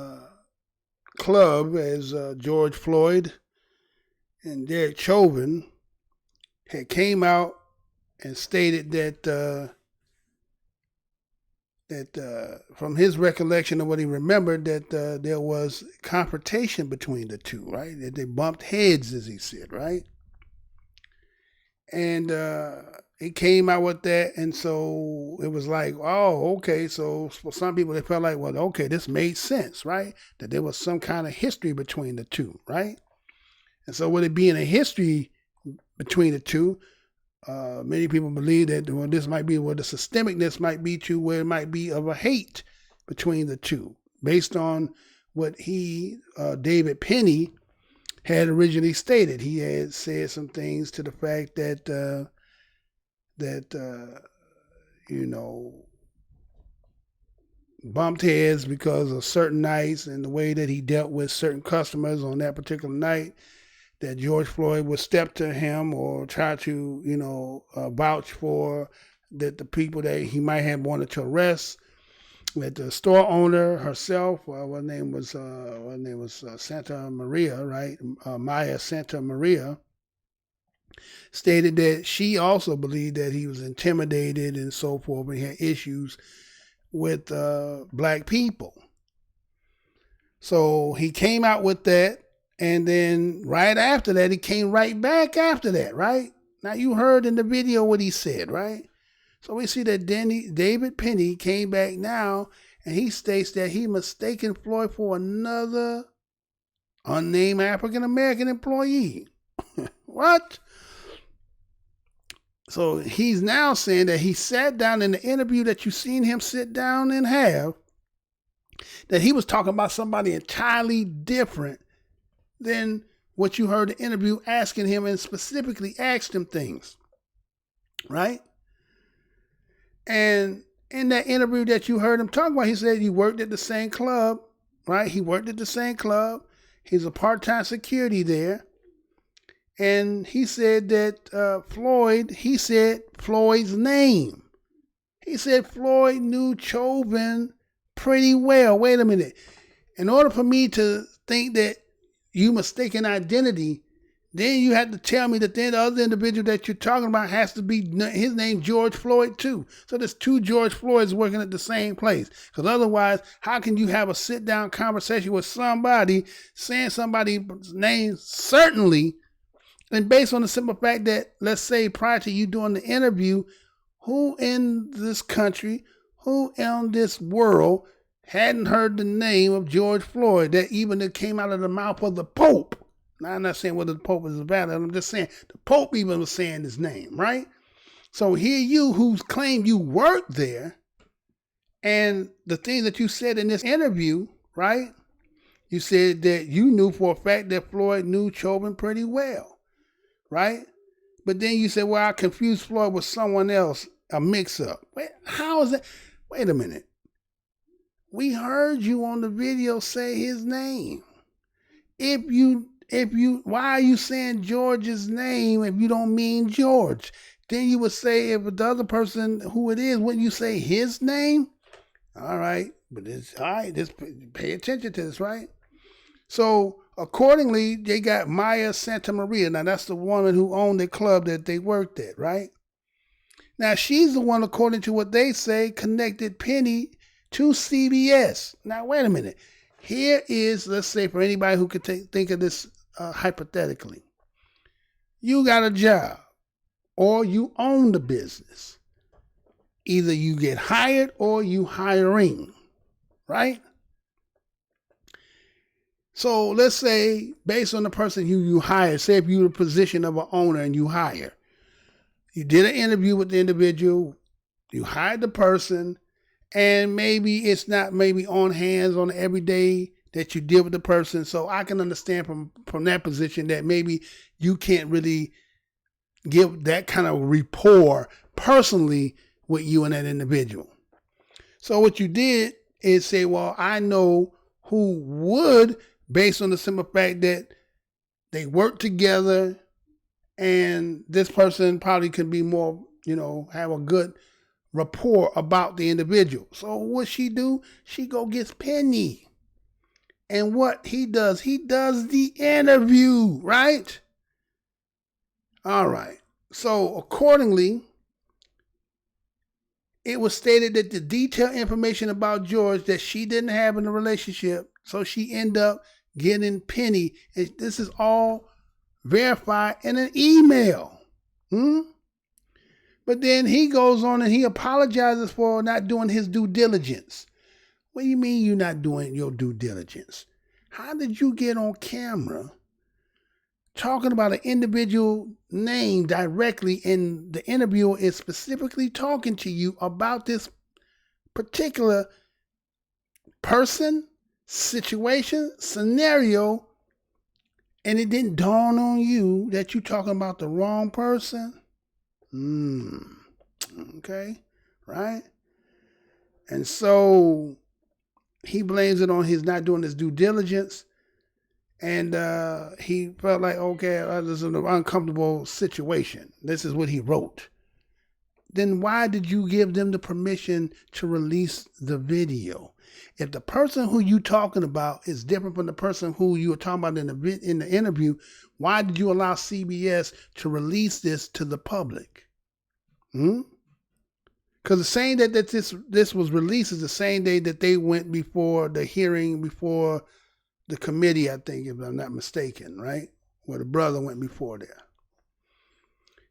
club as George Floyd and Derek Chauvin had came out and stated that from his recollection of what he remembered, that there was confrontation between the two, right? That they bumped heads, as he said, right? And he came out with that, and so it was like, oh, okay. So for some people, they felt like, well, okay, this made sense, right? That there was some kind of history between the two, right? And so with it being a history between the two, many people believe that, well, this might be where the systemicness might be to where it might be of a hate between the two, based on what David PINNEY, had originally stated. He had said some things to the fact that bumped heads because of certain nights and the way that he dealt with certain customers on that particular night, that George Floyd would step to him or try to, vouch for that the people that he might have wanted to arrest. That the store owner herself, her name was Santa Maria, right? Maya Santa Maria, stated that she also believed that he was intimidated and so forth, and he had issues with black people. So he came out with that, and then right after that, he came right back after that, right? Now you heard in the video what he said, right? So we see that David PINNEY came back now, and he states that he mistaken Floyd for another unnamed African-American employee. What? So he's now saying that he sat down in the interview that you seen him sit down and have, that he was talking about somebody entirely different than what you heard the interview asking him, and specifically asked him things, right? And in that interview that you heard him talk about, he said he worked at the same club, right? He worked at the same club. He's a part-time security there. And he said that he said Floyd's name. He said Floyd knew Chauvin pretty well. Wait a minute. In order for me to think that you mistaken identity, then you have to tell me that then the other individual that you're talking about has to be his name George Floyd too. So there's two George Floyds working at the same place. Because otherwise, how can you have a sit-down conversation with somebody saying somebody's name certainly, and based on the simple fact that, let's say prior to you doing the interview, who in this country, who in this world hadn't heard the name of George Floyd, that even it came out of the mouth of the Pope? Now, I'm not saying whether the Pope is valid. I'm just saying the Pope even was saying his name, right? So here you who claim you worked there, and the thing that you said in this interview, right? You said that you knew for a fact that Floyd knew Chauvin pretty well, right? But then you said, well, I confused Floyd with someone else, a mix-up. Wait, how is that? Wait a minute. We heard you on the video say his name. Why are you saying George's name if you don't mean George? Then you would say, if the other person who it is, wouldn't you say his name? All right, but it's all right. Just pay attention to this, right? So accordingly, they got Maya Santa Maria. Now that's the woman who owned the club that they worked at, right? Now she's the one, according to what they say, connected PINNEY to CBS. Now wait a minute. Here is, let's say, for anybody who could think of this hypothetically, you got a job or you own the business. Either you get hired or you hiring, right? So let's say, based on the person who you hire, say if you're in the position of an owner and you hire, you did an interview with the individual, you hired the person, and maybe it's not maybe on hands on every day that you deal with the person. So I can understand from that position that maybe you can't really give that kind of rapport personally with you and that individual. So what you did is say, well, I know who would, based on the simple fact that they work together and this person probably could be more, have a good rapport about the individual. So what she do? She go gets Penny. And what he does the interview, right? All right. So accordingly, it was stated that the detailed information about George that she didn't have in the relationship, so she ended up getting Penny. And this is all verified in an email. But then he goes on and he apologizes for not doing his due diligence. What do you mean you're not doing your due diligence? How did you get on camera talking about an individual name directly, and the interviewer is specifically talking to you about this particular person, situation, scenario, and it didn't dawn on you that you're talking about the wrong person? Okay, right? And so he blames it on his not doing his due diligence. And he felt like, okay, this is an uncomfortable situation. This is what he wrote. Then why did you give them the permission to release the video? If the person who you talking about is different from the person who you were talking about in the interview, why did you allow CBS to release this to the public? Because the same day that this was released is the same day that they went before the hearing, before the committee, I think, if I'm not mistaken, right? Where the brother went before there.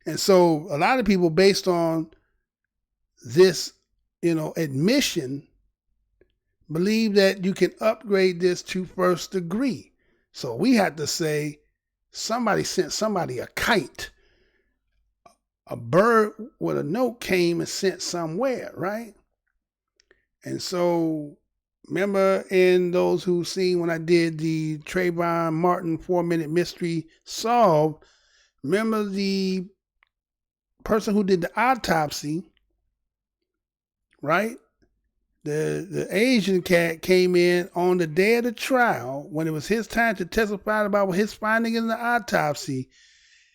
And so a lot of people, based on this, admission, believe that you can upgrade this to first degree. So we had to say somebody sent somebody a kite. A bird with a note came and sent somewhere, right? And so remember, in those who seen when I did the Trayvon Martin 4-minute mystery solved, remember the person who did the autopsy, right? The Asian cat came in on the day of the trial when it was his time to testify about his finding in the autopsy.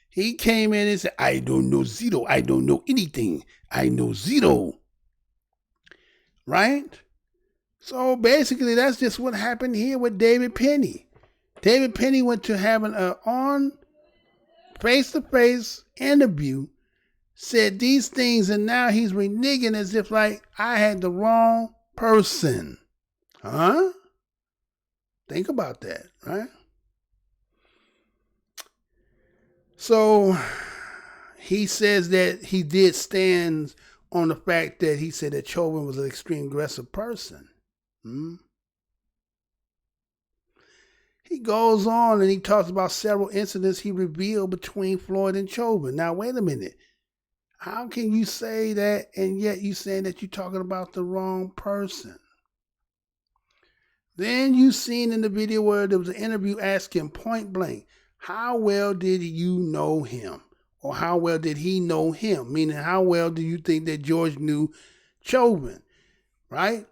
He came in and said, I don't know zero. I don't know anything. I know zero. Right? So basically, that's just what happened here with David Penny. David Penny went to having an on face-to-face interview, said these things, and now he's reneging as if like I had the wrong person. Huh? Think about that, right? So he says that he did stand on the fact that he said that Chauvin was an extreme aggressive person. He goes on and he talks about several incidents he revealed between Floyd and Chauvin. Now, wait a minute. How can you say that and yet you saying that you're talking about the wrong person? Then you seen in the video where there was an interview asking point blank, how well did you know him? Or how well did he know him? Meaning, how well do you think that George knew Chauvin? Right?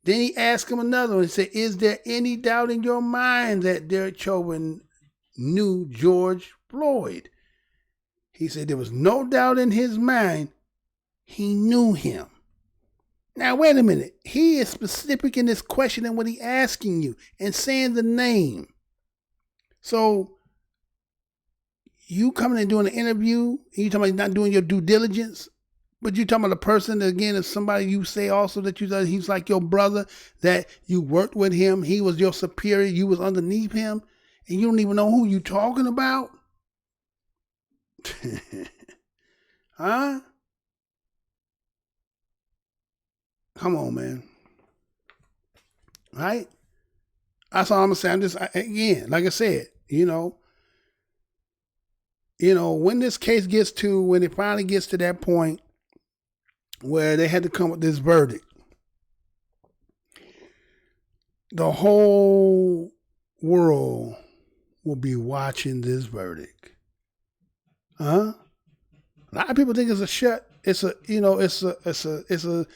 Then he asked him another one and said, is there any doubt in your mind that Derek Chauvin knew George Floyd? He said there was no doubt in his mind he knew him. Now, wait a minute. He is specific in this question and what he asking you and saying the name. So you coming and doing an interview, and you talking about not doing your due diligence, but you talking about a person that, again, is somebody you say also that you thought he's like your brother, that you worked with him, he was your superior, you was underneath him, and you don't even know who you talking about? Huh? Come on, man. Right? That's all I'm saying. Again, like I said, when this case gets to, when it finally gets to that point where they had to come with this verdict, the whole world will be watching this verdict. Huh? A lot of people think it's a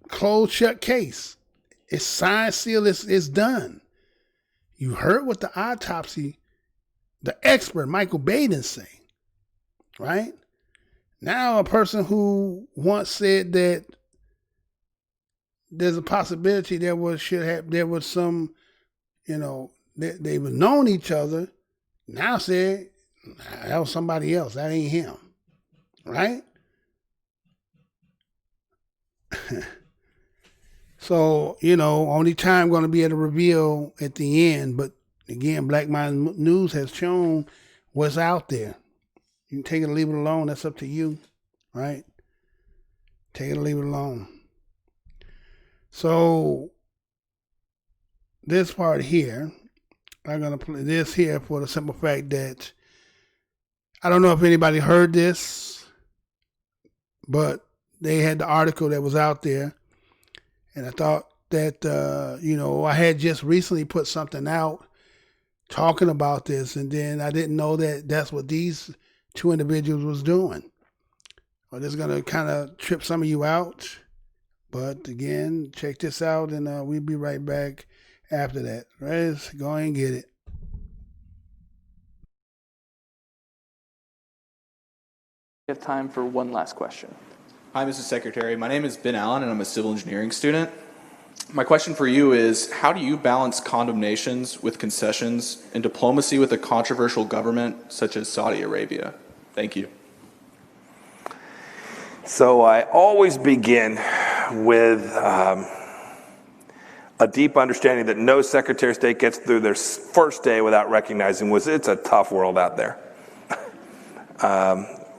closed shut case. It's signed, sealed, it's done. You heard what the autopsy, the expert Michael Baden say, right? Now a person who once said that there's a possibility there was some, they would known each other, now said that was somebody else. That ain't him. Right? So, only time going to be able to reveal at the end. But again, Black Mind News has shown what's out there. You can take it or leave it alone. That's up to you. Right? Take it or leave it alone. So, this part here, I'm going to play this here for the simple fact that I don't know if anybody heard this, but they had the article that was out there. And I thought that, I had just recently put something out talking about this. And then I didn't know that that's what these two individuals was doing. Well, this is going to kind of trip some of you out. But again, check this out and we'll be right back after that. Let's go ahead and get it. We have time for one last question. Hi, Mrs. Secretary. My name is Ben Allen, and I'm a civil engineering student. My question for you is, how do you balance condemnations with concessions and diplomacy with a controversial government such as Saudi Arabia? Thank you. So I always begin with a deep understanding that no Secretary of State gets through their first day without recognizing it's a tough world out there.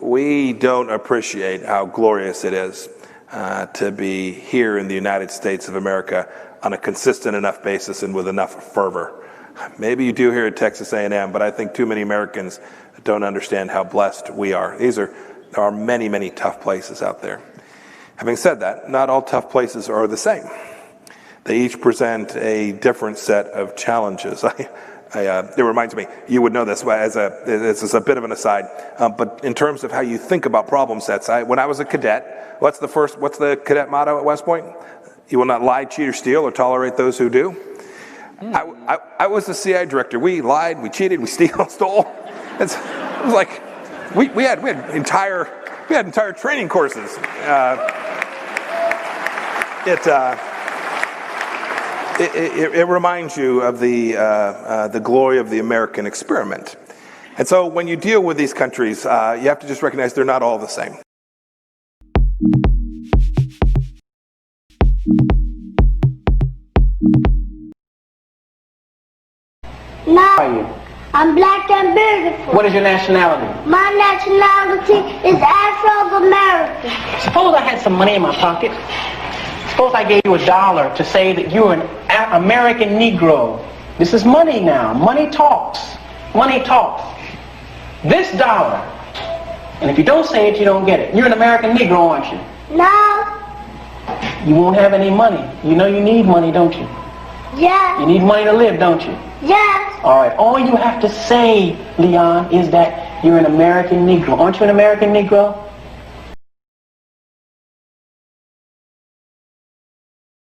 We don't appreciate how glorious it is to be here in the United States of America on a consistent enough basis and with enough fervor. Maybe you do here at Texas A&M, but I think too many Americans don't understand how blessed we are. There are many, many tough places out there. Having said that, not all tough places are the same. They each present a different set of challenges. It reminds me, you would know this as a bit of an aside, but in terms of how you think about problem sets, when I was a cadet, what's the cadet motto at West Point? You will not lie, cheat, or steal, or tolerate those who do. I was the CI director. We lied, we cheated, we stole. It was like we had entire training courses. It reminds you of the glory of the American experiment. And so when you deal with these countries, you have to just recognize they're not all the same. No, I'm black and beautiful. What is your nationality? My nationality is Afro-American. Suppose I had some money in my pocket. Suppose I gave you $1 to say that you're an American Negro. This is money now. Money talks. Money talks. This dollar. And if you don't say it, you don't get it. You're an American Negro, aren't you? No. You won't have any money. You know you need money, don't you? Yes. You need money to live, don't you? Yes. All right. All you have to say, Leon, is that you're an American Negro. Aren't you an American Negro?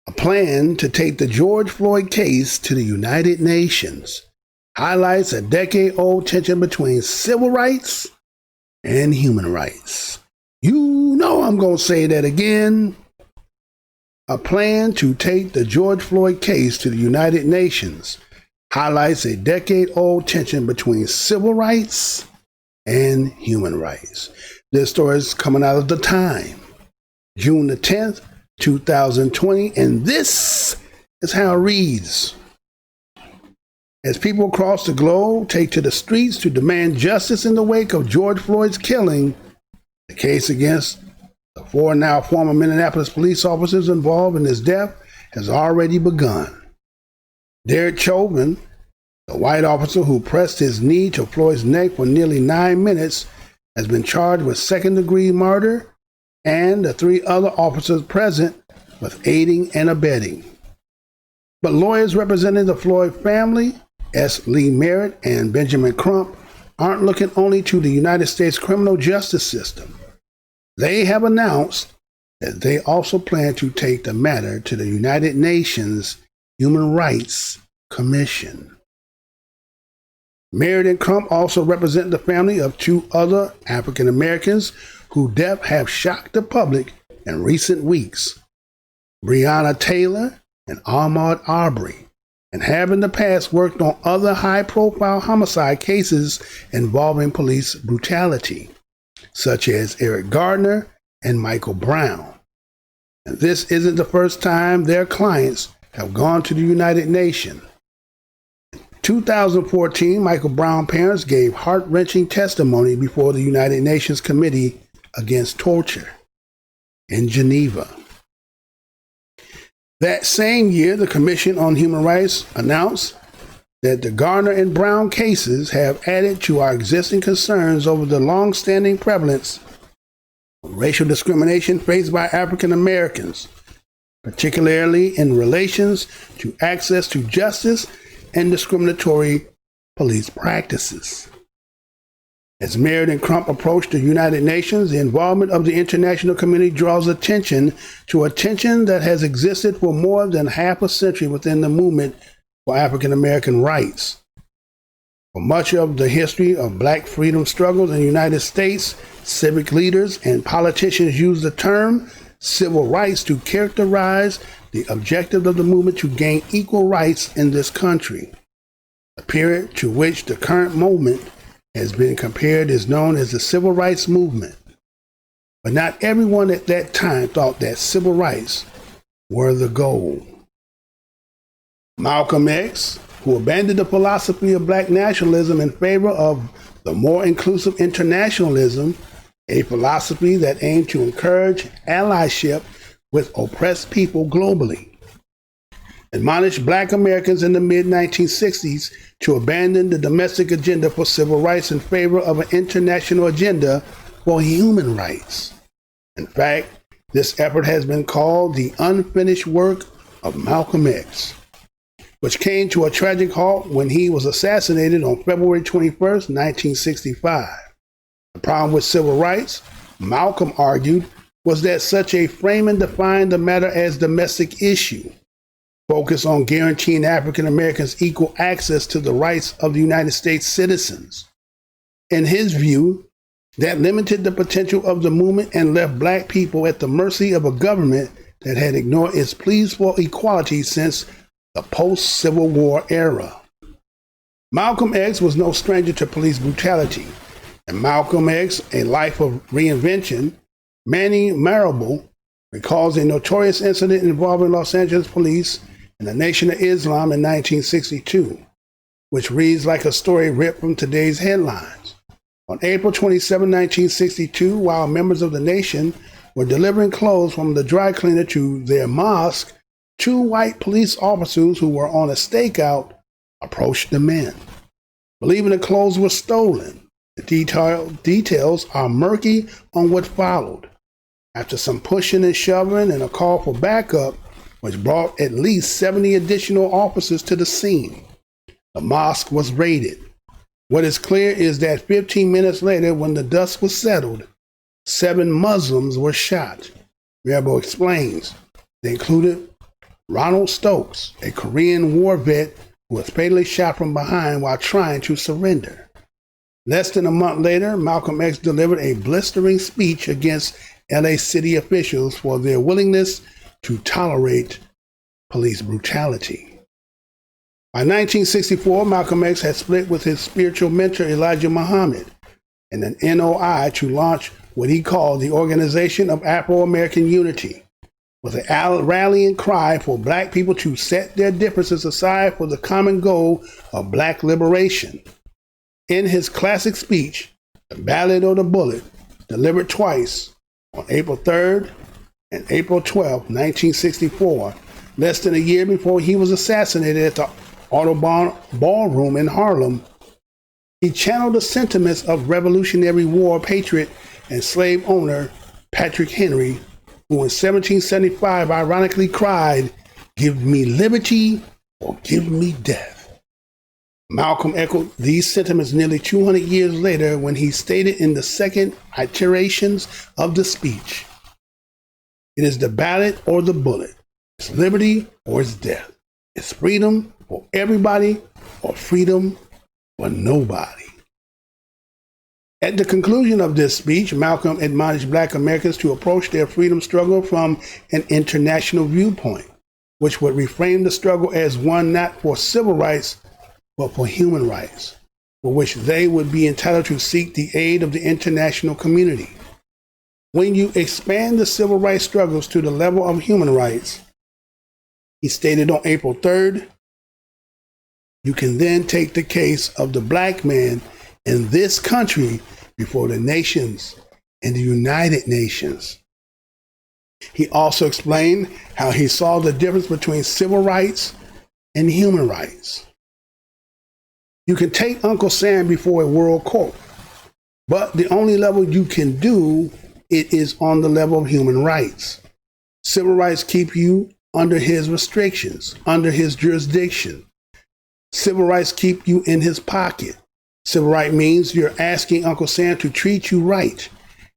A plan to take the George Floyd case to the United Nations highlights a decade-old tension between civil rights and human rights. You know I'm going to say that again. A plan to take the George Floyd case to the United Nations highlights a decade-old tension between civil rights and human rights. This story is coming out of The Time, June the 10th, 2020, and this is how it reads. As people across the globe take to the streets to demand justice in the wake of George Floyd's killing, the case against the four now former Minneapolis police officers involved in his death has already begun. Derek Chauvin, the white officer who pressed his knee to Floyd's neck for nearly 9 minutes, has been charged with second-degree murder, and the 3 other officers present with aiding and abetting. But lawyers representing the Floyd family, S. Lee Merritt and Benjamin Crump, aren't looking only to the United States criminal justice system. They have announced that they also plan to take the matter to the United Nations Human Rights Commission. Meredith Crump also represents the family of two other African Americans whose deaths have shocked the public in recent weeks, Breonna Taylor and Ahmaud Arbery, and have in the past worked on other high-profile homicide cases involving police brutality, such as Eric Gardner and Michael Brown. And this isn't the first time their clients have gone to the United Nations. In 2014, Michael Brown's parents gave heart-wrenching testimony before the United Nations Committee Against Torture in Geneva. That same year, the Commission on Human Rights announced that the Gardner and Brown cases have added to our existing concerns over the long-standing prevalence of racial discrimination faced by African Americans, particularly in relations to access to justice and discriminatory police practices. As Meredith Crump approached the United Nations, the involvement of the international community draws attention to a tension that has existed for more than half a century within the movement for African American rights. For much of the history of black freedom struggles in the United States, civic leaders and politicians use the term civil rights to characterize the objective of the movement to gain equal rights in this country. The period to which the current movement has been compared is known as the Civil Rights Movement. But not everyone at that time thought that civil rights were the goal. Malcolm X, who abandoned the philosophy of black nationalism in favor of the more inclusive internationalism, a philosophy that aimed to encourage allyship with oppressed people globally, admonished black Americans in the mid-1960s to abandon the domestic agenda for civil rights in favor of an international agenda for human rights. In fact, this effort has been called the unfinished work of Malcolm X, which came to a tragic halt when he was assassinated on February 21, 1965. The problem with civil rights, Malcolm argued, was that such a framing defined the matter as domestic issue, focused on guaranteeing African Americans equal access to the rights of the United States citizens. In his view, that limited the potential of the movement and left black people at the mercy of a government that had ignored its pleas for equality since the post-Civil War era. Malcolm X was no stranger to police brutality. In Malcolm X, A Life of Reinvention, Manny Marable recalls a notorious incident involving Los Angeles police and the Nation of Islam in 1962, which reads like a story ripped from today's headlines. On April 27, 1962, while members of the nation were delivering clothes from the dry cleaner to their mosque, two white police officers who were on a stakeout approached the men, believing the clothes were stolen. The details are murky on what followed. After some pushing and shoving and a call for backup, which brought at least 70 additional officers to the scene, the mosque was raided. What is clear is that 15 minutes later, when the dust was settled, 7 Muslims were shot. Marable explains. They included Ronald Stokes, a Korean War vet who was fatally shot from behind while trying to surrender. Less than a month later, Malcolm X delivered a blistering speech against LA city officials for their willingness to tolerate police brutality. By 1964, Malcolm X had split with his spiritual mentor Elijah Muhammad in an NOI to launch what he called the Organization of Afro-American Unity, with a rallying cry for black people to set their differences aside for the common goal of black liberation. In his classic speech, The Ballad of the Bullet, delivered twice on April 3rd and April 12th, 1964, less than a year before he was assassinated at the Audubon Ballroom in Harlem, he channeled the sentiments of Revolutionary War patriot and slave owner Patrick Henry, who in 1775 ironically cried, "Give me liberty or give me death." Malcolm echoed these sentiments nearly 200 years later when he stated in the second iterations of the speech, "It is the ballot or the bullet. It's liberty or it's death. It's freedom for everybody or freedom for nobody." At the conclusion of this speech, Malcolm admonished Black Americans to approach their freedom struggle from an international viewpoint, which would reframe the struggle as one not for civil rights, but for human rights, for which they would be entitled to seek the aid of the international community. When you expand the civil rights struggles to the level of human rights, he stated on April 3rd, you can then take the case of the Black man in this country before the nations and the United Nations. He also explained how he saw the difference between civil rights and human rights. You can take Uncle Sam before a world court, but the only level you can do it is on the level of human rights. Civil rights keep you under his restrictions, under his jurisdiction. Civil rights keep you in his pocket. Civil right means you're asking Uncle Sam to treat you right.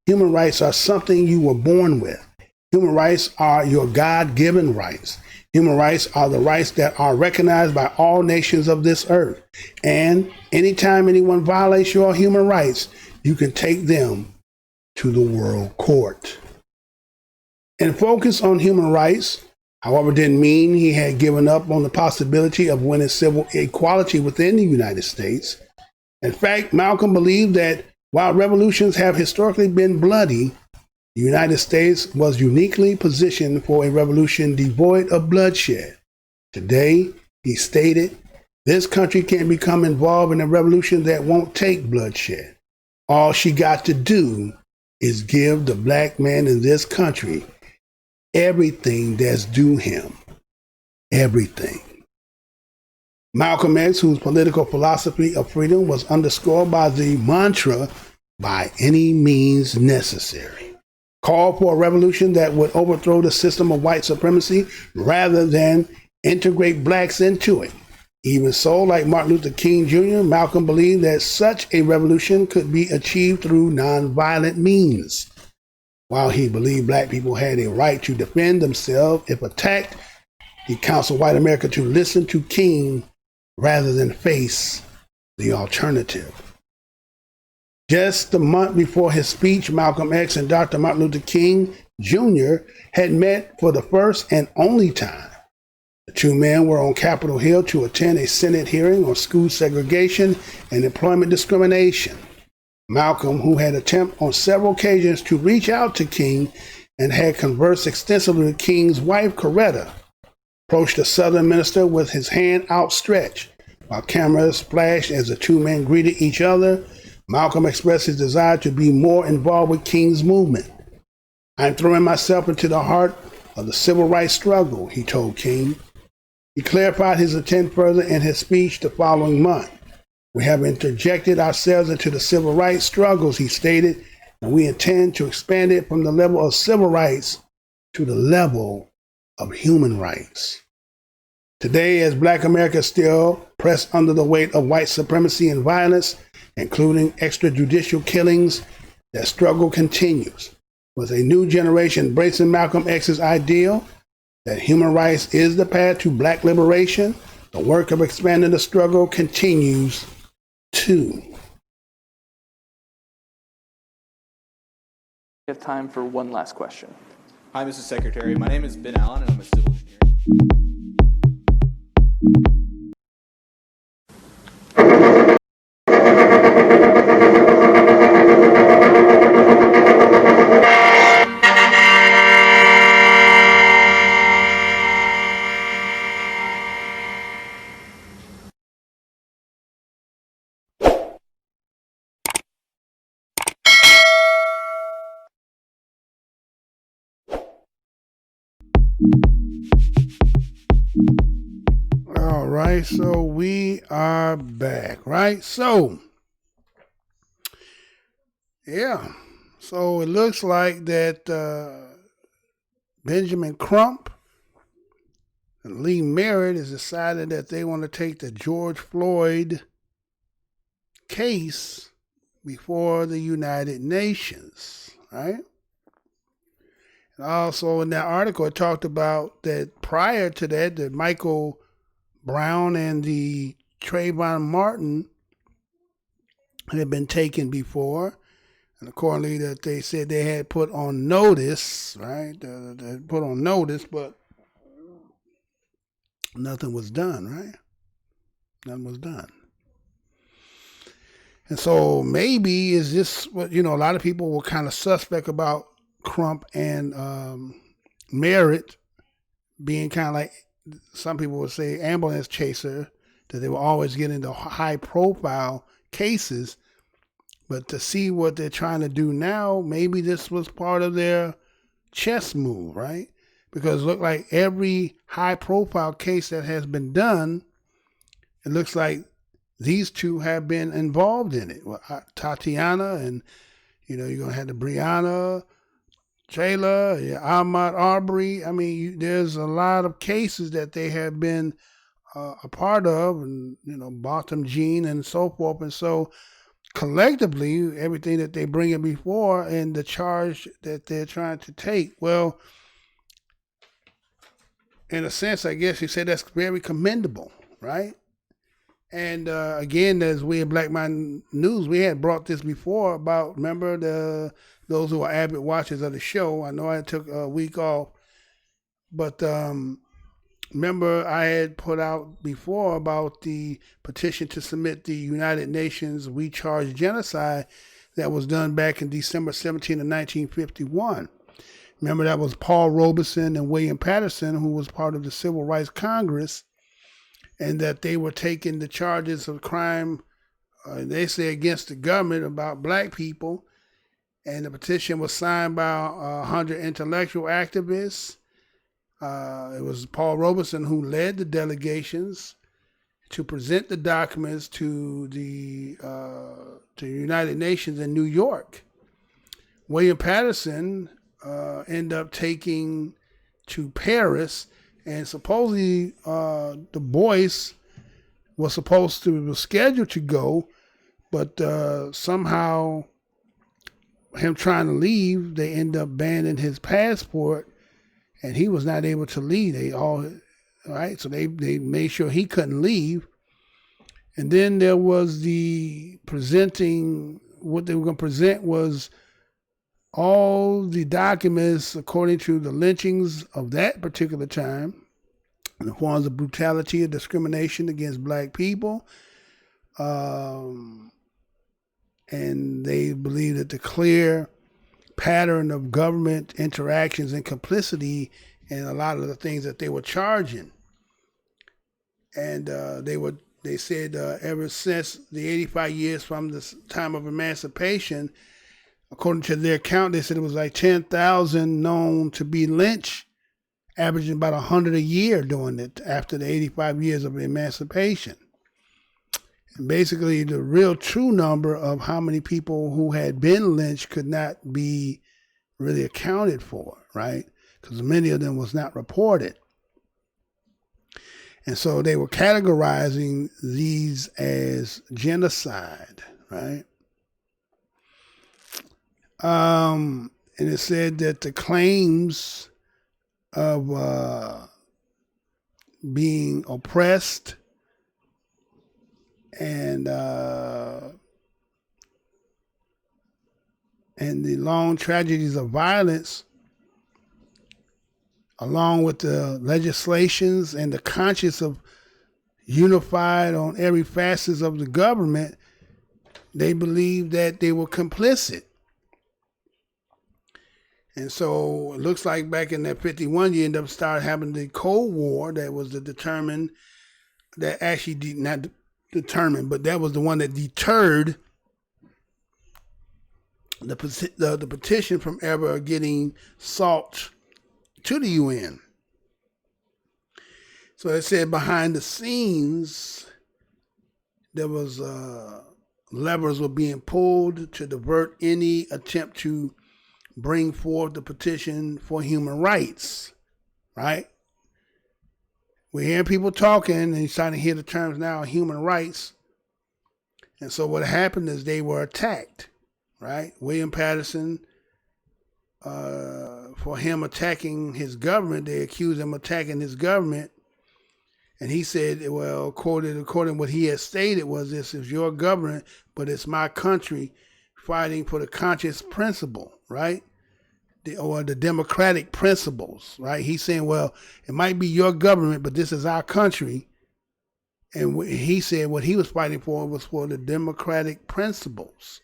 Human rights are something you were born with. Human rights are your God-given rights. Human rights are the rights that are recognized by all nations of this earth. And anytime anyone violates your human rights, you can take them to the world court. And focus on human rights, however, didn't mean he had given up on the possibility of winning civil equality within the United States. In fact, Malcolm believed that while revolutions have historically been bloody, the United States was uniquely positioned for a revolution devoid of bloodshed. Today, he stated, this country can't become involved in a revolution that won't take bloodshed. All she got to do is give the Black man in this country everything that's due him. Everything. Malcolm X, whose political philosophy of freedom was underscored by the mantra, by any means necessary, called for a revolution that would overthrow the system of white supremacy rather than integrate blacks into it. Even so, like Martin Luther King Jr., Malcolm believed that such a revolution could be achieved through nonviolent means. While he believed Black people had a right to defend themselves if attacked, he counseled white America to listen to King rather than face the alternative. Just a month before his speech, Malcolm X and Dr. Martin Luther King Jr. had met for the first and only time. The two men were on Capitol Hill to attend a Senate hearing on school segregation and employment discrimination. Malcolm, who had attempted on several occasions to reach out to King and had conversed extensively with King's wife, Coretta, approached the Southern minister with his hand outstretched. While cameras flashed as the two men greeted each other, Malcolm expressed his desire to be more involved with King's movement. "I'm throwing myself into the heart of the civil rights struggle," he told King. He clarified his intent further in his speech the following month. "We have interjected ourselves into the civil rights struggles," he stated, "and we intend to expand it from the level of civil rights to the level of human rights." Today, as Black America still pressed under the weight of white supremacy and violence, including extrajudicial killings, that struggle continues. With a new generation embracing Malcolm X's ideal that human rights is the path to Black liberation, the work of expanding the struggle continues too. We have time for one last question. Hi, Mrs. Secretary. My name is Ben Allen, and I'm a civil engineer. All right, so we are back, right? So, yeah, so it looks like that Benjamin Crump And Lee Merritt has decided that they want to take the George Floyd case before the United Nations, right? And also in that article, it talked about that prior to that, that Michael Brown and the Trayvon Martin had been taken before, and accordingly that they said they had put on notice, right? They put on notice, but nothing was done, right? Nothing was done. And so maybe is this what, a lot of people were kind of suspect about Crump and Merritt being kind of like, some people would say, ambulance chaser, that they were always getting into high profile cases. But to see what they're trying to do now, maybe this was part of their chess move, right? Because it looked like every high profile case that has been done, it looks like these two have been involved in it. Well, Tatiana and, you're going to have the Breonna Taylor, Ahmaud Arbery. I mean, there's a lot of cases that they have been a part of, and, Botham Jean and so forth. And so collectively, everything that they bring in before and the charge that they're trying to take, well, in a sense, I guess you say that's very commendable, right? And again, as we at Black Mind News, we had brought this before about, remember, those who are avid watchers of the show. I know I took a week off, but remember I had put out before about the petition to submit the United Nations We Charge Genocide that was done back in December 17 of 1951. Remember, that was Paul Robeson and William Patterson, who was part of the Civil Rights Congress, and that they were taking the charges of crime, they say, against the government about black people. And the petition was signed by 100 intellectual activists. It was Paul Robeson who led the delegations to present the documents to the United Nations in New York. William Patterson ended up taking to Paris, and supposedly Du Bois was scheduled to go, but somehow him trying to leave, they end up banning his passport, and he was not able to leave. So they made sure he couldn't leave. And then there was the presenting, what they were going to present was all the documents according to the lynchings of that particular time, the forms of brutality and discrimination against black people. And they believe that the clear pattern of government interactions and complicity in a lot of the things that they were charging. And they said ever since the 85 years from the time of emancipation, according to their count, they said it was like 10,000 known to be lynched, averaging about 100 a year doing it after the 85 years of emancipation. And basically, the real true number of how many people who had been lynched could not be really accounted for, right? Because many of them was not reported. And so they were categorizing these as genocide, right? And it said that the claims of being oppressed and the long tragedies of violence, along with the legislations and the conscience of unified on every facet of the government, they believed that they were complicit. And so it looks like back in that 51, you end up started having the Cold War that was the determined, that actually not determined, but that was the one that deterred the petition from ever getting sought to the UN. So it said behind the scenes, there was levers were being pulled to divert any attempt to bring forth the petition for human rights, right? we're hearing people talking, and you're starting to hear the terms now, human rights. And so what happened is they were attacked, right? William Patterson, for him attacking his government, they accused him of attacking his government. And he said, well, according to what he had stated, was this is your government, but it's my country fighting for the conscious principle, right? Or the democratic principles, right? He's saying, well, it might be your government, but this is our country. And he said what he was fighting for was for the democratic principles.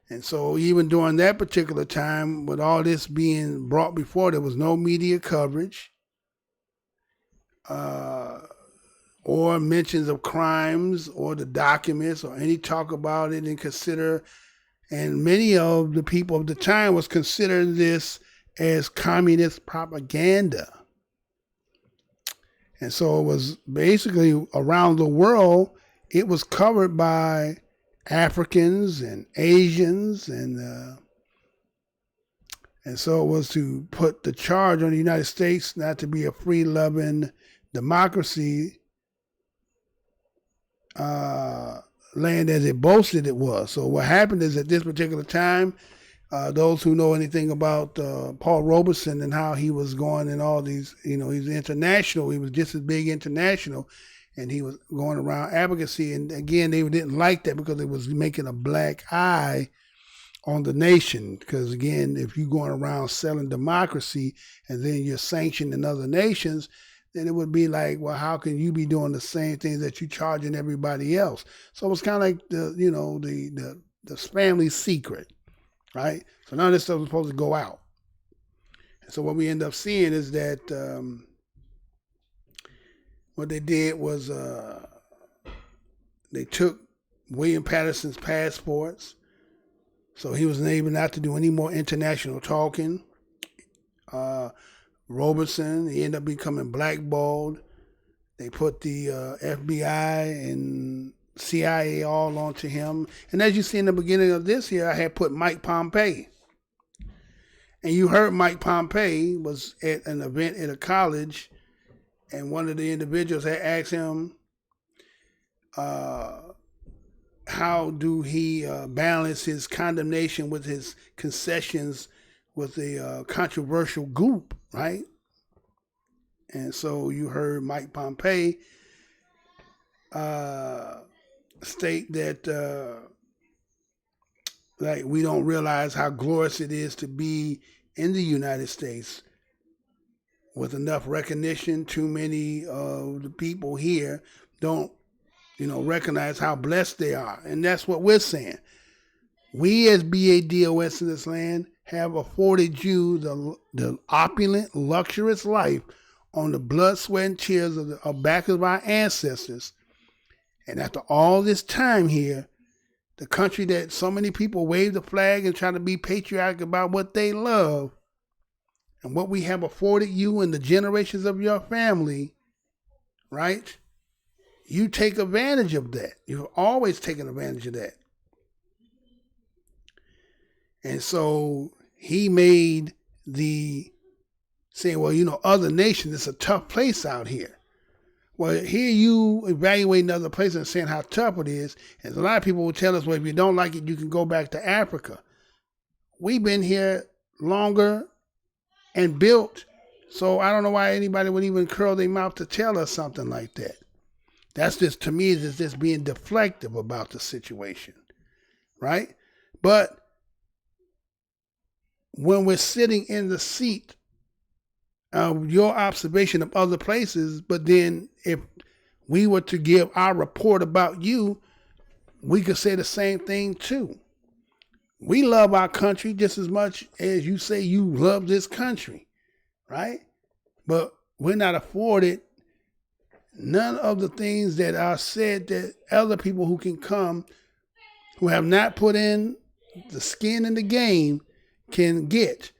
And so even during that particular time, with all this being brought before, there was no media coverage or mentions of crimes or the documents or any talk about it and consider. And many of the people of the time was considering this as communist propaganda. And so it was basically around the world, it was covered by Africans and Asians, and so it was to put the charge on the United States not to be a free-loving democracy land as it boasted it was. So what happened is at this particular time, those who know anything about Paul Robeson and how he was going in all these, he's international. He was just as big international, and he was going around advocacy. And again, they didn't like that because it was making a black eye on the nation. Because again, if you're going around selling democracy and then you're sanctioning other nations, then it would be like, well, how can you be doing the same things that you're charging everybody else? So it was kind of like the family secret. Right? So none of this stuff was supposed to go out. And so what we end up seeing is that what they did was they took William Patterson's passports. So he was able not to do any more international talking. Robeson, he ended up becoming blackballed. They put the FBI and CIA all onto him. And as you see in the beginning of this year, I had put Mike Pompeo. And you heard Mike Pompeo was at an event at a college, and one of the individuals had asked him, how do he balance his condemnation with his concessions with a controversial group, right? And so you heard Mike Pompeo state that like we don't realize how glorious it is to be in the United States with enough recognition. Too many of the people here don't, recognize how blessed they are. And that's what we're saying. We as BADOS in this land have afforded you the opulent, luxurious life on the blood, sweat, and tears of the back of our ancestors. And after all this time here, the country that so many people wave the flag and try to be patriotic about what they love and what we have afforded you and the generations of your family, right? You take advantage of that. You've always taken advantage of that. And so he made saying, well, other nations, it's a tough place out here. Well, here you evaluating other places and saying how tough it is. And a lot of people will tell us, well, if you don't like it, you can go back to Africa. We've been here longer and built, so I don't know why anybody would even curl their mouth to tell us something like that. That's just, to me, is just being deflective about the situation, right? But when we're sitting in the seat of your observation of other places, but then if we were to give our report about you, we could say the same thing too. We love our country just as much as you say you love this country, right? But we're not afforded none of the things that are said that other people who can come, who have not put in the skin in the game, can get.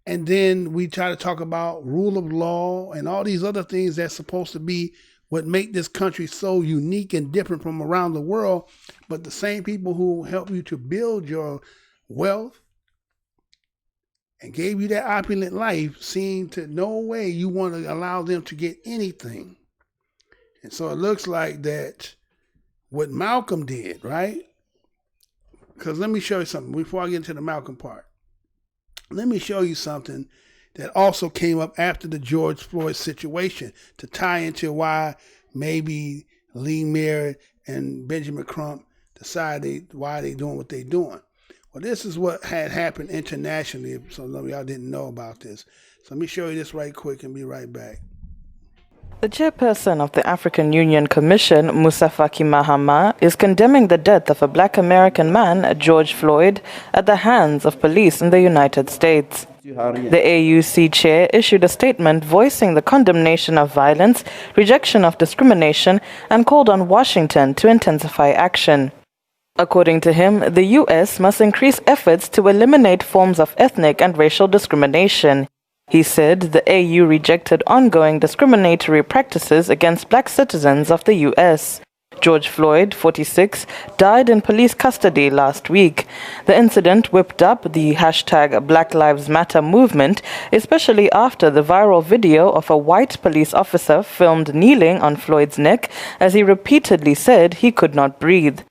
And then we try to talk about rule of law and all these other things that's supposed to be what make this country so unique and different from around the world. But the same people who help you to build your wealth and gave you that opulent life seemed to no way you want to allow them to get anything. And so it looks like that what Malcolm did, right? Because let me show you something before I get into the Malcolm part. Let me show you something that also came up after the George Floyd situation to tie into why maybe Lee Merritt and Benjamin Crump decided why they doing what they doing. Well, this is what had happened internationally. Some of y'all didn't know about this. So let me show you this right quick and be right back. The chairperson of the African Union Commission, Musa Faki Mahama, is condemning the death of a black American man, George Floyd, at the hands of police in the United States. The AUC chair issued a statement voicing the condemnation of violence, rejection of discrimination, and called on Washington to intensify action. According to him, the U.S. must increase efforts to eliminate forms of ethnic and racial discrimination. He said the AU rejected ongoing discriminatory practices against black citizens of the U.S. George Floyd, 46, died in police custody last week. The incident whipped up the hashtag Black Lives Matter movement, especially after the viral video of a white police officer filmed kneeling on Floyd's neck as he repeatedly said he could not breathe.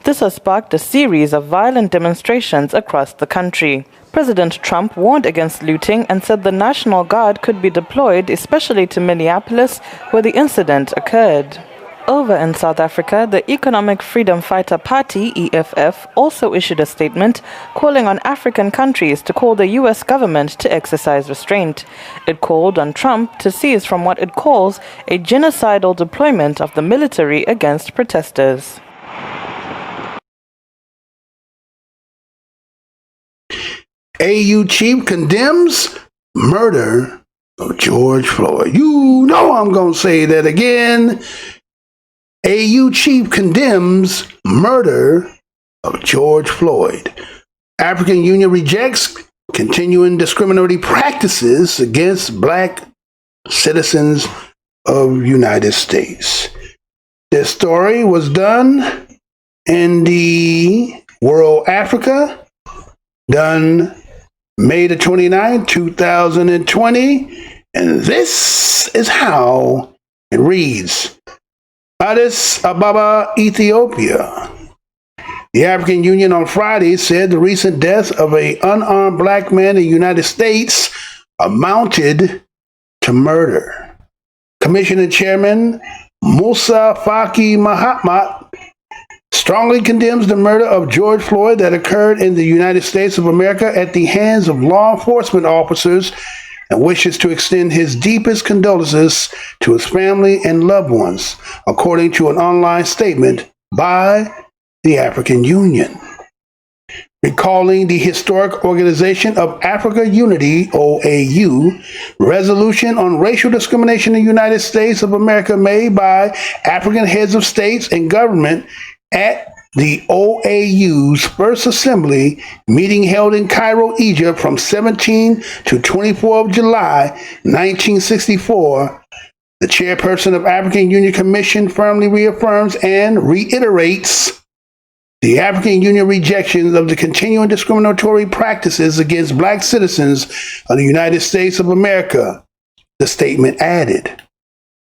This has sparked a series of violent demonstrations across the country. President Trump warned against looting and said the National Guard could be deployed, especially to Minneapolis, where the incident occurred. Over in South Africa, the Economic Freedom Fighter Party, EFF, also issued a statement calling on African countries to call the U.S. government to exercise restraint. It called on Trump to cease from what it calls a genocidal deployment of the military against protesters. AU chief condemns murder of George Floyd. You know I'm going to say that again. AU chief condemns murder of George Floyd. African Union rejects continuing discriminatory practices against black citizens of United States. This story was done in the World Africa, done May the 29th, 2020, and this is how it reads. Addis Ababa, Ethiopia. The African Union on Friday said the recent death of an unarmed black man in the United States amounted to murder. Commissioner Chairman Musa Faki Mahamat strongly condemns the murder of George Floyd that occurred in the United States of America at the hands of law enforcement officers and wishes to extend his deepest condolences to his family and loved ones, according to an online statement by the African Union. Recalling the historic Organization of Africa Unity, OAU, resolution on racial discrimination in the United States of America made by African heads of states and government at the OAU's first assembly meeting held in Cairo, Egypt from 17 to 24 of July 1964, the chairperson of African Union Commission firmly reaffirms and reiterates the African Union rejection of the continuing discriminatory practices against black citizens of the United States of America, the statement added.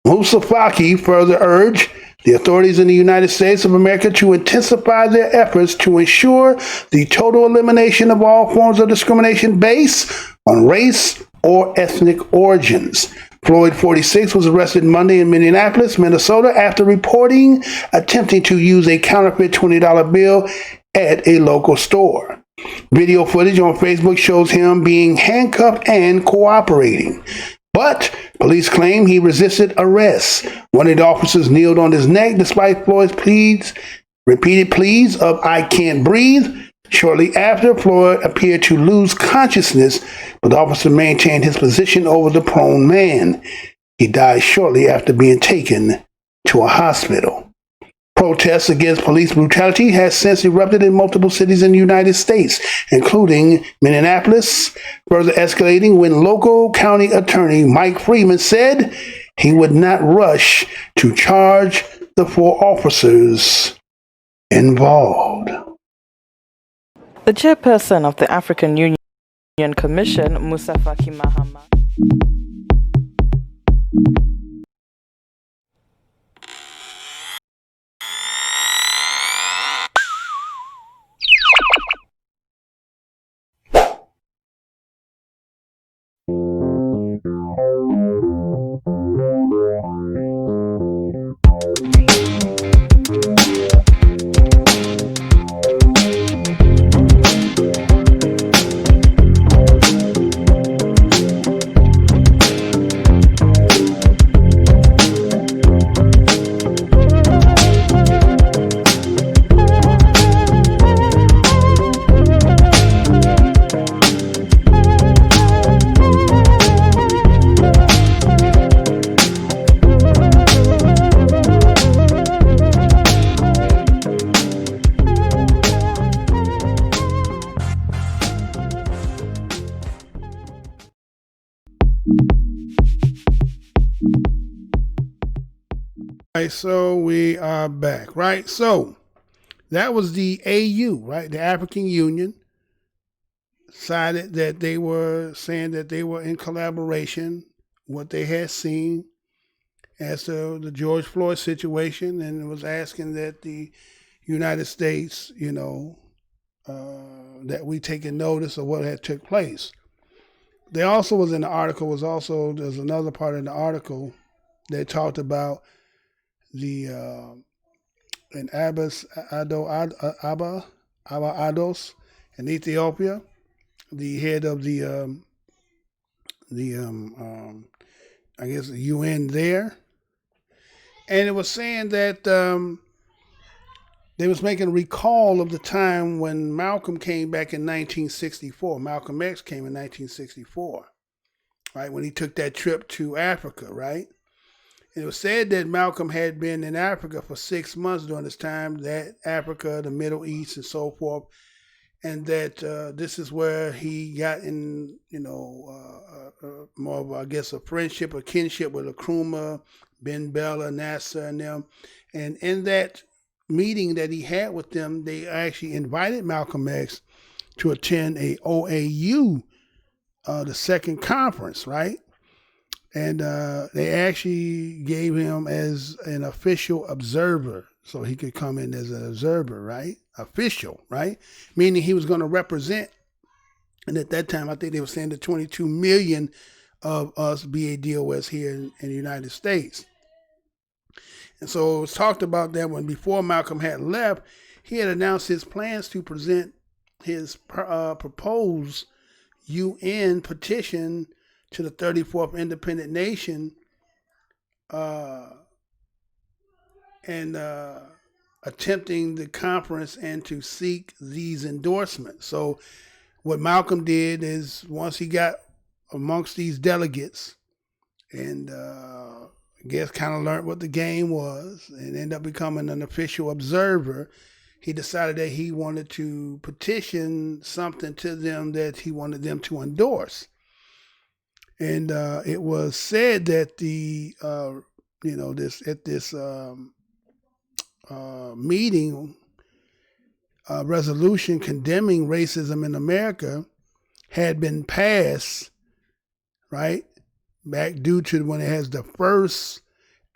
Musa Faki further urged the authorities in the United States of America to intensify their efforts to ensure the total elimination of all forms of discrimination based on race or ethnic origins. Floyd, 46, was arrested Monday in Minneapolis, Minnesota, after reporting attempting to use a counterfeit $20 bill at a local store. Video footage on Facebook shows him being handcuffed and cooperating. But police claim he resisted arrest. One of the officers kneeled on his neck despite Floyd's repeated pleas of "I can't breathe." Shortly after, Floyd appeared to lose consciousness, but the officer maintained his position over the prone man. He died shortly after being taken to a hospital. Protests against police brutality has since erupted in multiple cities in the United States, including Minneapolis, further escalating when local county attorney Mike Freeman said he would not rush to charge the 4 officers involved. The chairperson of the African Union Commission, Musa Faki Mahama. Right, so we are back, right? So that was the AU, right? The African Union decided that they were saying that they were in collaboration, what they had seen as to the George Floyd situation, and it was asking that the United States, that we take notice of what had took place. There also was in the article, there's another part in the article that talked about the in Abbas Abba Ados in Ethiopia, the head of the I guess the UN there, and it was saying that they was making a recall of the time when Malcolm came back in 1964. Malcolm X came in 1964, right, when he took that trip to Africa, right? It was said that Malcolm had been in Africa for 6 months during this time, that Africa, the Middle East, and so forth, and that this is where he got in, more of, I guess, a friendship, a kinship with Nkrumah, Ben Bella, Nasser, and them. And in that meeting that he had with them, they actually invited Malcolm X to attend a OAU, the second conference, right? And they actually gave him as an official observer, so he could come in as an observer, right? Official, right? Meaning he was going to represent. And at that time, I think they were saying the 22 million of us BADOS here in the United States. And so it was talked about that when before Malcolm had left, he had announced his plans to present his proposed UN petition to the 34th independent nation and attempting the conference and to seek these endorsements. So what Malcolm did is once he got amongst these delegates and I guess kind of learned what the game was and ended up becoming an official observer, he decided that he wanted to petition something to them that he wanted them to endorse. And it was said that the meeting, resolution condemning racism in America had been passed, right, back due to when it has the first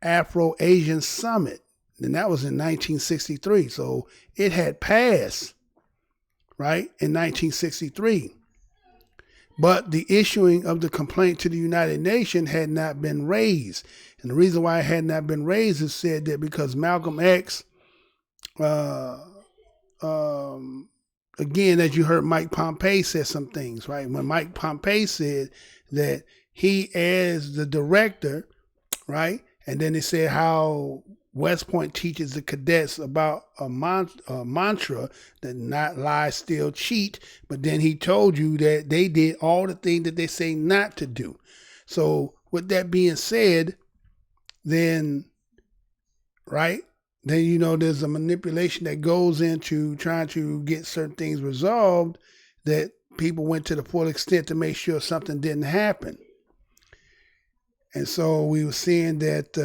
Afro-Asian Summit, and that was in 1963. So it had passed, right, in 1963. But the issuing of the complaint to the United Nations had not been raised. And the reason why it had not been raised is said that because Malcolm X, again, as you heard Mike Pompeo said some things, right? When Mike Pompeo said that he as the director, right? And then they said how West Point teaches the cadets about a mantra that not lie, steal, cheat. But then he told you that they did all the things that they say not to do. So with that being said, then, right, then, there's a manipulation that goes into trying to get certain things resolved that people went to the full extent to make sure something didn't happen. And so we were seeing that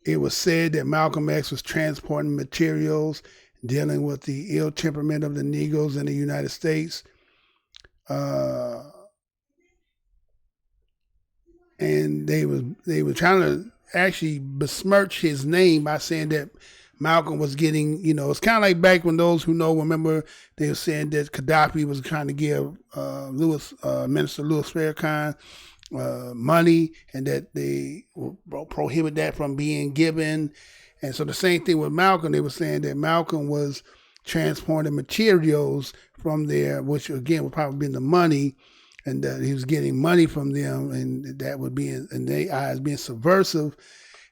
it was said that Malcolm X was transporting materials dealing with the ill temperament of the Negroes in the United States. And they were trying to actually besmirch his name by saying that Malcolm was getting, it's kind of like back when those who know remember they were saying that Gaddafi was trying to give Minister Louis Farrakhan money, and that they prohibit that from being given. And so the same thing with Malcolm, they were saying that Malcolm was transporting materials from there, which again would probably be the money, and that he was getting money from them, and that would be in their eyes being subversive.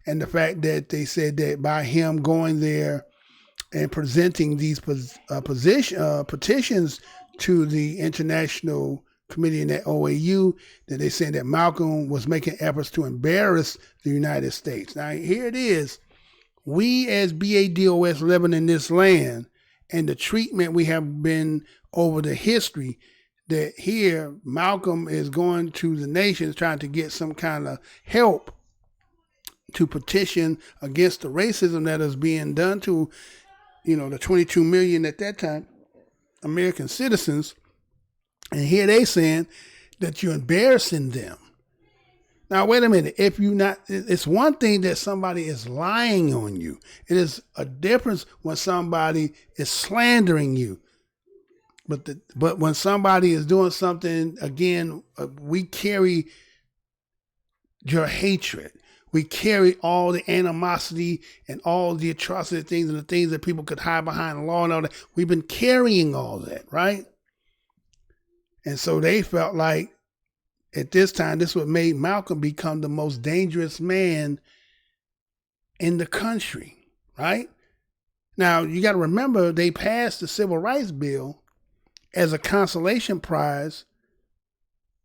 And the fact that they said that by him going there and presenting these petitions to the International Committee in that OAU, that they said that Malcolm was making efforts to embarrass the United States. Now here it is. We as BADOS living in this land, and the treatment we have been over the history, that here Malcolm is going to the nations trying to get some kind of help to petition against the racism that is being done to, the 22 million at that time American citizens. And here they saying that you're embarrassing them. Now, wait a minute. It's one thing that somebody is lying on you. It is a difference when somebody is slandering you. But when somebody is doing something, again, we carry your hatred. We carry all the animosity and all the atrocity things and the things that people could hide behind the law and all that. We've been carrying all that, right? And so they felt like at this time, this would made Malcolm become the most dangerous man in the country, right? Now, you got to remember, they passed the Civil Rights Bill as a consolation prize,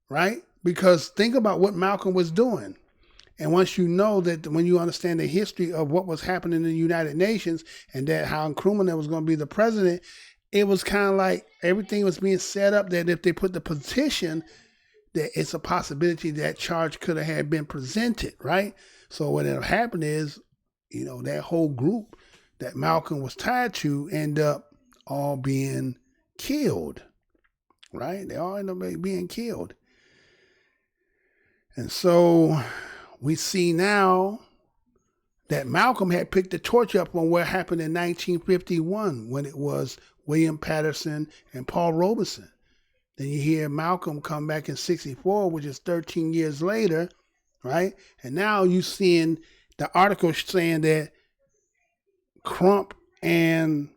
right? Because think about what Malcolm was doing. And once you know that, when you understand the history of what was happening in the United Nations, and that how Nkrumah was going to be the president, it was kind of like everything was being set up that if they put the petition, that it's a possibility that charge could have been presented, right? So what had happened is, that whole group that Malcolm was tied to end up all being killed, right? They all end up being killed. And so we see now that Malcolm had picked the torch up on what happened in 1951 when it was William Patterson and Paul Robeson. Then you hear Malcolm come back in 64, which is 13 years later, right? And now you're seeing the article saying that CRUMP and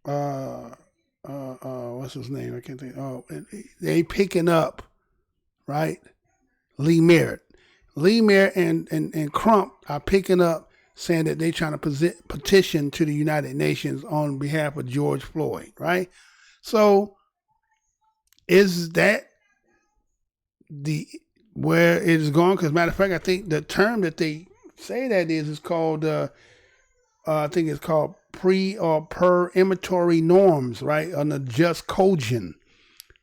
what's his name? I can't think. They picking up, right? Lee Merritt and CRUMP are picking up, saying that they're trying to petition to the United Nations on behalf of George Floyd, right? So is that where it is going? Because matter of fact, I think the term that they say that is called, I think it's called pre-or-per-imatory norms, right? On the just cogent,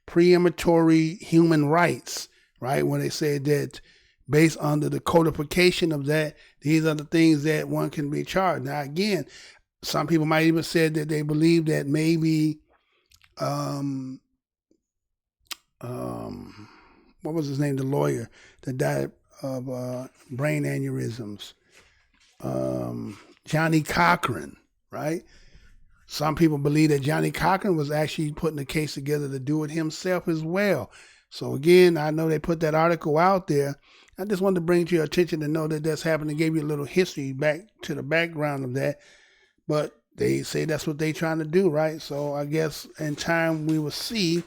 pre-imatory human rights, right? When they say that based on the codification of that, these are the things that one can be charged. Now, again, some people might even say that they believe that maybe, what was his name? The lawyer that died of brain aneurysms, Johnny Cochran, right? Some people believe that Johnny Cochran was actually putting the case together to do it himself as well. So again, I know they put that article out there. I just wanted to bring to your attention to know that that's happening. Gave you a little history back to the background of that. But they say that's what they're trying to do, right? So I guess in time we will see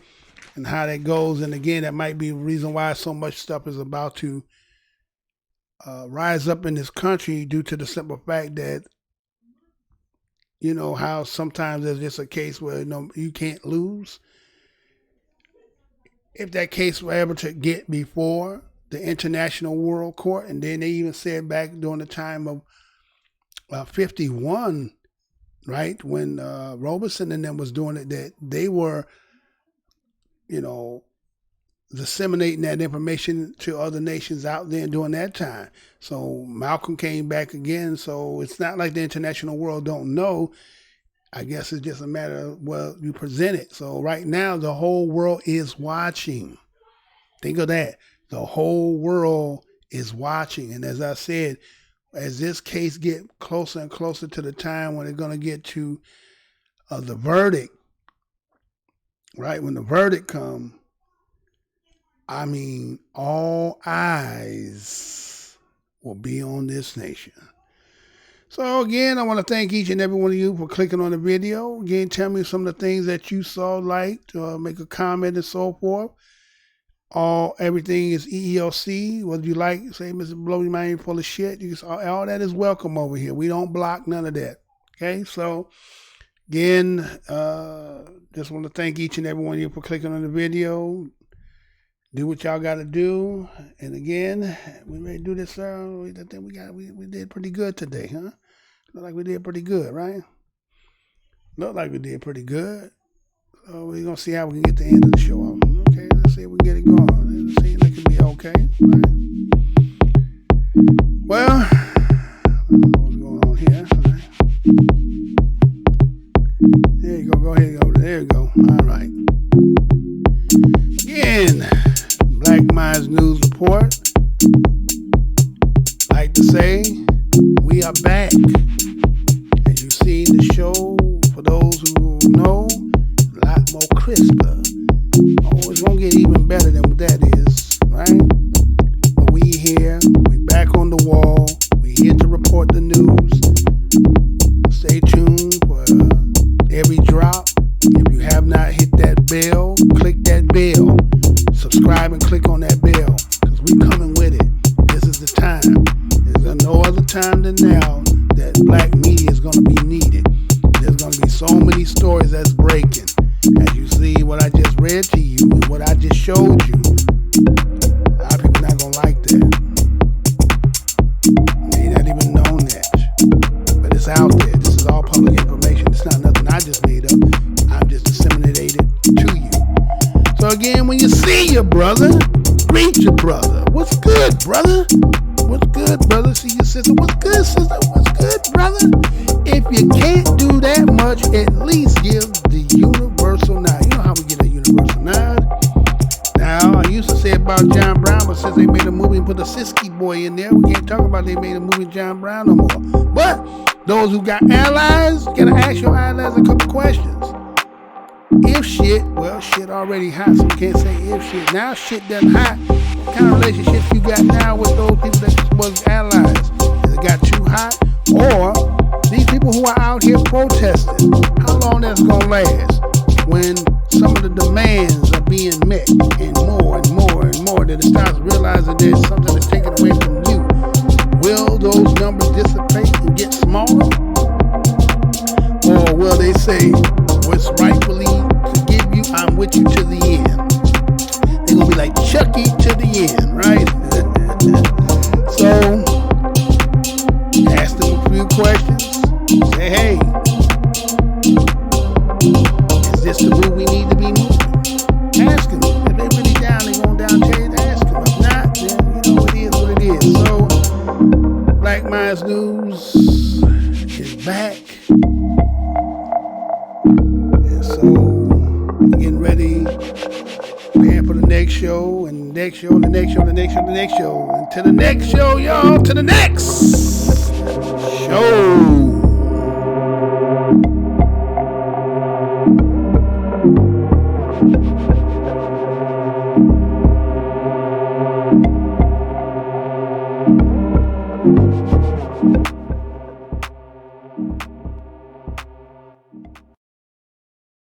and how that goes. And again, that might be the reason why so much stuff is about to rise up in this country, due to the simple fact that, you know, how sometimes there's just a case where you can't lose. If that case were ever to get before the International World Court, and then they even said back during the time of 51, right, when Robeson and them was doing it, that they were, you know, disseminating that information to other nations out there during that time. So Malcolm came back again. So it's not like the international world don't know. I guess it's just a matter of, well, you present it. So right now, the whole world is watching. Think of that. The whole world is watching. And as I said, as this case get closer and closer to the time when they're going to get to the verdict, right? When the verdict comes, I mean, all eyes will be on this nation. So again, I want to thank each and every one of you for clicking on the video. Again, tell me some of the things that you saw, liked, make a comment and so forth. Everything is EEOC. Whether you like, say, Mr. Blow, your mind full of shit. All that is welcome over here. We don't block none of that. Okay, so again, just want to thank each and every one of you for clicking on the video. Do what y'all got to do. And again, we ready to do this. I think we did pretty good today, huh? Look like we did pretty good, right? Look like we did pretty good. So we're going to see how we can get the end of the show on. Okay, let's see if we can get it going. Let's see if it can be okay, right? Well, I don't know what's going on here. Right? There you go. Go ahead. There you go. All right. Again, Black Minds News Report. Like to say, we are back. As you see the show, for those who know, a lot more crisper. Oh, it's gonna get even better than what that is, right? But we here, we back on the wall. We here to report the news. Stay tuned for every drop. If you have not hit that bell, click that bell. Subscribe and click on that bell, because we coming with it. This is the time. There's no other time than now that black media is going to be needed. There's going to be so many stories that's breaking. As you see what I just read to you and what I just showed you, a lot of people not going to like that. They not even known that. But it's out there. This is all public information. It's not nothing I just made up. I'm just disseminated to you. So again, when you see your brother, greet your brother. What's good, brother? What's good, brother? See your sister. What's good, sister? What's good, brother? If you can't do that much, at least give the universal nod. You know how we get a universal nod? Now, I used to say about John Brown, but since they made a movie and put a Siskey boy in there, we can't talk about they made a movie with John Brown no more. But those who got allies, you gotta ask your allies a couple questions. If shit, well, shit already hot, so you can't say if shit. Now shit done hot. What kind of relationship you got now with those people that was allies? Has it got too hot? Or these people who are out here protesting, how long that's gonna last when some of the demands are being met and more and more and more, that it starts realizing there's something that's taken away from you? Will those numbers dissipate and get smaller? Or will they say, what's rightfully to give you, I'm with you to the end? They're going to be like Chucky to the end, right? So, ask them a few questions. Say, hey, is this the move we need to be moving? Ask them. If they're really down, they're going down to ask them. If not, then you know it is what it is. So, Black Minds News is back. So, we're getting ready, preparing for the next show, and the next show, and the next show, and the next show, and the next show. And to the next show, y'all, to the next show.